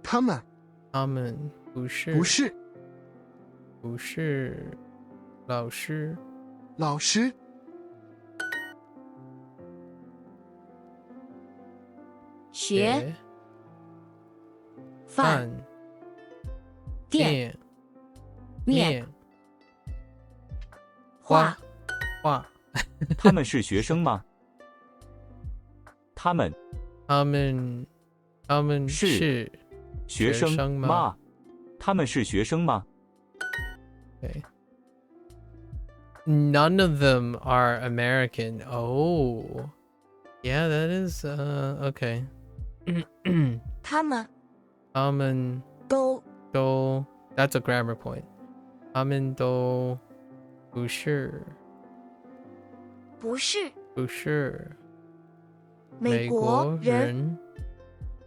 他们不是老师学饭店面话他们是学生吗？他们是学生吗？他们是学生吗？对 None of them are American. Oh. Yeah, that is okay. 他们 都 都 that's a grammar point. 他们都不是不是美国人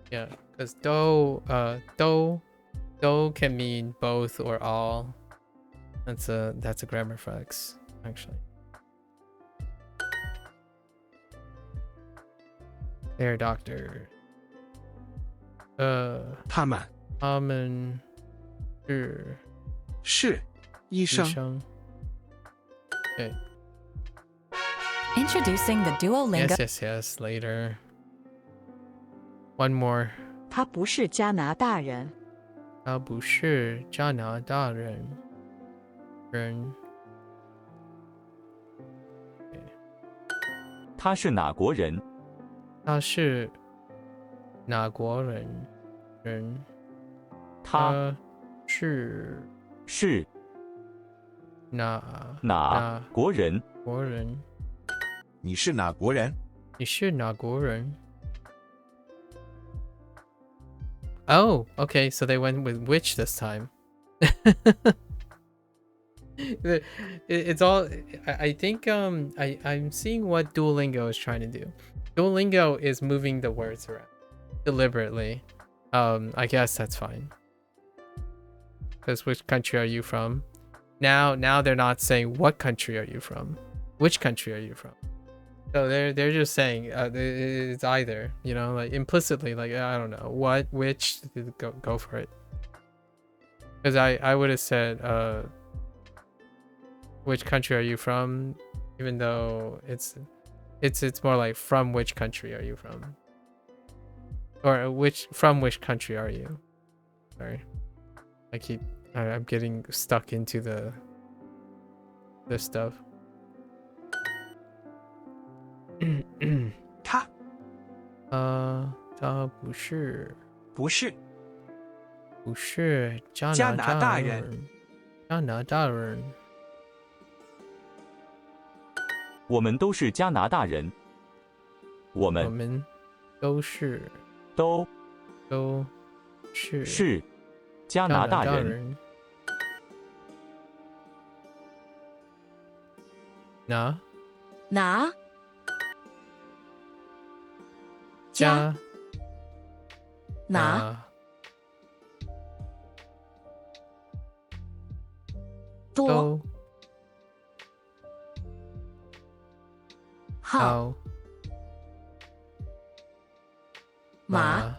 Yeah, because do can mean both or all. That's a grammar flex, actually. There, doctor. 他们他们是医生。 Okay. Introducing the Duolingo. Yes. Later. One more. 他不是加拿大人。他不是加拿大人。他是哪国人？他是哪国人？他是哪国人？你是哪国人？你是哪国人？ Oh, okay, so they went with which this time. It's all I think I'm seeing what Duolingo is trying to do. Duolingo is moving the words around deliberately. I guess that's fine. Because which country are you from? Now they're not saying what country are you from. Which country are you from? So they're just saying it's either, you know, like implicitly, like I don't know what, which, go for it. Because I would have said which country are you from, even though it's more like from which country are you from, or from which country are you? Sorry, I'm getting stuck into this stuff. 他他不是加拿大人。我们都是加拿大人。我们都是加拿大人。拿多号码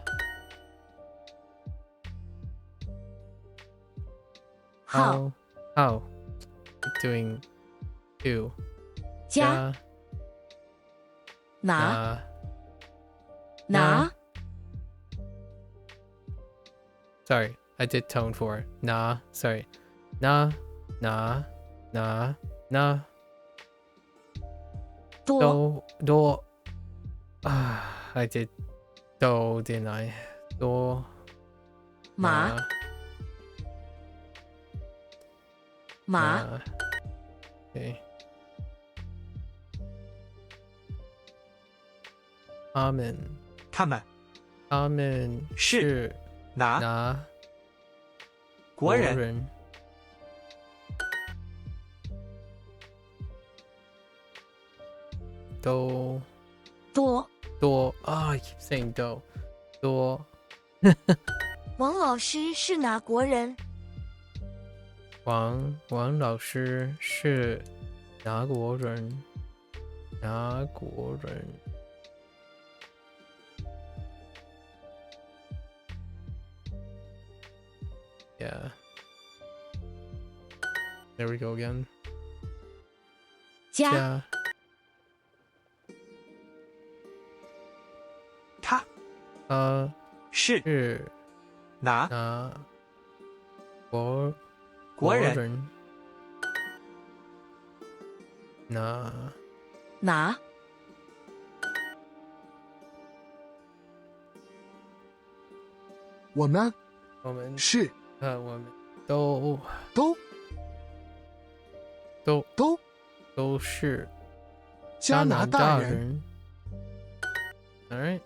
号 doing two 加拿 Sorry, I did tone 4. Sorry. Do. I did do, didn't I? Do. 码 Okay.他们是哪国人？多 I keep saying 多王老师是哪国人？王老师是哪国人？ Yeah. There we go again. 加他是哪国人？拿我们是我们都都是加拿大人。 All right.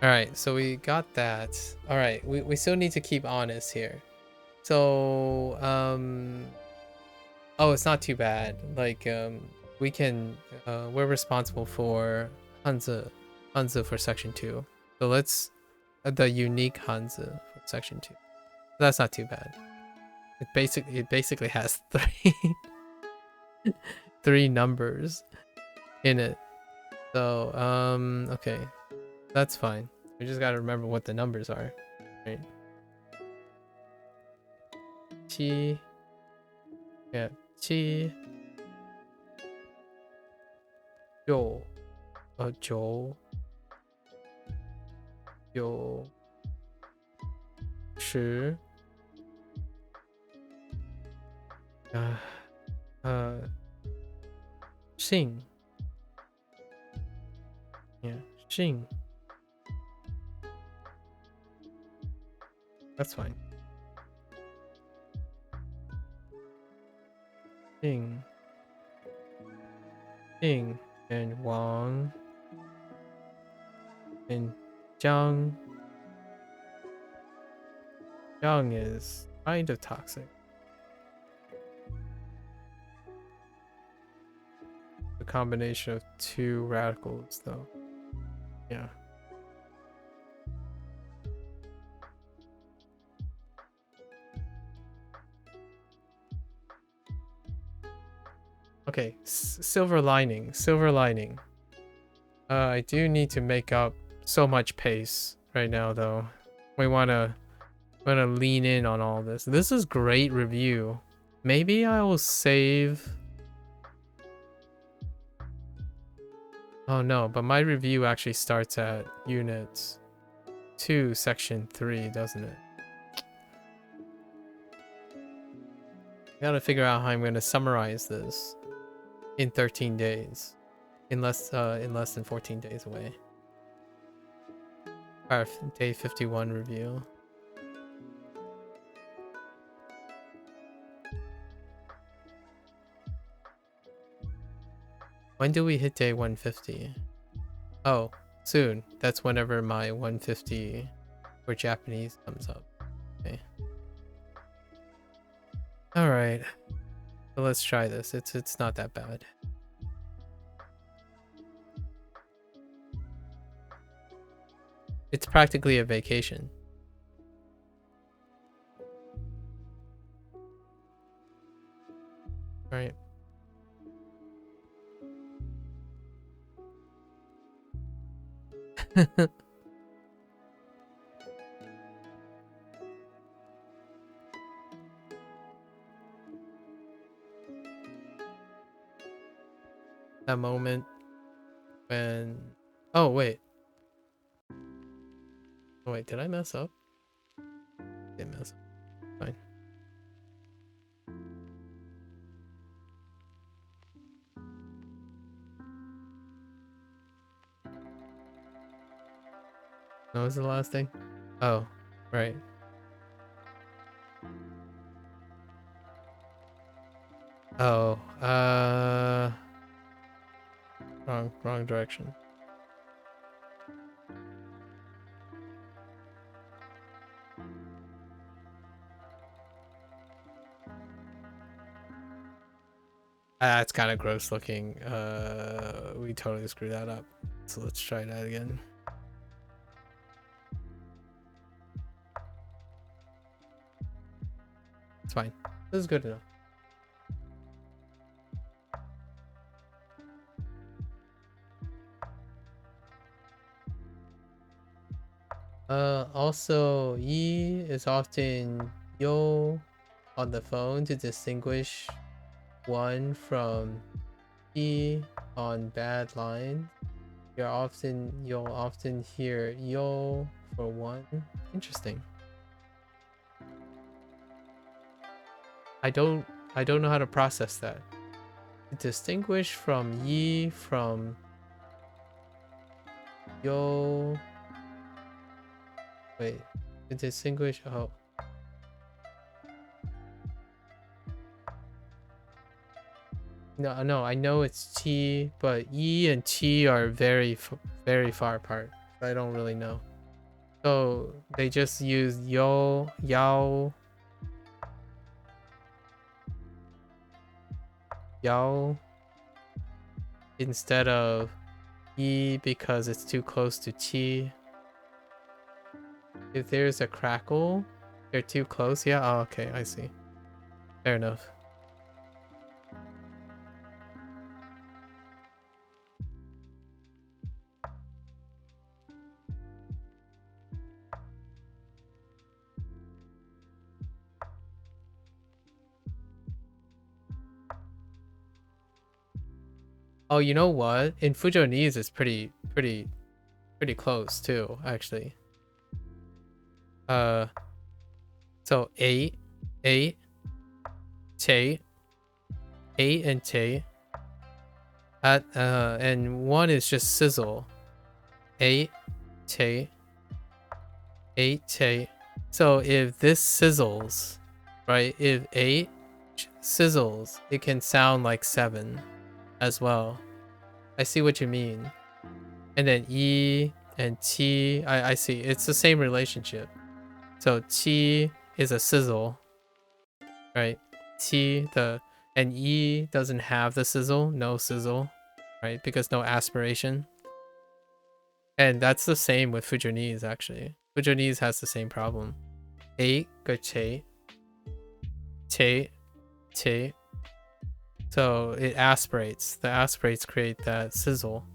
All right, so we got that. All right, we still need to keep honest here. So, oh, it's not too bad. Like, we can, we're responsible for Hanzi for section 2. So let's, the unique Hanzi for section 2. That's not too bad. It basically has 3 numbers in it. So, okay. That's fine. We just gotta remember what the numbers are, right? Qi. Yeah, qi. 九. 九. 九. 十. 信. Yeah, 信. That's fine. Ding. Ding and Wang and Zhang. Zhang is kind of toxic. A combination of 2 radicals though. Yeah. Okay, silver lining. I do need to make up so much pace right now though. We wanna lean in on all this. This is great review. Maybe I will save. Oh no, but my review actually starts at unit 2, section 3, doesn't it? I gotta figure out how I'm gonna summarize this in 13 days. In less than 14 days away. Our day 51 review. When do we hit day 150? Oh, soon. That's whenever my 150 for Japanese comes up. Okay. Alright. So let's try this. It's not that bad. It's practically a vacation. Right. That moment when... Oh, wait. Oh, wait, did I mess up? Didn't mess up. Fine. What was the last thing? Oh, right. Oh, wrong direction. It's kind of gross looking. We totally screwed that up. So let's try that again. It's fine. This is good enough. Also, yi is often yo on the phone to distinguish one from yi on bad lines. You'll often hear yo for one. Interesting. I don't know how to process that. Distinguish from yi from yo. Wait, to distinguish. Oh. No, I know it's T, but E and T are very far apart. I don't really know. So they just use yo, yao, yao instead of E because it's too close to T. If there's a crackle, they're too close. Yeah, oh, okay, I see. Fair enough. Oh, you know what? In Fujonese, it's pretty close too, actually. So eight, che, and che. And one is just sizzle. Eight, che, che. So if this sizzles, right? If 8 sizzles, it can sound like 7 as well. I see what you mean. And then E and T, I see. It's the same relationship. So T is a sizzle, right? And E doesn't have the sizzle, no sizzle, right? Because no aspiration. And that's the same with Fujonese, actually. Fujonese has the same problem. 8 go che, che. So it aspirates. The aspirates create that sizzle.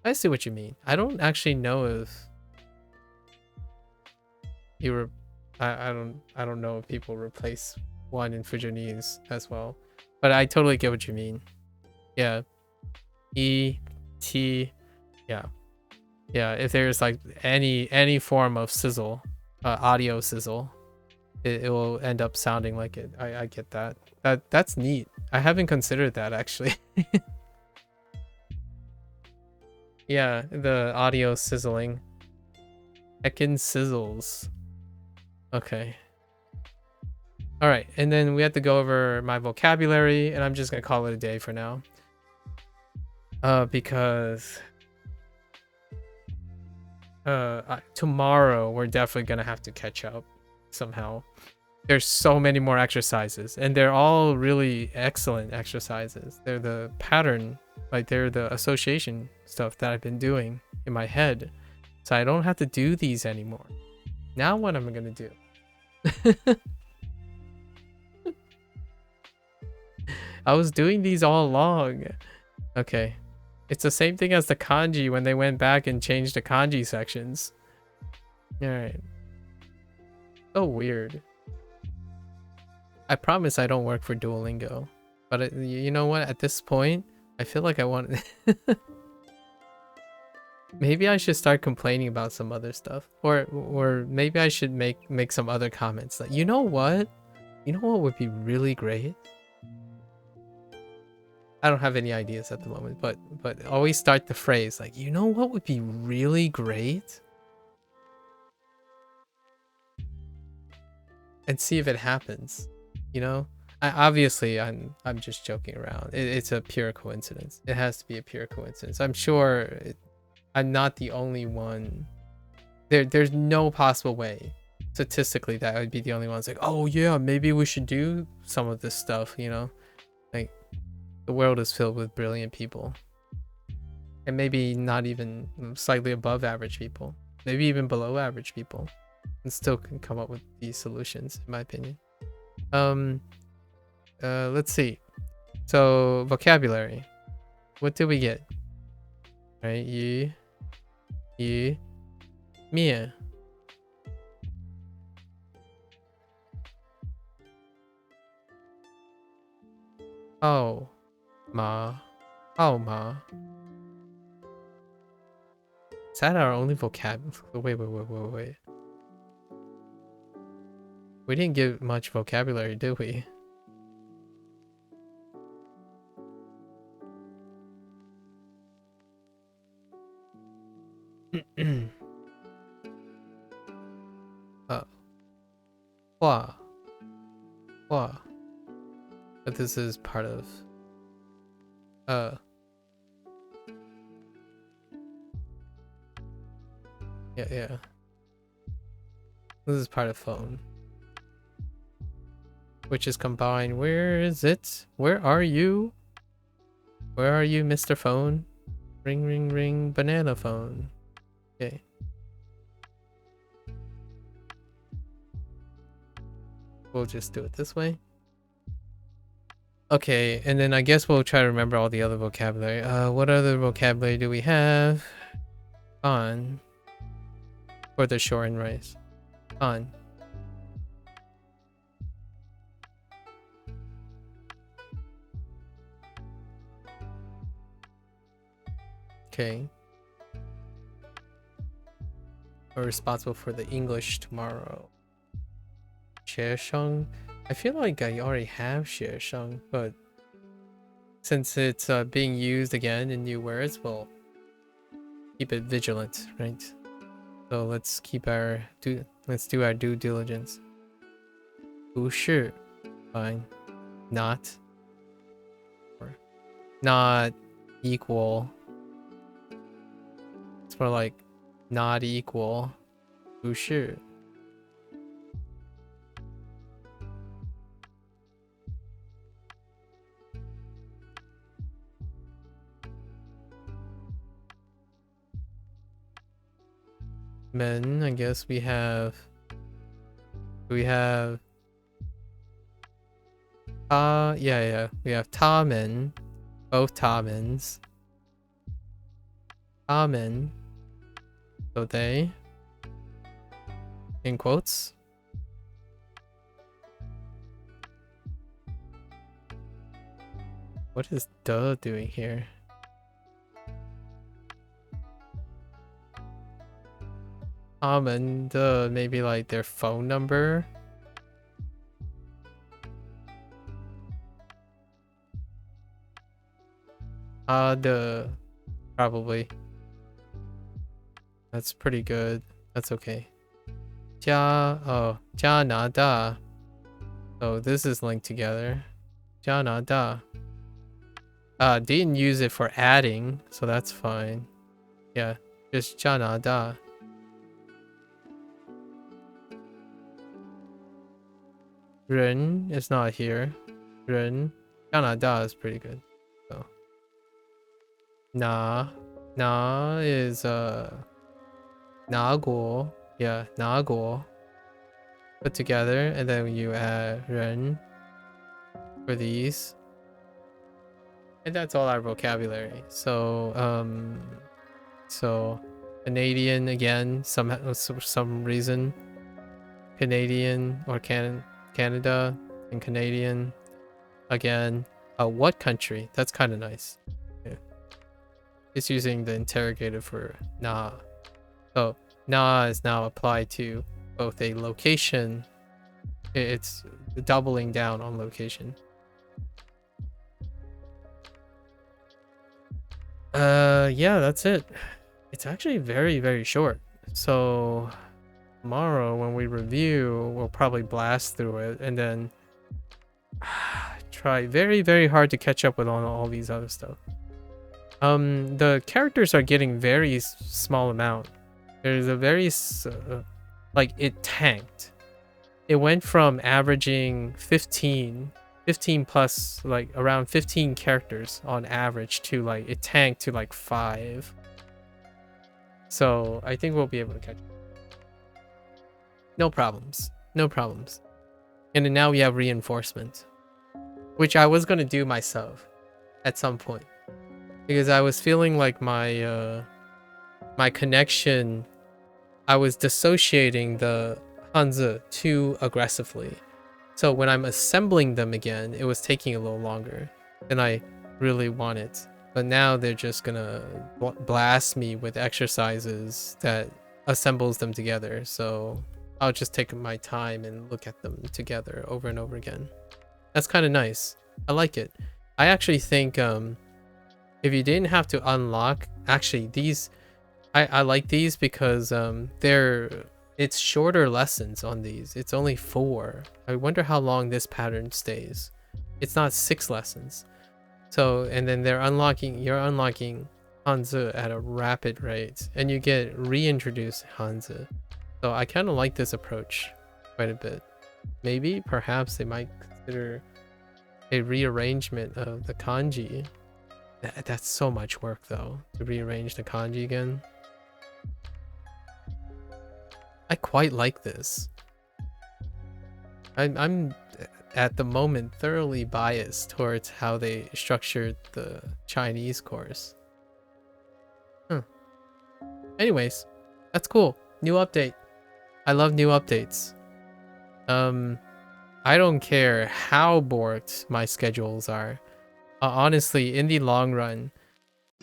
I see what you mean. I don't actually know if you were. I don't know if people replace one in Fujonese as well, but I totally get what you mean. Yeah, E, T, yeah. If there's like any form of sizzle, audio sizzle, it will end up sounding like it. I get that. That's neat. I haven't considered that actually. Yeah, the audio sizzling. Heckin' sizzles. Okay. Alright, and then we have to go over my vocabulary, and I'm just gonna call it a day for now. Because tomorrow we're definitely gonna have to catch up somehow. There's so many more exercises, and they're all really excellent exercises. They're the pattern, like they're the association stuff that I've been doing in my head. So I don't have to do these anymore. Now what am I gonna do? I was doing these all along. Okay. It's the same thing as the kanji when they went back and changed the kanji sections. Alright. So weird. I promise I don't work for Duolingo. But you know what? At this point, I feel like I want... Maybe I should start complaining about some other stuff. Or maybe I should make some other comments. Like, you know what? You know what would be really great? I don't have any ideas at the moment, but always start the phrase like, you know what would be really great? And see if it happens. You know? Obviously I'm just joking around. It's a pure coincidence. It has to be a pure coincidence. I'm sure I'm not the only one. There's no possible way statistically that I would be the only one. It's like, oh yeah, maybe we should do some of this stuff, you know? Like, the world is filled with brilliant people. And maybe not even slightly above average people. Maybe even below average people. And still can come up with these solutions, in my opinion. Let's see. So, vocabulary. What did we get? Right, yi, mian. Oh. Ma. Oh, ma. Is that our only vocabulary? Wait. We didn't get much vocabulary, did we? Hua. But this is part of Yeah, yeah. This is part of phone. Which is combined. Where is it? Where are you? Where are you, Mr. Phone? Ring, ring, ring, banana phone. Okay. We'll just do it this way. Okay, and then I guess we'll try to remember all the other vocabulary. What other vocabulary do we have? On. For the short and rice. On. Okay. We're responsible for the English tomorrow. 学生. I feel like I already have 学生, but since it's being used again in new words, we'll keep it vigilant, right? So let's keep our let's do our due diligence. 不是, fine. Not. Or not equal. It's more like not equal. 不是. Men, I guess we have we have yeah, we have ta men, both ta men's. Ta men. So they, in quotes. What is duh doing here? And maybe like their phone number. Probably. That's pretty good. That's okay. 加拿大. Oh, this is linked together. 加拿大. Didn't use it for adding, so that's fine. Yeah, just 加拿大. Ren is not here. Ren. 加拿大 is pretty good. So. Na is拿国. Yeah, 拿国. Put together, and then you add ren for these. And that's all our vocabulary. So Canadian again, some reason. Canadian or Canada and Canadian again. What country? That's kind of nice. Yeah. It's using the interrogative for na. So na is now applied to both a location. It's doubling down on location. Yeah, that's it. It's actually very, very short. So tomorrow when we review, we'll probably blast through it and then try very, very hard to catch up with all these other stuff. The characters are getting very small amount. There's a very like it tanked. It went from averaging 15 plus, like around 15 characters on average, to like it tanked to like 5. So I think we'll be able to catch up. No problems. And then now we have reinforcement, which I was gonna do myself at some point because I was feeling like my my connection, I was dissociating the Hanzi too aggressively. So when I'm assembling them again, it was taking a little longer than I really wanted. But now they're just gonna blast me with exercises that assembles them together. So I'll just take my time and look at them together over and over again. That's kind of nice. I like it. I actually think if you didn't have to unlock, actually these, I like these because it's shorter lessons on these. It's only 4. I wonder how long this pattern stays. It's not 6 lessons. So, and then you're unlocking Hanzi at a rapid rate, and you get reintroduced Hanzi. So I kind of like this approach quite a bit. Maybe, perhaps they might consider a rearrangement of the kanji. That's so much work though, to rearrange the kanji again. I quite like this. I'm at the moment thoroughly biased towards how they structured the Chinese course. Anyways, that's cool. New update. I love new updates. I don't care how borked my schedules are. Honestly, in the long run,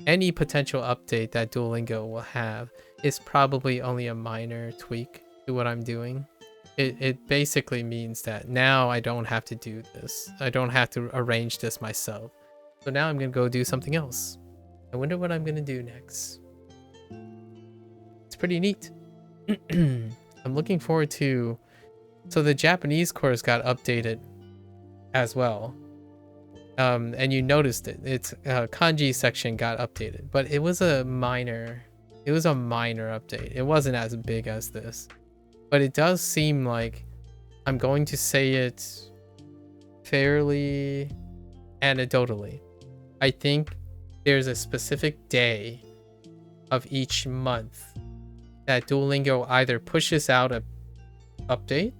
any potential update that Duolingo will have is probably only a minor tweak to what I'm doing. It basically means that now I don't have to do this. I don't have to arrange this myself. So now I'm gonna go do something else. I wonder what I'm gonna do next. It's pretty neat. I'm looking forward to... So the Japanese course got updated as well. And you noticed it. Its kanji section got updated, but it was a minor update. It wasn't as big as this. But it does seem like I'm going to say it fairly anecdotally. I think there's a specific day of each month that Duolingo either pushes out a update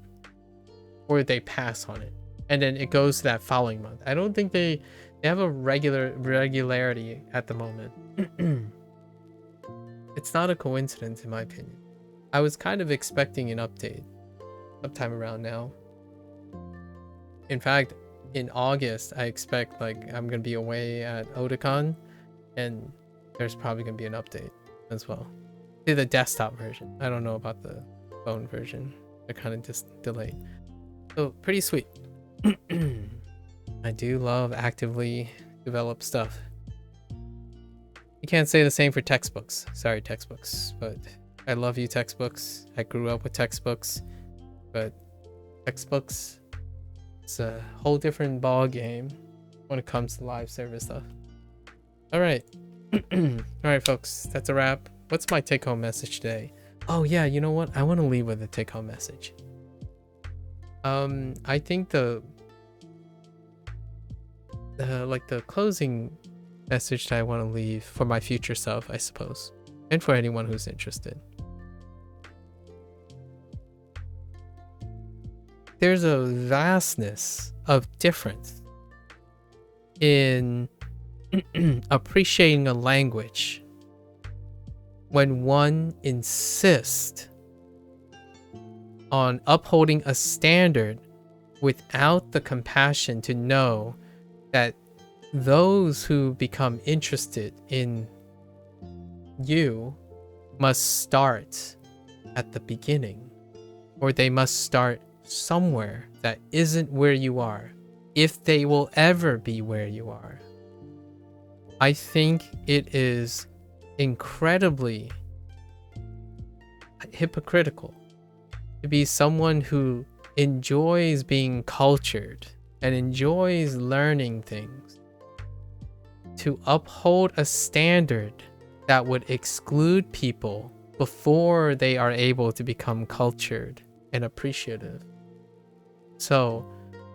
or they pass on it. And then it goes to that following month. I don't think they have a regularity at the moment. It's not a coincidence in my opinion. I was kind of expecting an update sometime around now. In fact, in August, I expect like I'm gonna be away at Otakon, and there's probably gonna be an update as well. To the desktop version. I don't know about the phone version. They're kind of just delayed. So pretty sweet. I do love actively developed stuff. You can't say the same for textbooks. Sorry, textbooks, but I love you, textbooks. I grew up with textbooks, but textbooks, it's a whole different ball game when it comes to live service stuff. All right. All right, folks, that's a wrap. What's my take-home message today? Oh yeah, you know what? I want to leave with a take-home message. I think the closing message that I want to leave for my future self, I suppose, and for anyone who's interested. There's a vastness of difference in appreciating a language when one insists on upholding a standard without the compassion to know that those who become interested in you must start at the beginning, or they must start somewhere that isn't where you are, if they will ever be where you are. I think it is incredibly hypocritical to be someone who enjoys being cultured and enjoys learning things, to uphold a standard that would exclude people before they are able to become cultured and appreciative. So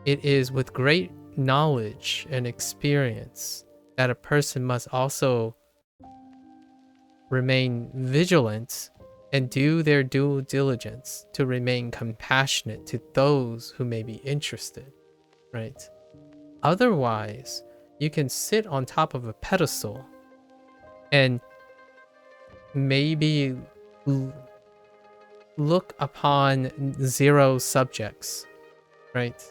it is with great knowledge and experience that a person must also remain vigilant and do their due diligence to remain compassionate to those who may be interested, right? Otherwise, you can sit on top of a pedestal and maybe look upon zero subjects, right?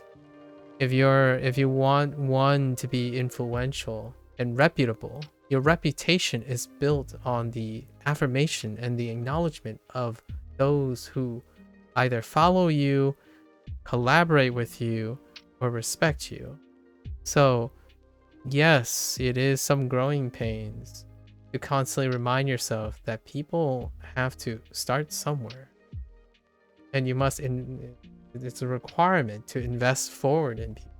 If you want one to be influential and reputable, your reputation is built on the affirmation and the acknowledgement of those who either follow you, collaborate with you, or respect you. So yes, it is some growing pains to constantly remind yourself that people have to start somewhere, and you must it's a requirement to invest forward in people.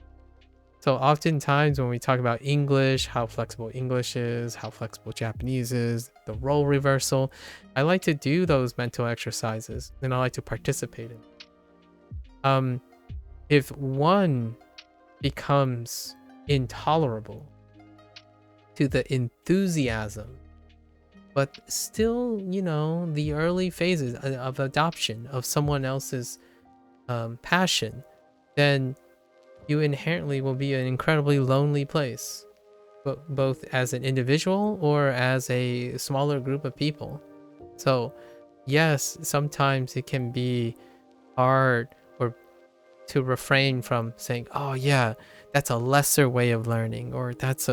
So oftentimes when we talk about English, how flexible English is, how flexible Japanese is, the role reversal, I like to do those mental exercises and I like to participate in. If one becomes intolerable to the enthusiasm, but still, you know, the early phases of adoption of someone else's passion, then you inherently will be an incredibly lonely place, but both as an individual or as a smaller group of people. So yes, sometimes it can be hard or to refrain from saying, oh yeah, that's a lesser way of learning, or that's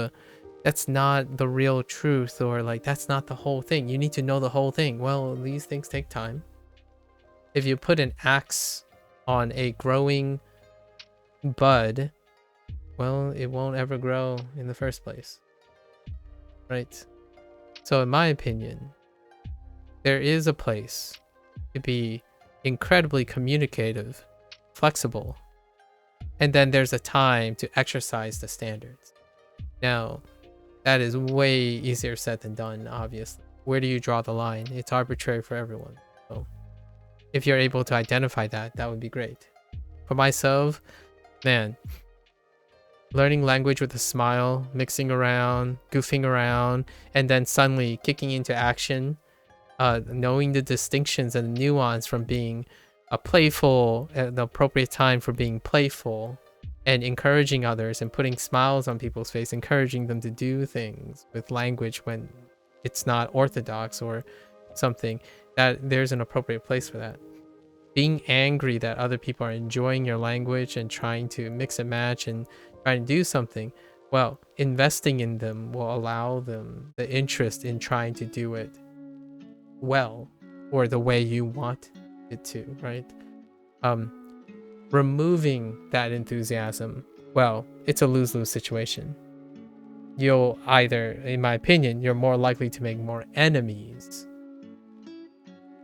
not the real truth, or like that's not the whole thing. You need to know the whole thing. Well, these things take time. If you put an axe on a growing bud, well, it won't ever grow in the first place, right? So in my opinion, there is a place to be incredibly communicative, flexible, and then there's a time to exercise the standards. Now, that is way easier said than done, obviously. Where do you draw the line? It's arbitrary for everyone. So if you're able to identify that, that would be great. For myself, man, learning language with a smile, mixing around, goofing around, and then suddenly kicking into action, knowing the distinctions and the nuance from being a playful, the appropriate time for being playful, and encouraging others and putting smiles on people's face, encouraging them to do things with language when it's not orthodox or something, that there's an appropriate place for that. Being angry that other people are enjoying your language and trying to mix and match and trying to do something, well, investing in them will allow them the interest in trying to do it well, or the way you want it to, right? Removing that enthusiasm, well, it's a lose-lose situation. You'll either, in my opinion, you're more likely to make more enemies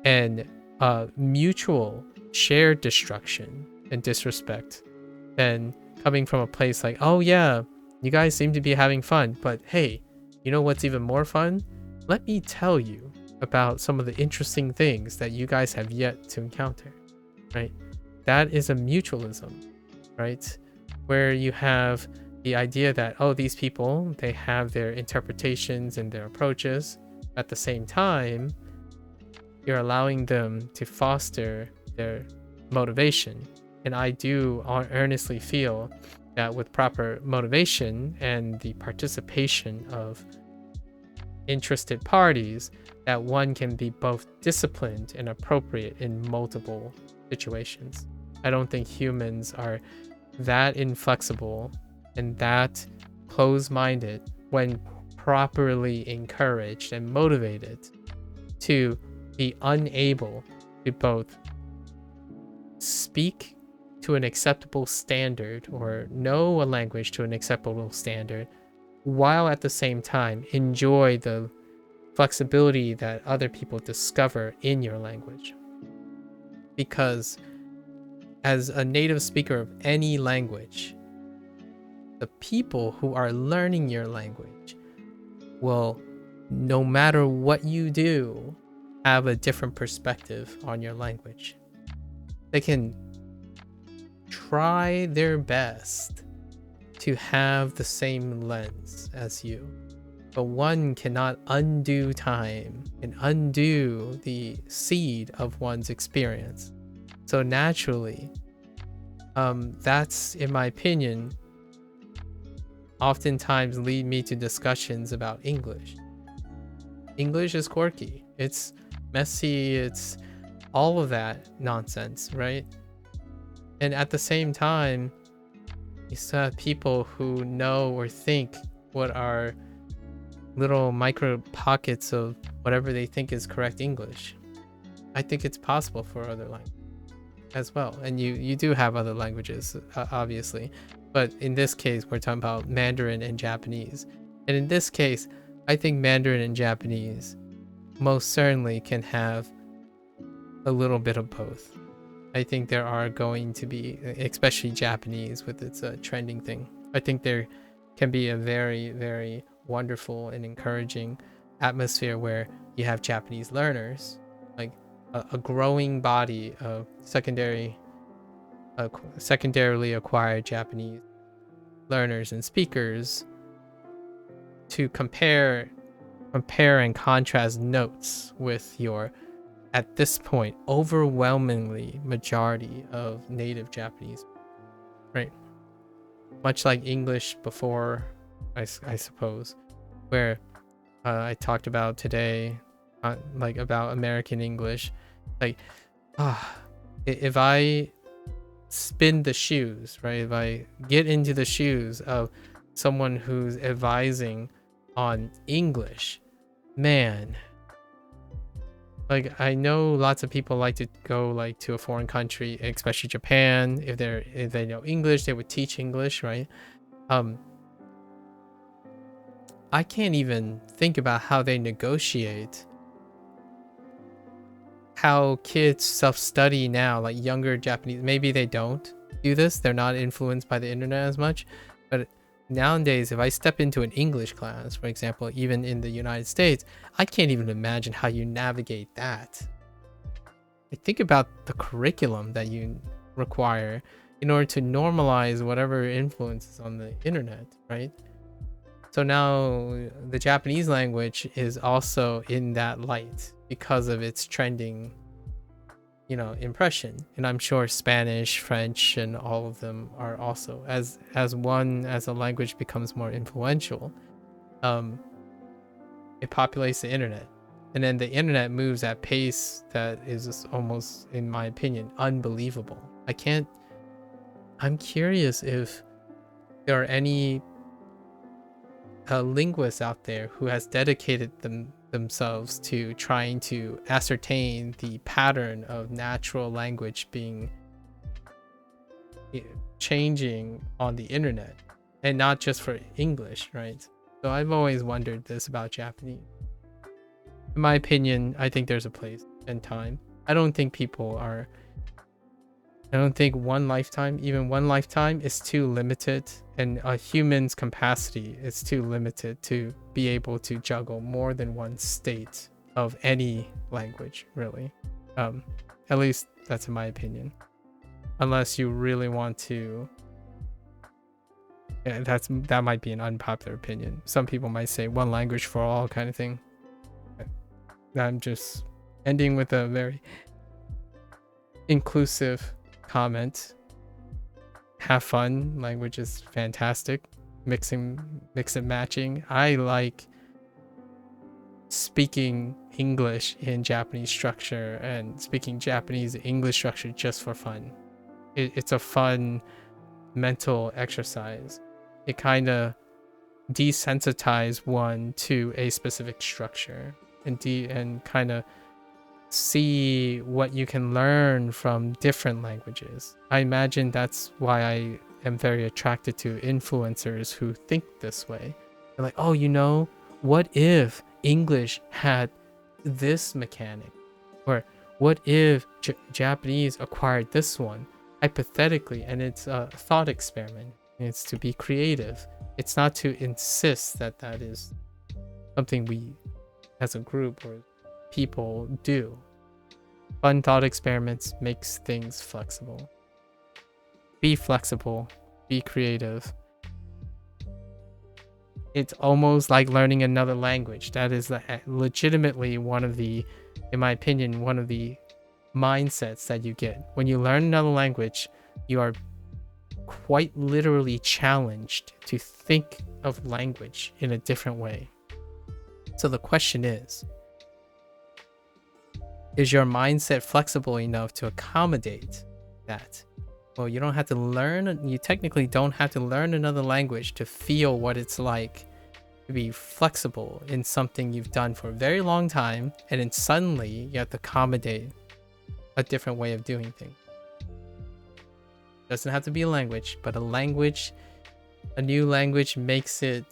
and mutual shared destruction and disrespect than coming from a place like, oh yeah, you guys seem to be having fun, but hey, you know what's even more fun? Let me tell you about some of the interesting things that you guys have yet to encounter, right? That is a mutualism, right? Where you have the idea that, oh, these people, they have their interpretations and their approaches. At the same time, you're allowing them to foster their motivation. And I do earnestly feel that with proper motivation and the participation of interested parties, that one can be both disciplined and appropriate in multiple situations. I don't think humans are that inflexible and that close-minded when properly encouraged and motivated to be unable to both speak to an acceptable standard or know a language to an acceptable standard, while at the same time enjoy the flexibility that other people discover in your language. Because as a native speaker of any language, the people who are learning your language will, no matter what you do, have a different perspective on your language. They can try their best to have the same lens as you, but one cannot undo time and undo the seed of one's experience. So naturally, that's, in my opinion, oftentimes lead me to discussions about English. English is quirky, it's messy, it's all of that nonsense, right? And at the same time, you still have people who know or think what are little micro pockets of whatever they think is correct English. I think it's possible for other languages as well. And you do have other languages, obviously. But in this case, we're talking about Mandarin and Japanese. And in this case, I think Mandarin and Japanese most certainly can have a little bit of both. I think there are going to be, especially Japanese with its trending thing, I think there can be a very, very wonderful and encouraging atmosphere where you have Japanese learners, like a growing body of secondarily acquired Japanese learners and speakers to compare and contrast notes with your, at this point, overwhelmingly majority of native Japanese, right? Much like English before, I suppose, where I talked about today, like about American English. Like, if I spin the shoes, right? If I get into the shoes of someone who's advising on English, man, like I know lots of people like to go like to a foreign country, especially Japan. If they know English, they would teach English, right? I can't even think about how they negotiate, how kids self-study now, like younger Japanese. Maybe they don't do this, they're not influenced by the internet as much, but nowadays if I step into an English class, for example, even in the United States, I can't even imagine how you navigate that. I think about the curriculum that you require in order to normalize whatever influences on the internet, right? So now the Japanese language is also in that light because of its trending, impression. And I'm sure Spanish, French, and all of them are also, as a language becomes more influential, it populates the internet. And then the internet moves at pace that is almost, in my opinion, unbelievable. I'm curious if there are any linguists out there who has dedicated themselves to trying to ascertain the pattern of natural language being changing on the internet, and not just for English, right? So I've always wondered this about Japanese. In my opinion, I think there's a place and time. I don't think one lifetime is too limited, and a human's capacity is too limited to be able to juggle more than one state of any language, really. At least that's in my opinion. Unless you really want to, that might be an unpopular opinion. Some people might say one language for all kind of thing. I'm just ending with a very inclusive comment. Have fun. Language is fantastic. Mix and matching. I like speaking English in Japanese structure and speaking Japanese in English structure just for fun. It's a fun mental exercise. It kind of desensitizes one to a specific structure and kind of see what you can learn from different languages. I imagine that's why I am very attracted to influencers who think this way. They're like, oh, what if English had this mechanic? Or what if Japanese acquired this one? Hypothetically, and it's a thought experiment. It's to be creative. It's not to insist that is something we as a group or people do. Fun thought experiments makes things flexible. Be flexible, be creative. It's almost like learning another language. That is legitimately in my opinion, one of the mindsets that you get. When you learn another language, you are quite literally challenged to think of language in a different way. So the question is your mindset flexible enough to accommodate that? Well, you technically don't have to learn another language to feel what it's like to be flexible in something you've done for a very long time, and then suddenly you have to accommodate a different way of doing things. Doesn't have to be a language, but a new language makes it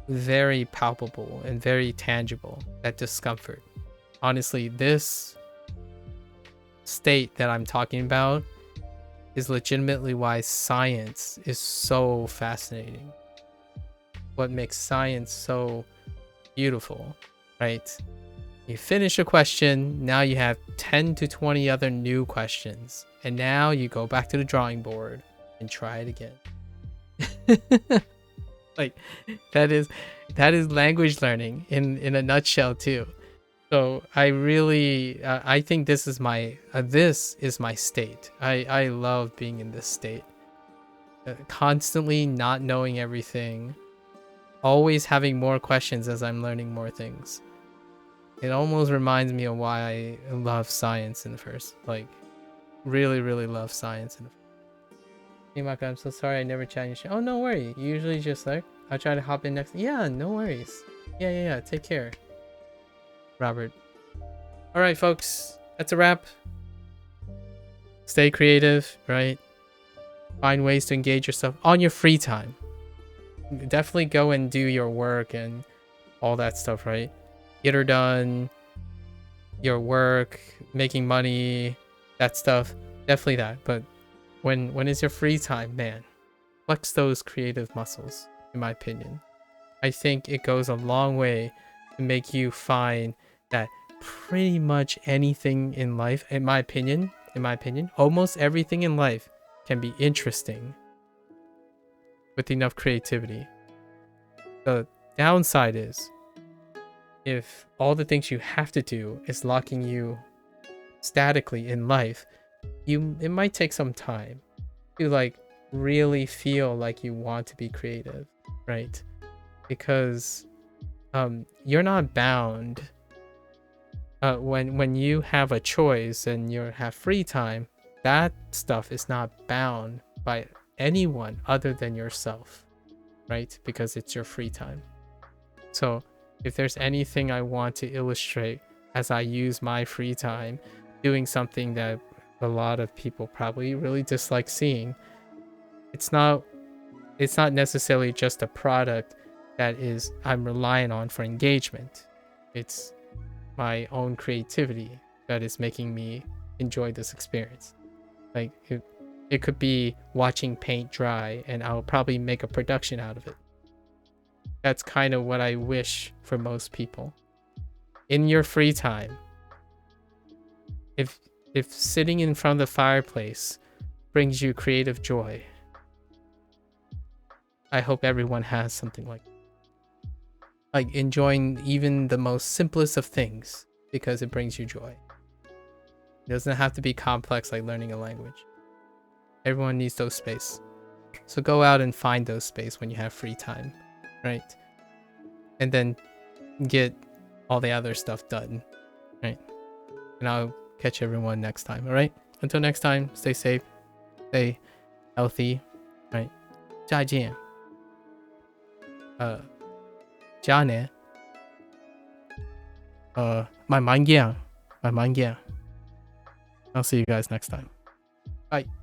very palpable and very tangible, that discomfort. Honestly, this state that I'm talking about is legitimately why science is so fascinating. What makes science so beautiful, right? You finish a question, now you have 10 to 20 other new questions. And now you go back to the drawing board and try it again. Like that is language learning in a nutshell too. So I really I think this is my state. I love being in this state. Constantly not knowing everything, always having more questions as I'm learning more things. It almost reminds me of why I love science in the first, like really love science in the first. Hey Maka, I'm so sorry I never chatted you. Oh, no worry. You usually just like, I'll try to hop in next. Yeah, no worries. Yeah. Take care, Robert. All right, folks. That's a wrap. Stay creative, right? Find ways to engage yourself on your free time. Definitely go and do your work and all that stuff, right? Get her done. Your work, making money, that stuff. Definitely that. But when is your free time, man? Flex those creative muscles, in my opinion. I think it goes a long way to make you find that pretty much anything in life, in my opinion, almost everything in life can be interesting with enough creativity. The downside is if all the things you have to do is locking you statically in life, it might take some time to like really feel like you want to be creative, right? Because you're not bound when you have a choice and you have free time. That stuff is not bound by anyone other than yourself, right? Because it's your free time. So if there's anything I want to illustrate as I use my free time doing something that a lot of people probably really dislike seeing, it's not necessarily just a product that I'm relying on for engagement. It's my own creativity that is making me enjoy this experience. Like it could be watching paint dry and I'll probably make a production out of it. That's kind of what I wish for most people. In your free time, if sitting in front of the fireplace brings you creative joy, I hope everyone has something like enjoying even the most simplest of things because it brings you joy. It doesn't have to be complex like learning a language. Everyone needs those space. So go out and find those space when you have free time, right? And then get all the other stuff done, right? And I'll catch everyone next time, all right? Until next time, stay safe, stay healthy, right? 再见。加年。慢慢见。I'll see you guys next time. Bye.